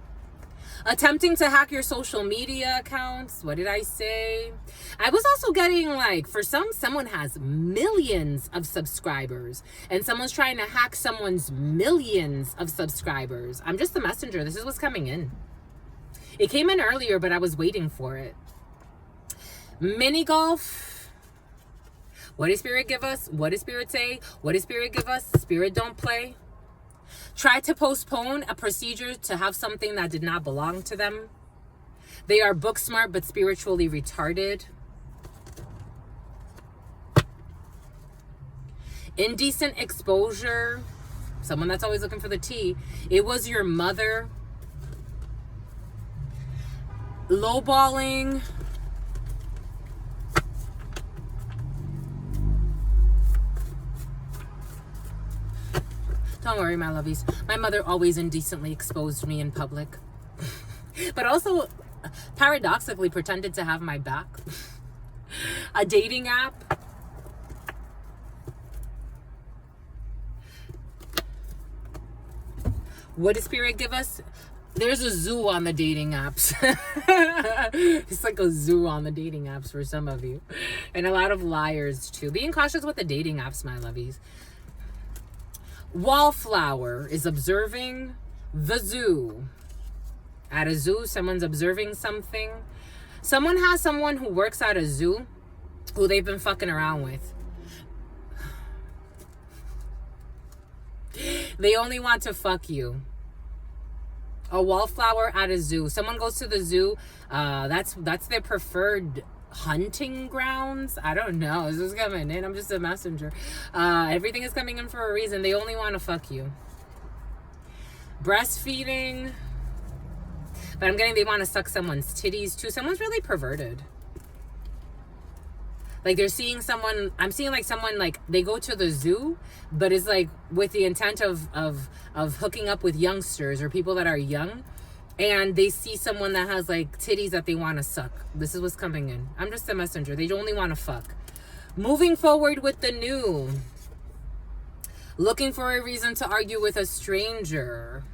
Attempting to hack your social media accounts. What did I say? I was also getting, like, for someone has millions of subscribers, and someone's trying to hack someone's millions of subscribers. I'm just the messenger. This is what's coming in. It came in earlier, but I was waiting for it. Mini golf. What does Spirit give us? What does Spirit say? What does Spirit give us? Spirit don't play. Try to postpone a procedure to have something that did not belong to them. They are book smart but spiritually retarded. Indecent exposure. Someone that's always looking for the tea. It was your mother. Lowballing. Don't worry, my lovies. My mother always indecently exposed me in public. But also, paradoxically, pretended to have my back. A dating app. What does Spirit give us? There's a zoo on the dating apps. It's like a zoo on the dating apps for some of you. And a lot of liars, too. Being cautious with the dating apps, my lovies. Wallflower is observing The zoo. At a zoo, someone's observing something. Someone has someone who works at a zoo who they've been fucking around with. They only want to fuck you. A wallflower at a zoo. Someone goes to the zoo. That's their preferred hunting grounds. I don't know. This is coming in. I'm just a messenger. Everything is coming in for a reason. They only want to fuck you. Breastfeeding. But I'm getting they want to suck someone's titties too. Someone's really perverted. Like they're seeing someone, I'm seeing like someone like they go to the zoo, but it's like with the intent of hooking up with youngsters or people that are young, and they see someone that has like titties that they want to suck. This is what's coming in. I'm just a messenger. They only want to fuck. Moving forward with the new. Looking for a reason to argue with a stranger.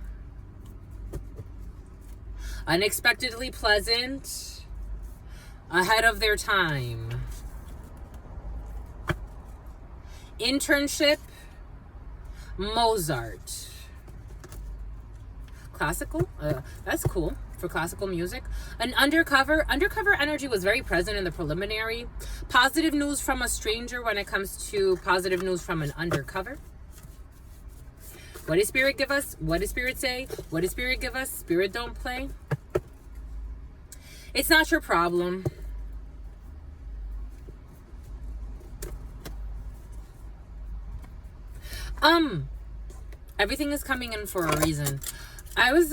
Unexpectedly pleasant. Ahead of their time. Internship. Mozart. Classical. That's cool for classical music. An undercover energy was very present in the preliminary. Positive news from a stranger when it comes to positive news from an undercover. What does Spirit give us? What does Spirit say? What does Spirit give us? Spirit don't play. It's not your problem. Everything is coming in for a reason. I was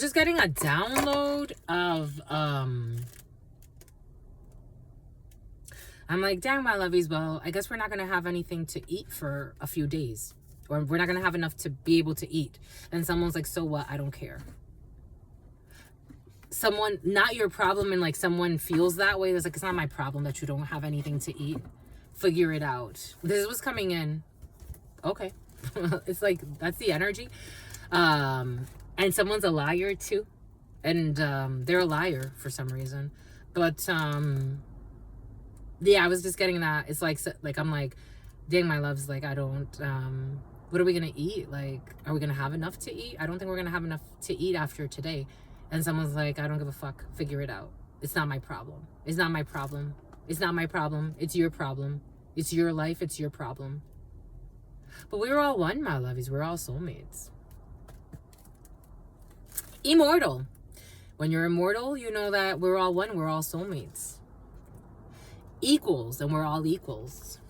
just getting a download of I'm like, dang, my lovies, well, I guess we're not gonna have anything to eat for a few days, or we're not gonna have enough to be able to eat. And someone's like, so what? I don't care. Someone, not your problem, and like someone feels that way. There's like, it's not my problem that you don't have anything to eat. Figure it out. This is what's coming in. Okay. It's like, that's the energy. And someone's a liar too. And they're a liar for some reason. But yeah, I was just getting that. It's like I'm like, dang, my loves, like, I don't, what are we gonna eat? Like, are we gonna have enough to eat? I don't think we're gonna have enough to eat after today. And someone's like, I don't give a fuck. Figure it out. It's not my problem. It's not my problem. It's not my problem. It's your problem. It's your life. It's your problem. But we're all one, my lovies. We're all soulmates. Immortal. When you're immortal, you know that we're all one. We're all soulmates. Equals, and we're all equals.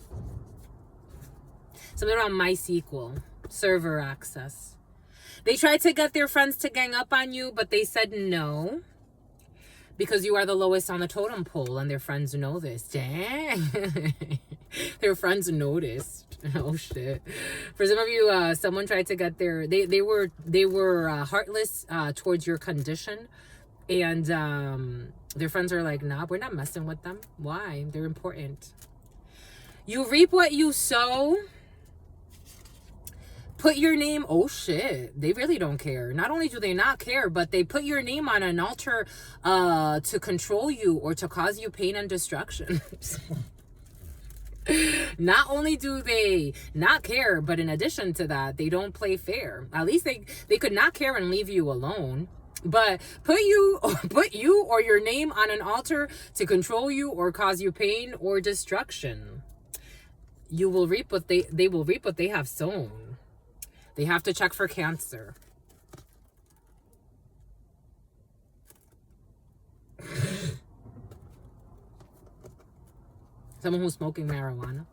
Something around MySQL. Server access. They tried to get their friends to gang up on you, but they said no. Because you are the lowest on the totem pole, and their friends know this. Dang. Their friends noticed. Oh, shit. For some of you, someone tried to get their... They were heartless towards your condition. And their friends are like, nah, we're not messing with them. Why? They're important. You reap what you sow. Put your name, oh shit, they really don't care. Not only do they not care, but they put your name on an altar to control you or to cause you pain and destruction. Not only do they not care, but in addition to that, they don't play fair. At least they could not care and leave you alone. But put you or your name on an altar to control you or cause you pain or destruction. You will reap what they will reap what they have sown. They have to check for cancer. Someone who's smoking marijuana.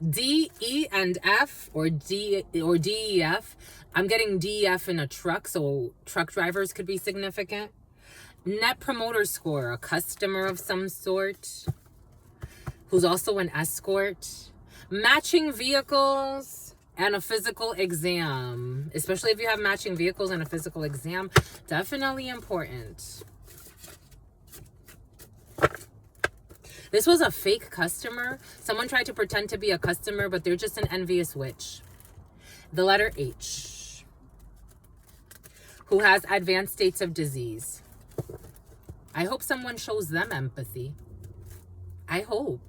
D, E, and F, or D or DEF. I'm getting DEF in a truck, so truck drivers could be significant. Net promoter score, a customer of some sort who's also an escort. Matching vehicles. And a physical exam, especially if you have matching vehicles and a physical exam, definitely important. This was a fake customer. Someone tried to pretend to be a customer, but they're just an envious witch. The letter H, who has advanced states of disease. I hope someone shows them empathy. I hope.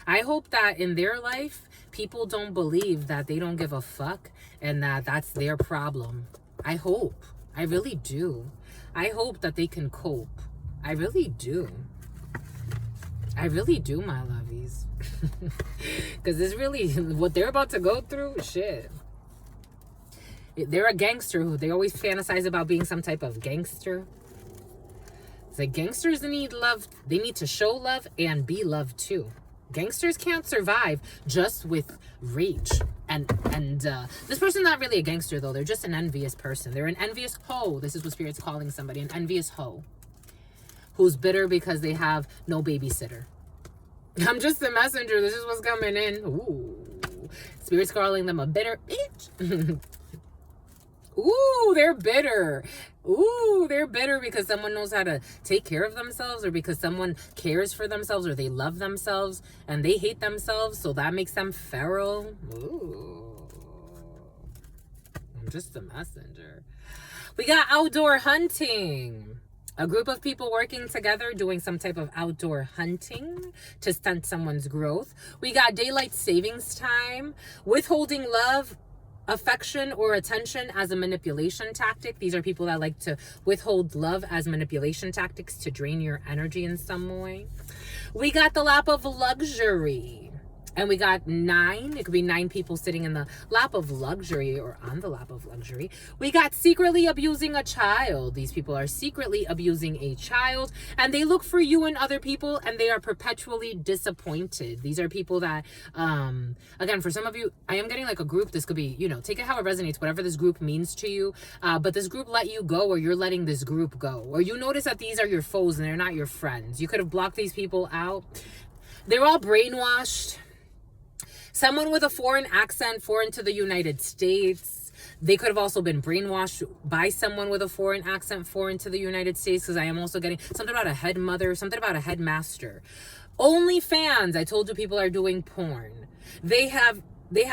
I hope that in their life, people don't believe that they don't give a fuck and that that's their problem. I hope. I really do. I hope that they can cope. I really do. I really do, my lovies. Because it's really what they're about to go through. Shit. They're a gangster who they always fantasize about being some type of gangster. It's like gangsters need love. They need to show love and be loved too. Gangsters can't survive just with rage. And this person's not really a gangster though. They're just an envious person. They're an envious hoe. This is what Spirit's calling somebody. An envious hoe. Who's bitter because they have no babysitter. I'm just a messenger. This is what's coming in. Ooh. Spirit's calling them a bitter bitch. Ooh, they're bitter. Ooh, they're bitter because someone knows how to take care of themselves, or because someone cares for themselves, or they love themselves and they hate themselves, so that makes them feral. Ooh. I'm just a messenger. We got outdoor hunting. A group of people working together doing some type of outdoor hunting to stunt someone's growth. We got daylight savings time, withholding love, affection, or attention as a manipulation tactic. These are people that like to withhold love as manipulation tactics to drain your energy in some way. We got the lap of luxury. And we got 9. It could be 9 people sitting in the lap of luxury or on the lap of luxury. We got secretly abusing a child. These people are secretly abusing a child. And they look for you and other people. And they are perpetually disappointed. These are people that, again, for some of you, I am getting like a group. This could be, you know, take it how it resonates. Whatever this group means to you. But this group let you go, or you're letting this group go. Or you notice that these are your foes and they're not your friends. You could have blocked these people out. They're all brainwashed. Someone with a foreign accent, foreign to the United States. They could have also been brainwashed by someone with a foreign accent, foreign to the United States, because I am also getting something about a head mother, something about a headmaster. OnlyFans, I told you people are doing porn. They have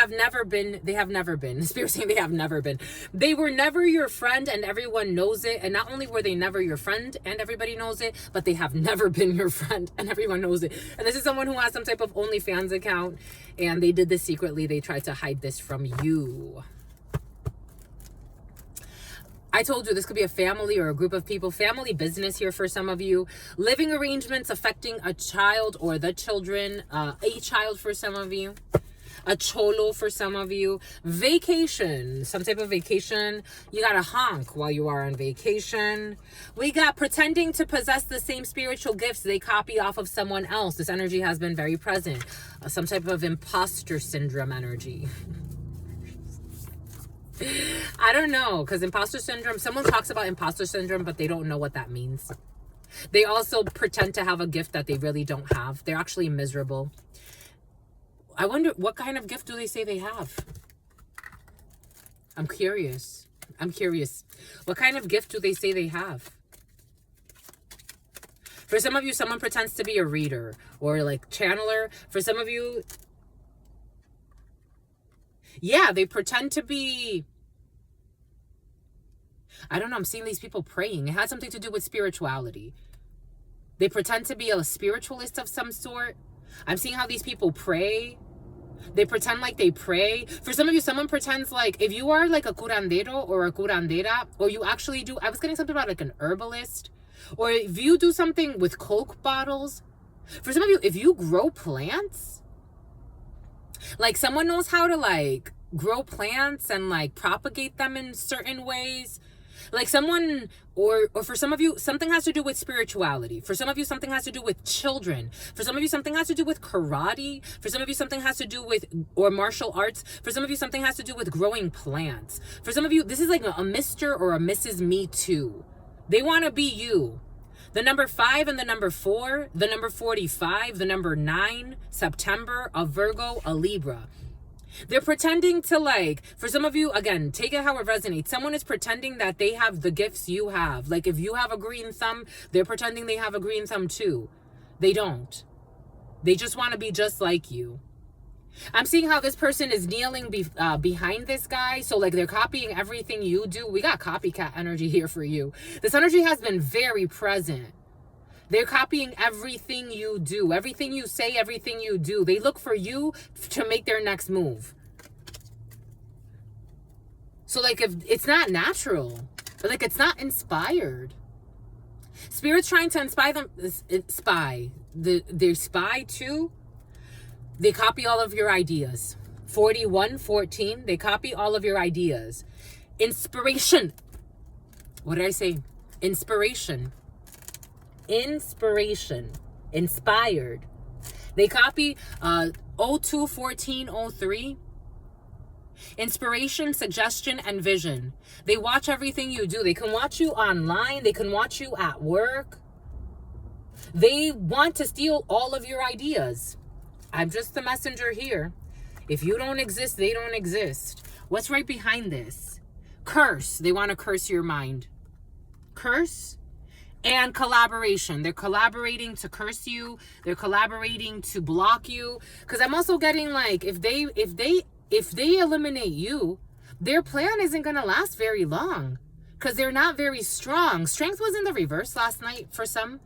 never been. Spirit saying they have never been. They were never your friend and everyone knows it. And not only were they never your friend and everybody knows it, but they have never been your friend and everyone knows it. And this is someone who has some type of OnlyFans account and they did this secretly. They tried to hide this from you. I told you this could be a family or a group of people. Family business here for some of you. Living arrangements affecting a child or the children. A child for some of you. A cholo for some of you. Vacation, some type of vacation. You got to honk while you are on vacation. We got pretending to possess the same spiritual gifts they copy off of someone else. This energy has been very present. Some type of imposter syndrome energy. I don't know, because imposter syndrome, someone talks about imposter syndrome, but they don't know what that means. They also pretend to have a gift that they really don't have. They're actually miserable. I wonder, what kind of gift do they say they have? I'm curious. What kind of gift do they say they have? For some of you, someone pretends to be a reader or like channeler. For some of you, yeah, they pretend to be, I don't know, I'm seeing these people praying. It has something to do with spirituality. They pretend to be a spiritualist of some sort. I'm seeing how these people pray. They pretend like they pray. For some of you, someone pretends like, if you are like a curandero or a curandera, or you actually do, I was getting something about like an herbalist, or if you do something with Coke bottles. For some of you, if you grow plants, like someone knows how to like grow plants and like propagate them in certain ways. Like someone, or for some of you, something has to do with spirituality. For some of you, something has to do with children. For some of you, something has to do with karate. For some of you, something has to do with, or martial arts. For some of you, something has to do with growing plants. For some of you, this is like a Mr. or a Mrs. Me Too. They want to be you. The number 5 and the number 4, the number 45, the number 9, September, a Virgo, a Libra. They're pretending to like, for some of you, again, take it how it resonates. Someone is pretending that they have the gifts you have. Like if you have a green thumb, they're pretending they have a green thumb too. They don't. They just want to be just like you. I'm seeing how this person is kneeling behind this guy. So like they're copying everything you do. We got copycat energy here for you. This energy has been very present. They're copying everything you do, everything you say, everything you do. They look for you to make their next move. So like if it's not natural, like it's not inspired. Spirit's trying to inspire them. They spy too. They copy all of your ideas. 41:14. They copy all of your ideas. Inspiration. What did I say? Inspiration. Inspiration. Inspired. They copy 02:14:03. Inspiration, suggestion, and vision. They watch everything you do. They can watch you online. They can watch you at work. They want to steal all of your ideas. I'm just the messenger here. If you don't exist, they don't exist. What's right behind this? Curse. They want to curse your mind. Curse and collaboration. They're collaborating to curse you. They're collaborating to block you. Because I'm also getting like, if they eliminate you, their plan isn't going to last very long because they're not very strong. Strength was in the reverse last night for some.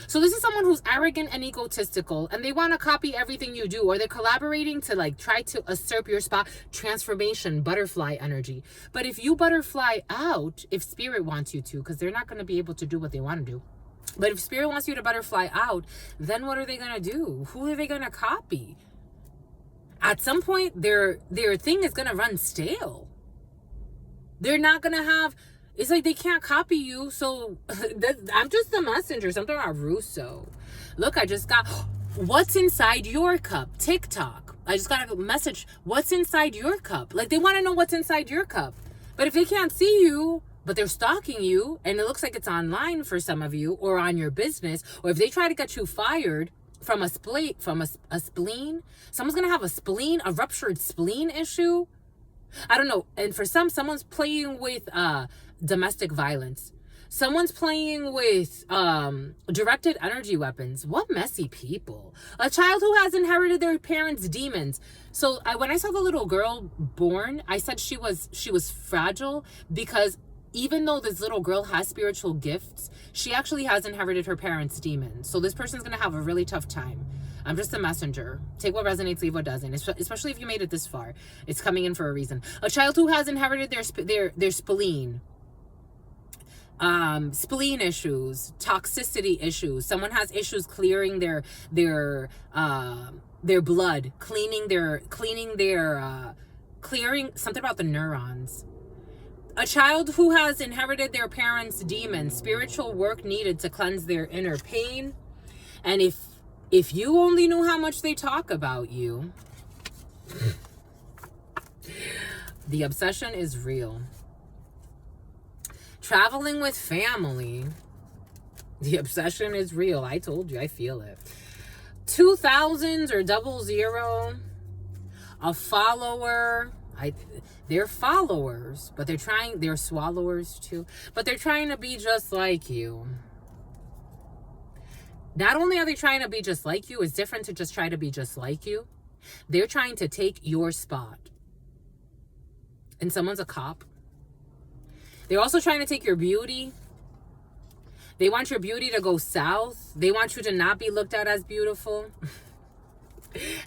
So this is someone who's arrogant and egotistical, and they want to copy everything you do, or they're collaborating to like try to usurp your spot. Transformation, butterfly energy. But if you butterfly out, if spirit wants you to, because they're not going to be able to do what they want to do. But if spirit wants you to butterfly out, then what are they going to do? Who are they going to copy? At some point, their thing is going to run stale. They're not going to have... It's like they can't copy you, so I'm just the messenger. Something about Russo. Look, I just got... What's inside your cup? TikTok. I just got a message. What's inside your cup? Like, they want to know what's inside your cup. But if they can't see you, but they're stalking you, and it looks like it's online for some of you, or on your business, or if they try to get you fired... from a spleen, someone's gonna have a spleen, a ruptured spleen issue. I don't know. And for someone's playing with domestic violence. Someone's playing with directed energy weapons. What messy people. A child who has inherited their parents' demons. So when I saw the little girl born, I said she was fragile because even though this little girl has spiritual gifts, she actually has inherited her parents' demons. So this person's going to have a really tough time. I'm just a messenger. Take what resonates, leave what doesn't. Especially if you made it this far. It's coming in for a reason. A child who has inherited their spleen. Spleen issues, toxicity issues. Someone has issues clearing their blood, clearing something about the neurons. A child who has inherited their parents' demons, spiritual work needed to cleanse their inner pain. And if you only knew how much they talk about you, the obsession is real. Traveling with family, the obsession is real. I told you, I feel it. 2000s or 00, a follower. They're followers, but they're swallowers too, but they're trying to be just like you. Not only are they trying to be just like you, it's different to just try to be just like you. They're trying to take your spot. And someone's a cop. They're also trying to take your beauty. They want your beauty to go south. They want you to not be looked at as beautiful.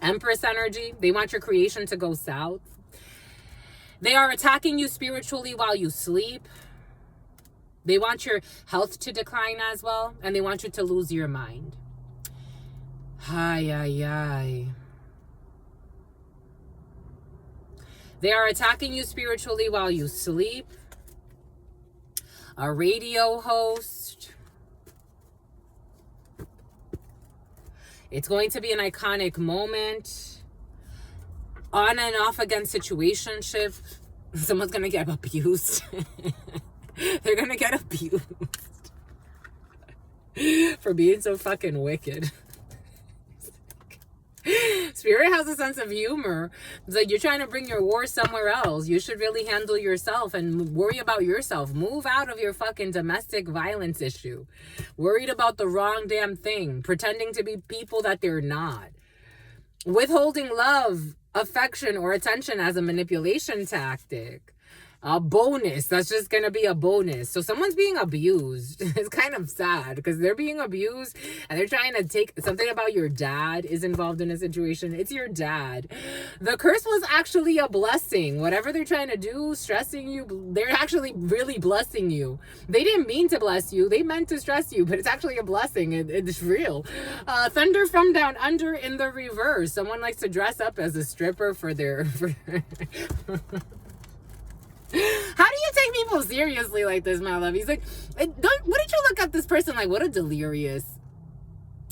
Empress energy. They want your creation to go south. They are attacking you spiritually while you sleep. They want your health to decline as well. And they want you to lose your mind. Ay. They are attacking you spiritually while you sleep. A radio host. It's going to be an iconic moment. On and off again situationship. Someone's going to get abused. They're going to get abused. For being so fucking wicked. Spirit has a sense of humor. It's like you're trying to bring your war somewhere else. You should really handle yourself and worry about yourself. Move out of your fucking domestic violence issue. Worried about the wrong damn thing. Pretending to be people that they're not. Withholding love, affection, or attention as a manipulation tactic. A bonus. That's just gonna be a bonus. So someone's being abused. It's kind of sad because they're being abused and they're trying to take something about your dad is involved in a situation. It's your dad. The curse was actually a blessing. Whatever they're trying to do, stressing you, they're actually really blessing you. They didn't mean to bless you. They meant to stress you, but it's actually a blessing. It's real. Thunder from down under in the reverse. Someone likes to dress up as a stripper for their... How do you take people seriously like this, my love? He's like, wouldn't you look at this person like, what a delirious...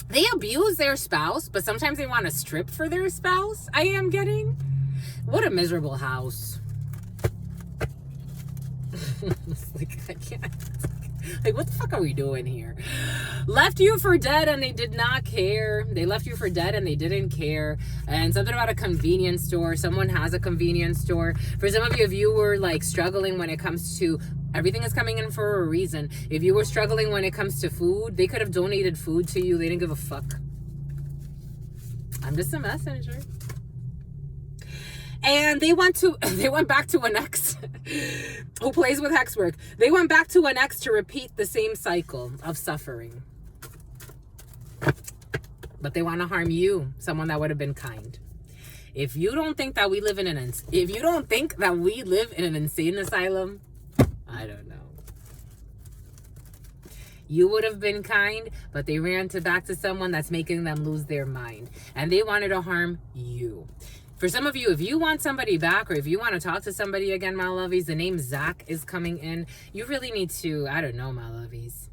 They abuse their spouse, but sometimes they want to strip for their spouse. I am getting... What a miserable house. Like, I can't... Like, what the fuck are we doing here? Left you for dead and they did not care. They left you for dead and they didn't care. And something about a convenience store. Someone has a convenience store. For some of you, if you were like struggling when it comes to everything is coming in for a reason. If you were struggling when it comes to food, they could have donated food to you. They didn't give a fuck. I'm just a messenger. And they went back to an ex who plays with hex work. They went back to an ex to repeat the same cycle of suffering. But they want to harm you, someone that would have been kind. If you don't think that we live in an insane asylum, I don't know. You would have been kind, but they ran back to someone that's making them lose their mind. And they wanted to harm you. For some of you, if you want somebody back or if you want to talk to somebody again, my lovies, the name Zach is coming in. You really need to, I don't know, my lovies.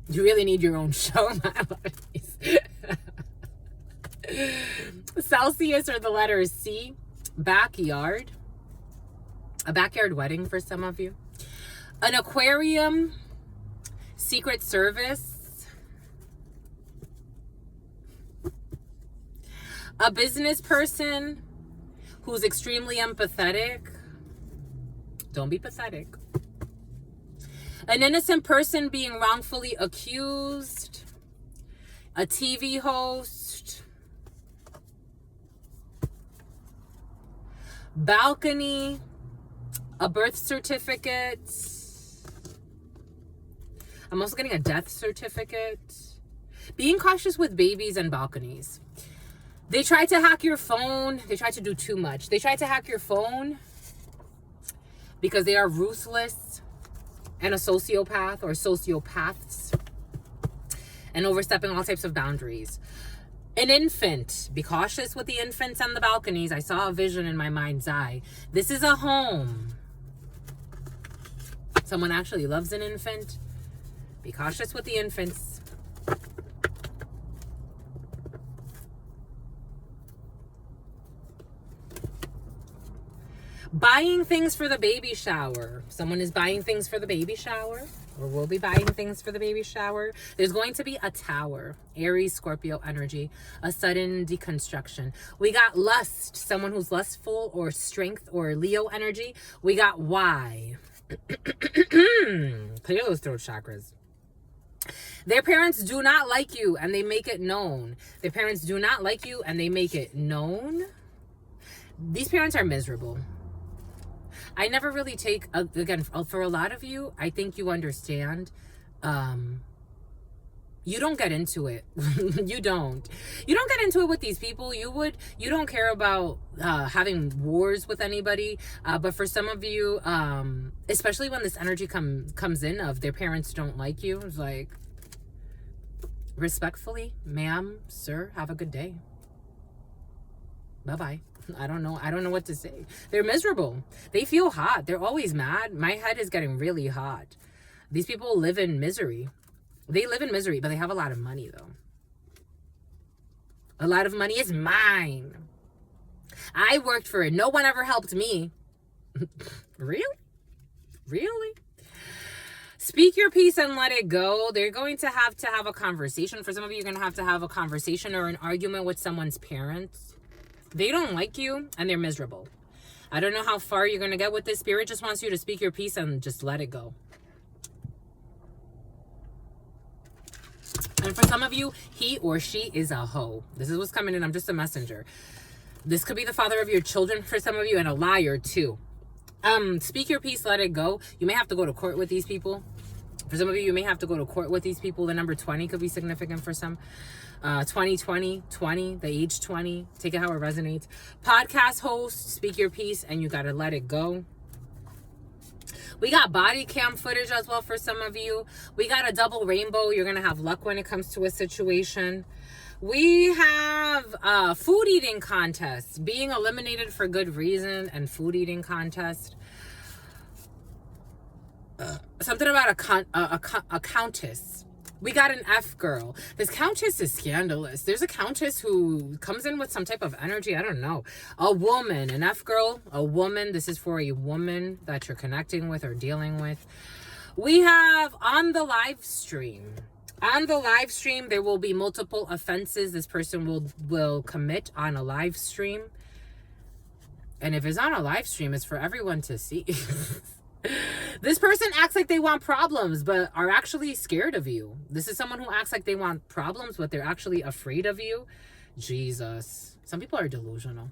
You really need your own show, my lovies. Celsius or the letter C. Backyard. A backyard wedding for some of you. An aquarium. Secret Service. A business person who's extremely empathetic. Don't be pathetic. An innocent person being wrongfully accused. A TV host. Balcony. A birth certificate. I'm also getting a death certificate. Being cautious with babies and balconies. They tried to hack your phone. They tried to do too much. They tried to hack your phone because they are ruthless and a sociopath or sociopaths and overstepping all types of boundaries. An infant. Be cautious with the infants and the balconies. I saw a vision in my mind's eye. This is a home. Someone actually loves an infant. Be cautious with the infants. Buying things for the baby shower. Someone is buying things for the baby shower or will be buying things for the baby shower. There's going to be a tower. Aries, Scorpio energy. A sudden deconstruction. We got lust. Someone who's lustful or strength or Leo energy. We got Y. Clear those throat chakras. Their parents do not like you and they make it known. Their parents do not like you and they make it known. These parents are miserable. I never really take, again, for a lot of you, I think you understand. You don't get into it. You don't get into it with these people. You don't care about having wars with anybody. But for some of you, especially when this energy comes in of their parents don't like you, it's like, respectfully, ma'am, sir, have a good day. Bye-bye. I don't know what to say. They're miserable. They feel hot. They're always mad. My head is getting really hot. These people live in misery. They live in misery, but they have a lot of money, though. A lot of money is mine. I worked for it. No one ever helped me. Really? Really? Speak your piece and let it go. They're going to have a conversation. For some of you, you're going to have a conversation or an argument with someone's parents. They don't like you and they're miserable. I don't know how far you're going to get with this. Spirit just wants you to speak your piece and just let it go. And for some of you, he or she is a hoe. This is what's coming in. I'm just a messenger. This could be the father of your children for some of you and a liar too. Speak your piece, let it go. You may have to go to court with these people. For some of you, you may have to go to court with these people. The number 20 could be significant for some. 20, the age 20. Take it how it resonates. Podcast host, speak your piece, and you got to let it go. We got body cam footage as well for some of you. We got a double rainbow. You're going to have luck when it comes to a situation. We have food eating contest, being eliminated for good reason, and food eating contest. Something about a countess. We got an F girl. This countess is scandalous. There's a countess who comes in with some type of energy. I don't know. A woman, an F girl, a woman. This is for a woman that you're connecting with or dealing with. We have on the live stream. On the live stream, there will be multiple offenses this person will commit on a live stream. And if it's on a live stream, it's for everyone to see. This person acts like they want problems, but are actually scared of you. This is someone who acts like they want problems, but they're actually afraid of you. Jesus. Some people are delusional.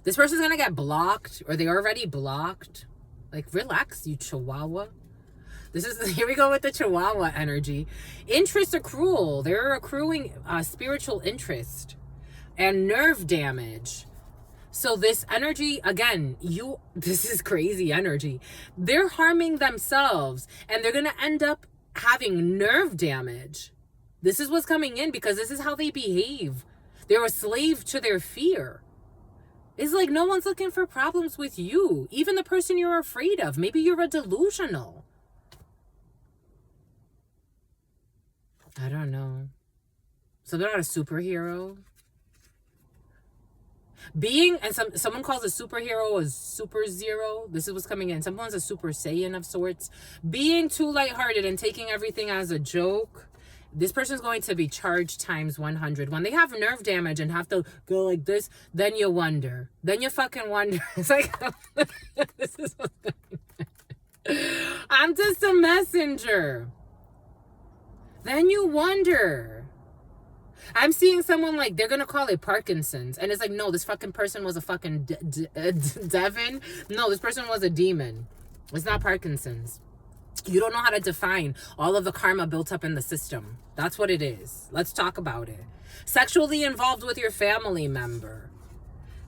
This person's going to get blocked, or they already blocked. Like, relax, you chihuahua. Here we go with the chihuahua energy. Interest accrual. They're accruing spiritual interest and nerve damage. So this energy, again, this is crazy energy. They're harming themselves and they're going to end up having nerve damage. This is what's coming in because this is how they behave. They're a slave to their fear. It's like no one's looking for problems with you. Even the person you're afraid of. Maybe you're a delusional. I don't know. So they're not a superhero. Someone calls a superhero a super zero. This is what's coming in. Someone's a super saiyan of sorts. Being too lighthearted and taking everything as a joke. This person's going to be charged times 100. When they have nerve damage and have to go like this, then you wonder. Then you fucking wonder. It's like, this is what's going on. I'm just a messenger. Then you wonder. I'm seeing someone like, they're going to call it Parkinson's. And it's like, no, this fucking person was a fucking Devin. No, this person was a demon. It's not Parkinson's. You don't know how to define all of the karma built up in the system. That's what it is. Let's talk about it. Sexually involved with your family member.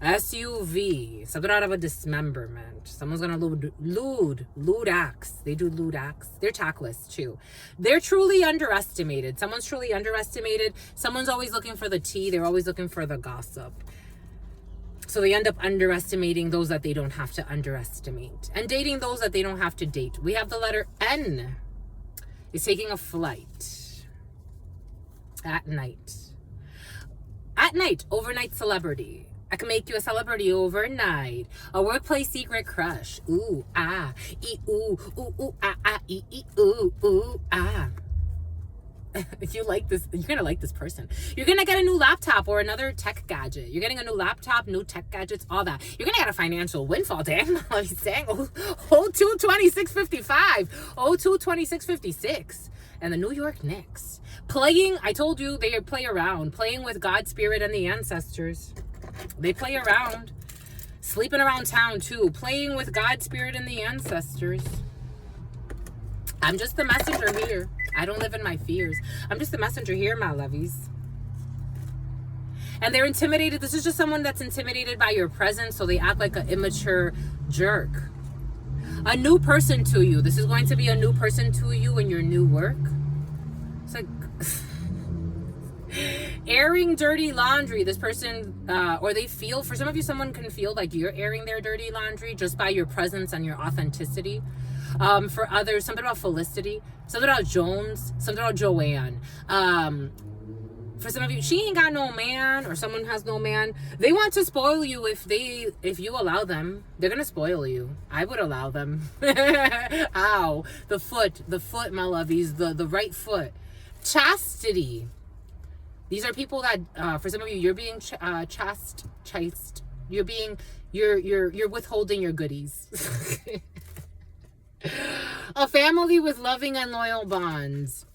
SUV. Something out of a dismemberment. Someone's gonna lewd acts. They do lewd acts. They're tactless too. They're truly underestimated. Someone's truly underestimated. Someone's always looking for the tea. They're always looking for the gossip. So they end up underestimating those that they don't have to underestimate. And dating those that they don't have to date. We have the letter N. Is taking a flight. At night. At night, overnight celebrity. I can make you a celebrity overnight. A workplace secret crush. Ooh, ah, ee, ooh, ah, ee, ooh, ah. If you like this, you're going to like this person. You're going to get a new laptop or another tech gadget. You're getting a new laptop, new tech gadgets, all that. You're going to get a financial windfall. Damn, I'm saying, 02-2655, 02-2656. And the New York Knicks. Playing, I told you, they play around. Playing with God's spirit and the ancestors. They play around. Sleeping around town too. Playing with God's spirit and the ancestors. I'm just the messenger here. I don't live in my fears. I'm just the messenger here, my lovies. And they're intimidated. This is just someone that's intimidated by your presence, so they act like an immature jerk. A new person to you. This is going to be a new person to you in your new work. It's like airing dirty laundry. This person, or they feel, for some of you, someone can feel like you're airing their dirty laundry just by your presence and your authenticity. For others, something about Felicity, something about Jones, something about Joanne. For some of you, she ain't got no man, or someone has no man. They want to spoil you if you allow them. They're gonna spoil you. I would allow them. Ow, the foot, my lovies, the right foot. Chastity. These are people that, for some of you, you're being chaste. You're withholding your goodies. A family with loving and loyal bonds.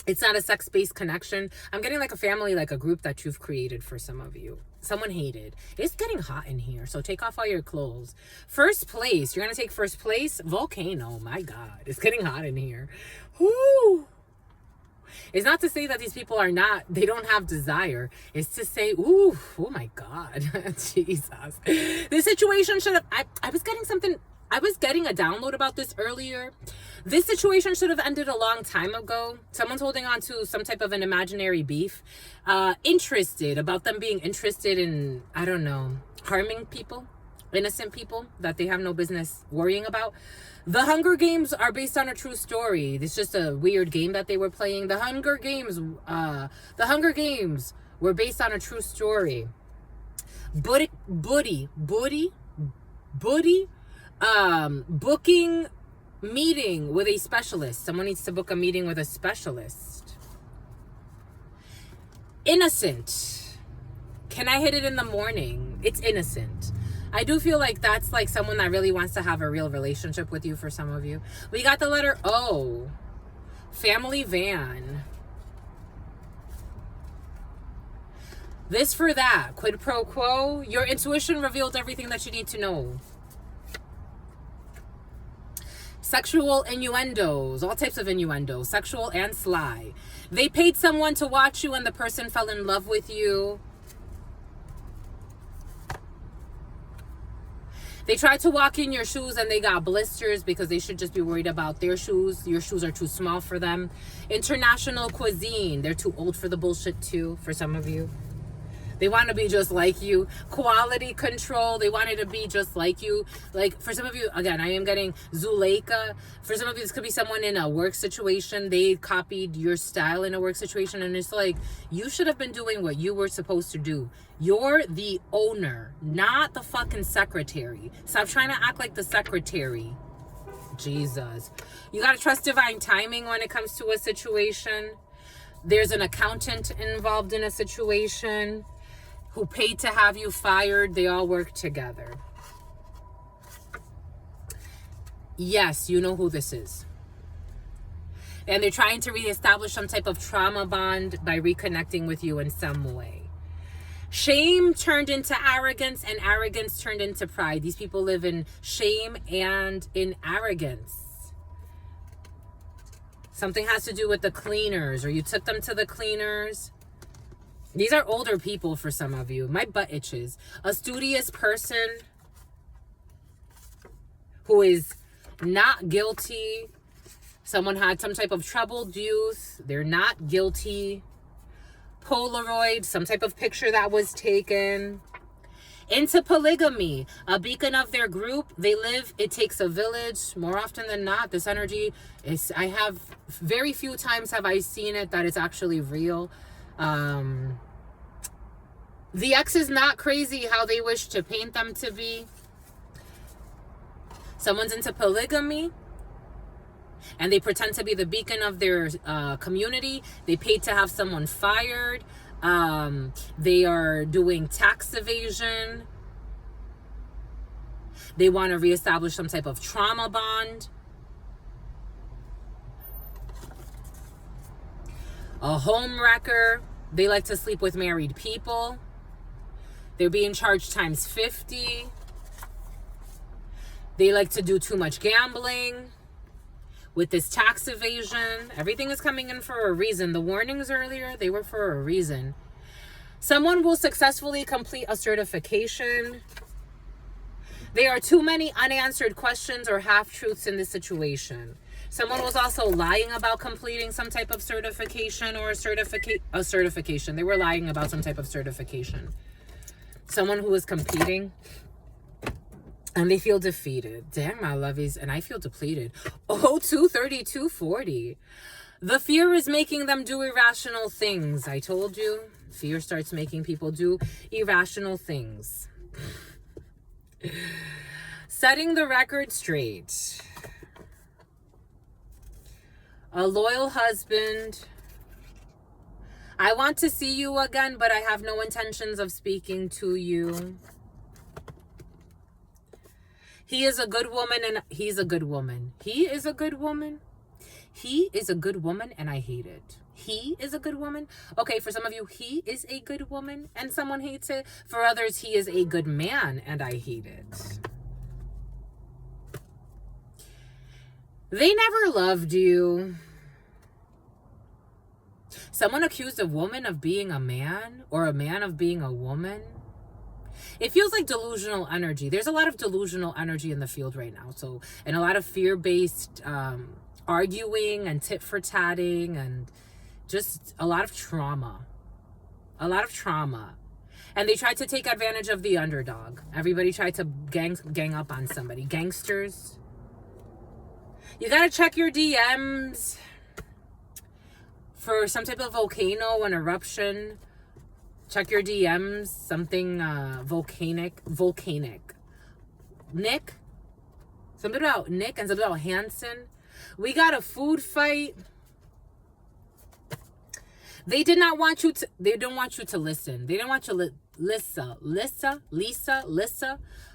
It's not a sex-based connection. I'm getting like a family, like a group that you've created for some of you. someone hated. It's getting hot in here, so take off all your clothes. First place. You're going to take first place? Volcano. My God. It's getting hot in here. Whoo! It's not to say that these people are not, they don't have desire. It's to say, ooh, oh my God, Jesus. This situation should have, I was getting something, I was getting a download about this earlier. This situation should have ended a long time ago. Someone's holding on to some type of an imaginary beef. Interested, about them being interested in, I don't know, harming people, innocent people that they have no business worrying about. The Hunger Games are based on a true story. It's just a weird game that they were playing. The Hunger Games were based on a true story. Booking meeting with a specialist. Someone needs to book a meeting with a specialist. Innocent. Can I hit it in the morning? It's innocent. I do feel like that's like someone that really wants to have a real relationship with you for some of you. We got the letter O. Family van. This for that. Quid pro quo. Your intuition revealed everything that you need to know. Sexual innuendos. All types of innuendos. Sexual and sly. They paid someone to watch you and the person fell in love with you. They tried to walk in your shoes and they got blisters because they should just be worried about their shoes. Your shoes are too small for them. International cuisine. They're too old for the bullshit too, for some of you. They want to be just like you. Quality control. They wanted to be just like you. Like, for some of you, again, I am getting Zuleika. For some of you, this could be someone in a work situation. They copied your style in a work situation. And it's like, you should have been doing what you were supposed to do. You're the owner, not the fucking secretary. Stop trying to act like the secretary. Jesus. You got to trust divine timing when it comes to a situation. There's an accountant involved in a situation who paid to have you fired. They all work together. Yes, you know who this is. And they're trying to reestablish some type of trauma bond by reconnecting with you in some way. Shame turned into arrogance and arrogance turned into pride. These people live in shame and in arrogance. Something has to do with the cleaners, or you took them to the cleaners. These are older people for some of you. My butt itches. A studious person who is not guilty. Someone had some type of troubled youth. They're not guilty. Polaroid, some type of picture that was taken. Into polygamy, a beacon of their group. They live, it takes a village. More often than not, this energy is, I have very few times have I seen it that it's actually real. The ex is not crazy how they wish to paint them to be. Someone's into polygamy and they pretend to be the beacon of their community. They paid to have someone fired. They are doing tax evasion. They want to reestablish some type of trauma bond. A home wrecker. They like to sleep with married people. They're being charged times 50. They like to do too much gambling. With this tax evasion, everything is coming in for a reason. The warnings earlier, they were for a reason. Someone will successfully complete a certification. There are too many unanswered questions or half-truths in this situation. Someone was also lying about completing some type of certification or a certification. They were lying about some type of certification. Someone who was competing and they feel defeated. Damn, my lovies. And I feel depleted. Oh, 23240. The fear is making them do irrational things. I told you. Fear starts making people do irrational things. Setting the record straight. A loyal husband. I want to see you again, but I have no intentions of speaking to you. He is a good woman and he's a good woman. He is a good woman. He is a good woman and I hate it. he is a good woman. Okay, for some of you, he is a good woman and someone hates it. For others, he is a good man and I hate it. They never loved you. Someone accused a woman of being a man or a man of being a woman. It feels like delusional energy. There's a lot of delusional energy in the field right now. So, and a lot of fear-based arguing and tit-for-tatting and just a lot of trauma. A lot of trauma. And they tried to take advantage of the underdog. Everybody tried to gang up on somebody. Gangsters. You got to check your DMs for some type of volcano, an eruption. Check your DMs, something volcanic. Nick, something about Nick and something about Hansen. We got a food fight. They did not want you to, they don't want you to listen. They didn't want you to Lisa,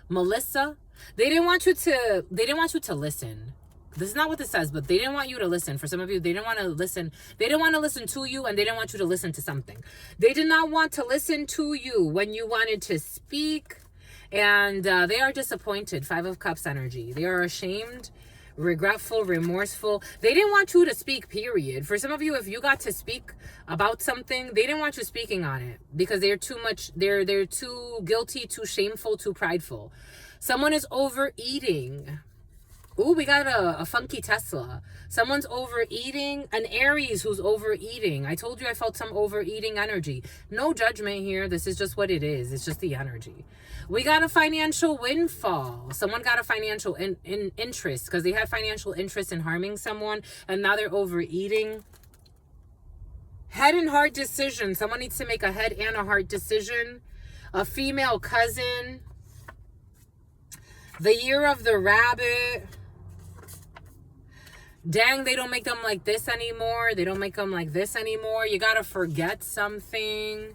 Melissa. They didn't want you to listen. This is not what this says, but they didn't want you to listen. For some of you, they didn't want to listen. They didn't want to listen to you, and they didn't want you to listen to something. They did not want to listen to you when you wanted to speak, and they are disappointed. 5 of Cups energy. They are ashamed, regretful, remorseful. They didn't want you to speak, period. For some of you, if you got to speak about something, they didn't want you speaking on it because they're too much. They're too guilty, too shameful, too prideful. Someone is overeating. Ooh, we got a funky Tesla. Someone's overeating. An Aries who's overeating. I told you I felt some overeating energy. No judgment here. This is just what it is. It's just the energy. We got a financial windfall. Someone got a financial interest because they had financial interest in harming someone, and now they're overeating. Head and heart decision. Someone needs to make a head and a heart decision. A female cousin. The year of the rabbit. Dang, they don't make them like this anymore. They don't make them like this anymore. You gotta forget something.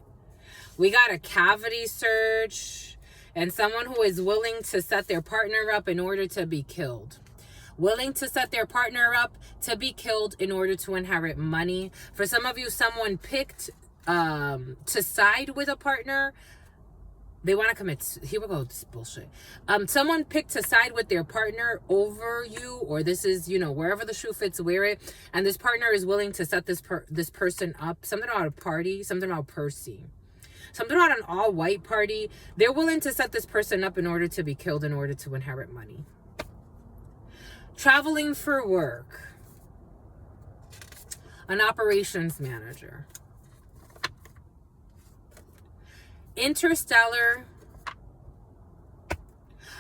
We got a cavity search. And someone who is willing to set their partner up in order to be killed. Willing to set their partner up to be killed in order to inherit money. For some of you, someone picked to side with a partner. They want to commit. Here we go. This bullshit. Someone picked to side with their partner over you, or this is, wherever the shoe fits, wear it. And this partner is willing to set this person up. Something about a party. Something about Percy. Something about an all-white party. They're willing to set this person up in order to be killed, in order to inherit money. Traveling for work. An operations manager. Interstellar.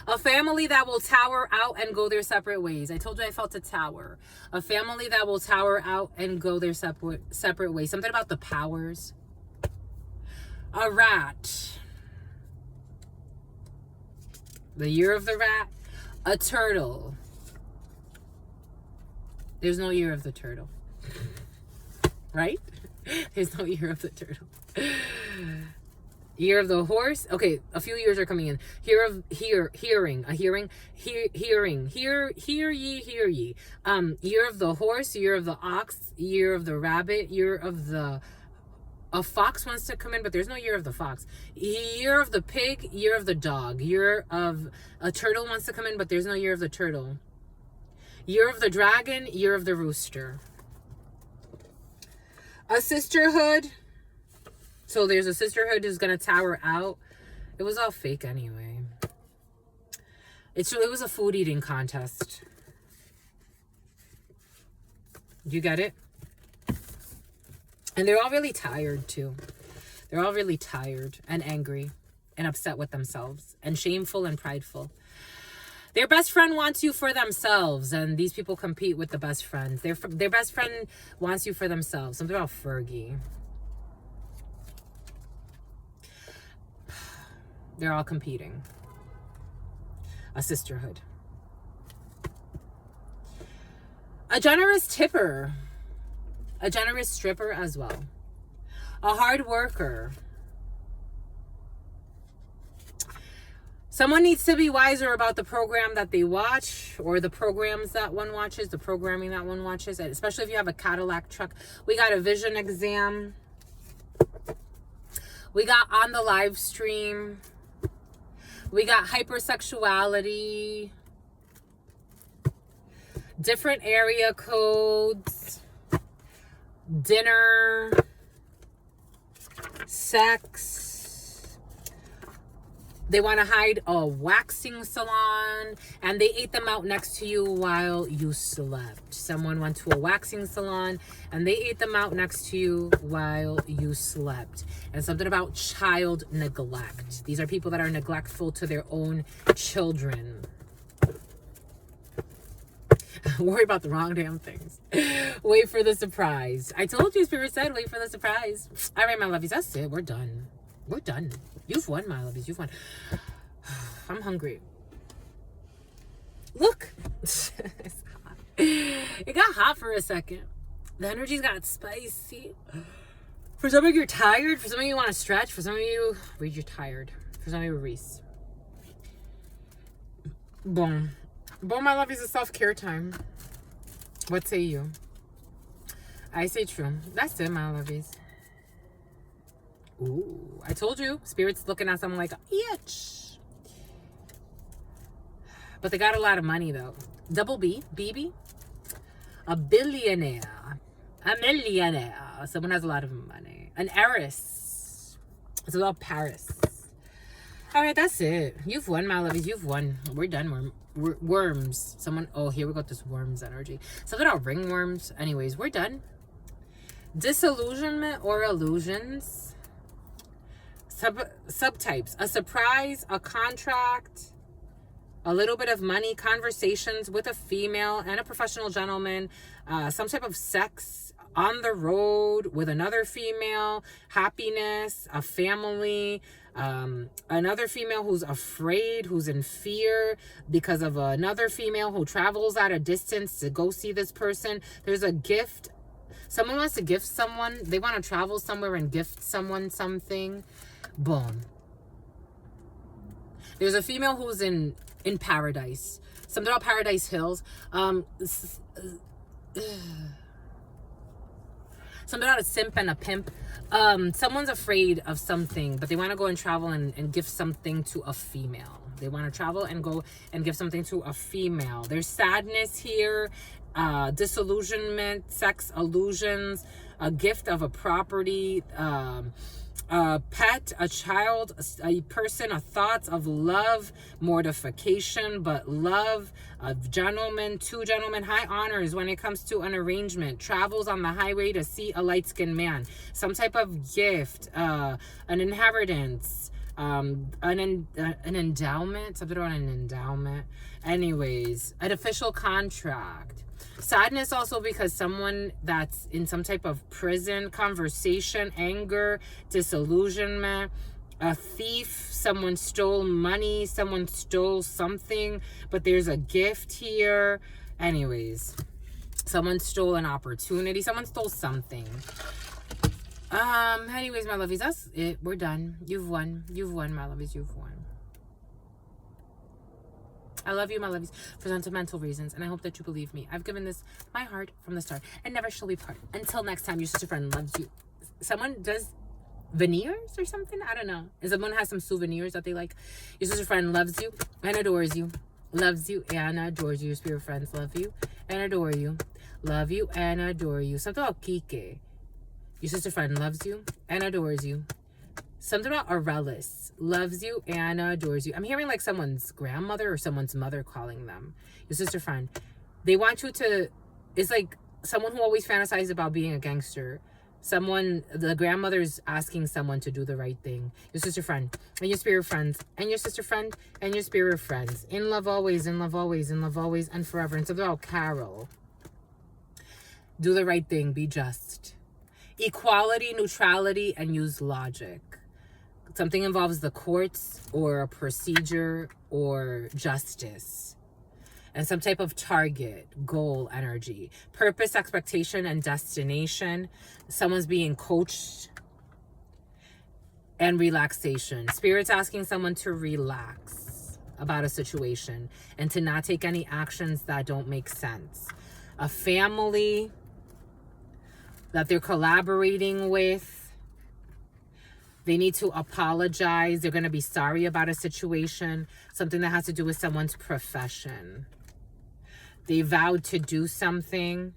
A family that will tower out and go their separate ways. I told you I felt a tower. A family that will tower out and go their separate ways. Something about the powers. A rat. The year of the rat. A turtle. There's no year of the turtle. Right? There's no year of the turtle. Year of the horse. Okay, a few years are coming in. Hearing. Hear ye. Year of the horse, year of the ox, year of the rabbit, year of the... A fox wants to come in, but there's no year of the fox. Year of the pig, year of the dog. Year of a turtle wants to come in, but there's no year of the turtle. Year of the dragon, year of the rooster. A sisterhood. So there's a sisterhood who's going to tower out. It was all fake anyway. It was a food eating contest. You get it? And they're all really tired too. They're all really tired and angry and upset with themselves and shameful and prideful. Their best friend wants you for themselves, and these people compete with the best friends. Their best friend wants you for themselves. Something about Fergie. They're all competing. A sisterhood. A generous tipper. A generous stripper as well. A hard worker. Someone needs to be wiser about the program that they watch, or the programs that one watches, the programming that one watches, especially if you have a Cadillac truck. We got a vision exam. We got on the live stream. We got hypersexuality. Different area codes. Dinner. Sex. They want to hide a waxing salon, and they ate them out next to you while you slept. Someone went to a waxing salon, and they ate them out next to you while you slept. And something about child neglect. These are people that are neglectful to their own children. Worry about the wrong damn things. Wait for the surprise. I told you, Spirit said, wait for the surprise. All right, my lovies, that's it. We're done. We're done. You've won, my lovies. You've won. I'm hungry. Look. It's hot. It got hot for a second. The energy's got spicy. For some of you, you're tired. For some of you, want to stretch. For some of you, Reed, you're tired. For some of you, Reese. Boom. Boom, my lovies, is self-care time. What say you? I say true. That's it, my lovies. Ooh, I told you. Spirit's looking at something like, itch. But they got a lot of money, though. Double B, BB. A billionaire. A millionaire. Someone has a lot of money. An heiress. It's about Paris. All right, that's it. You've won, my lovies. You've won. We're done. Worms. Someone, oh, here we got this worms energy. Something about ringworms. Anyways, we're done. Disillusionment or illusions. Subtypes: a surprise, a contract, a little bit of money, conversations with a female and a professional gentleman, some type of sex on the road with another female, happiness, a family, another female who's afraid, who's in fear because of another female who travels at a distance to go see this person. There's a gift. Someone wants to gift someone. They want to travel somewhere and gift someone something. Boom. There's a female who's in paradise. Something about Paradise Hills. Something about a simp and a pimp. Someone's afraid of something, but they want to go and travel and give something to a female. They want to travel and go and give something to a female. There's sadness here, disillusionment, sex illusions, a gift of a property, a pet, a child, a person, a thoughts of love, mortification, but love, a gentleman, two gentlemen, high honors when it comes to an arrangement, travels on the highway to see a light-skinned man, some type of gift, an inheritance, an endowment, something about an endowment. Anyways, an official contract. Sadness also because someone that's in some type of prison, conversation, anger, disillusionment, a thief, someone stole money, someone stole something, but there's a gift here. Anyways, someone stole an opportunity, someone stole something. Anyways, my lovies, that's it. We're done. You've won. You've won, my lovies. You've won. I love you, my lovies, for sentimental reasons, and I hope that you believe me. I've given this my heart from the start, and never shall we part. Until next time, your sister friend loves you. Someone does veneers or something? I don't know. And someone has some souvenirs that they like. Your sister friend loves you and adores you. Loves you and adores you. Your spirit friends love you and adore you. Love you and adore you. Something about Kike. Your sister friend loves you and adores you. Something about Aurelis. Loves you and adores you. I'm hearing like someone's grandmother or someone's mother calling them. Your sister friend. They want you to... It's like someone who always fantasizes about being a gangster. Someone... The grandmother's asking someone to do the right thing. Your sister friend. And your spirit friends. And your sister friend. And your spirit friends. In love always. In love always. In love always. And forever. And something about Carol. Do the right thing. Be just. Equality, neutrality, and use logic. Something involves the courts or a procedure or justice. And some type of target, goal, energy. Purpose, expectation, and destination. Someone's being coached. And relaxation. Spirit's asking someone to relax. about a situation and to not take any actions that don't make sense. A family that they're collaborating with, they need to apologize. They're going to be sorry about a situation, something that has to do with someone's profession. They vowed to do something,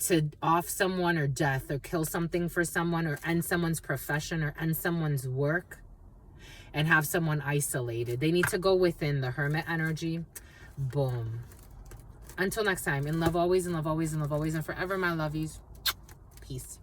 to off someone or death, or kill something for someone, or end someone's profession, or end someone's work, and have someone isolated. They need to go within, the Hermit energy. Boom. Until next time, in love always, in love always, in love always, and forever, my lovies. Peace.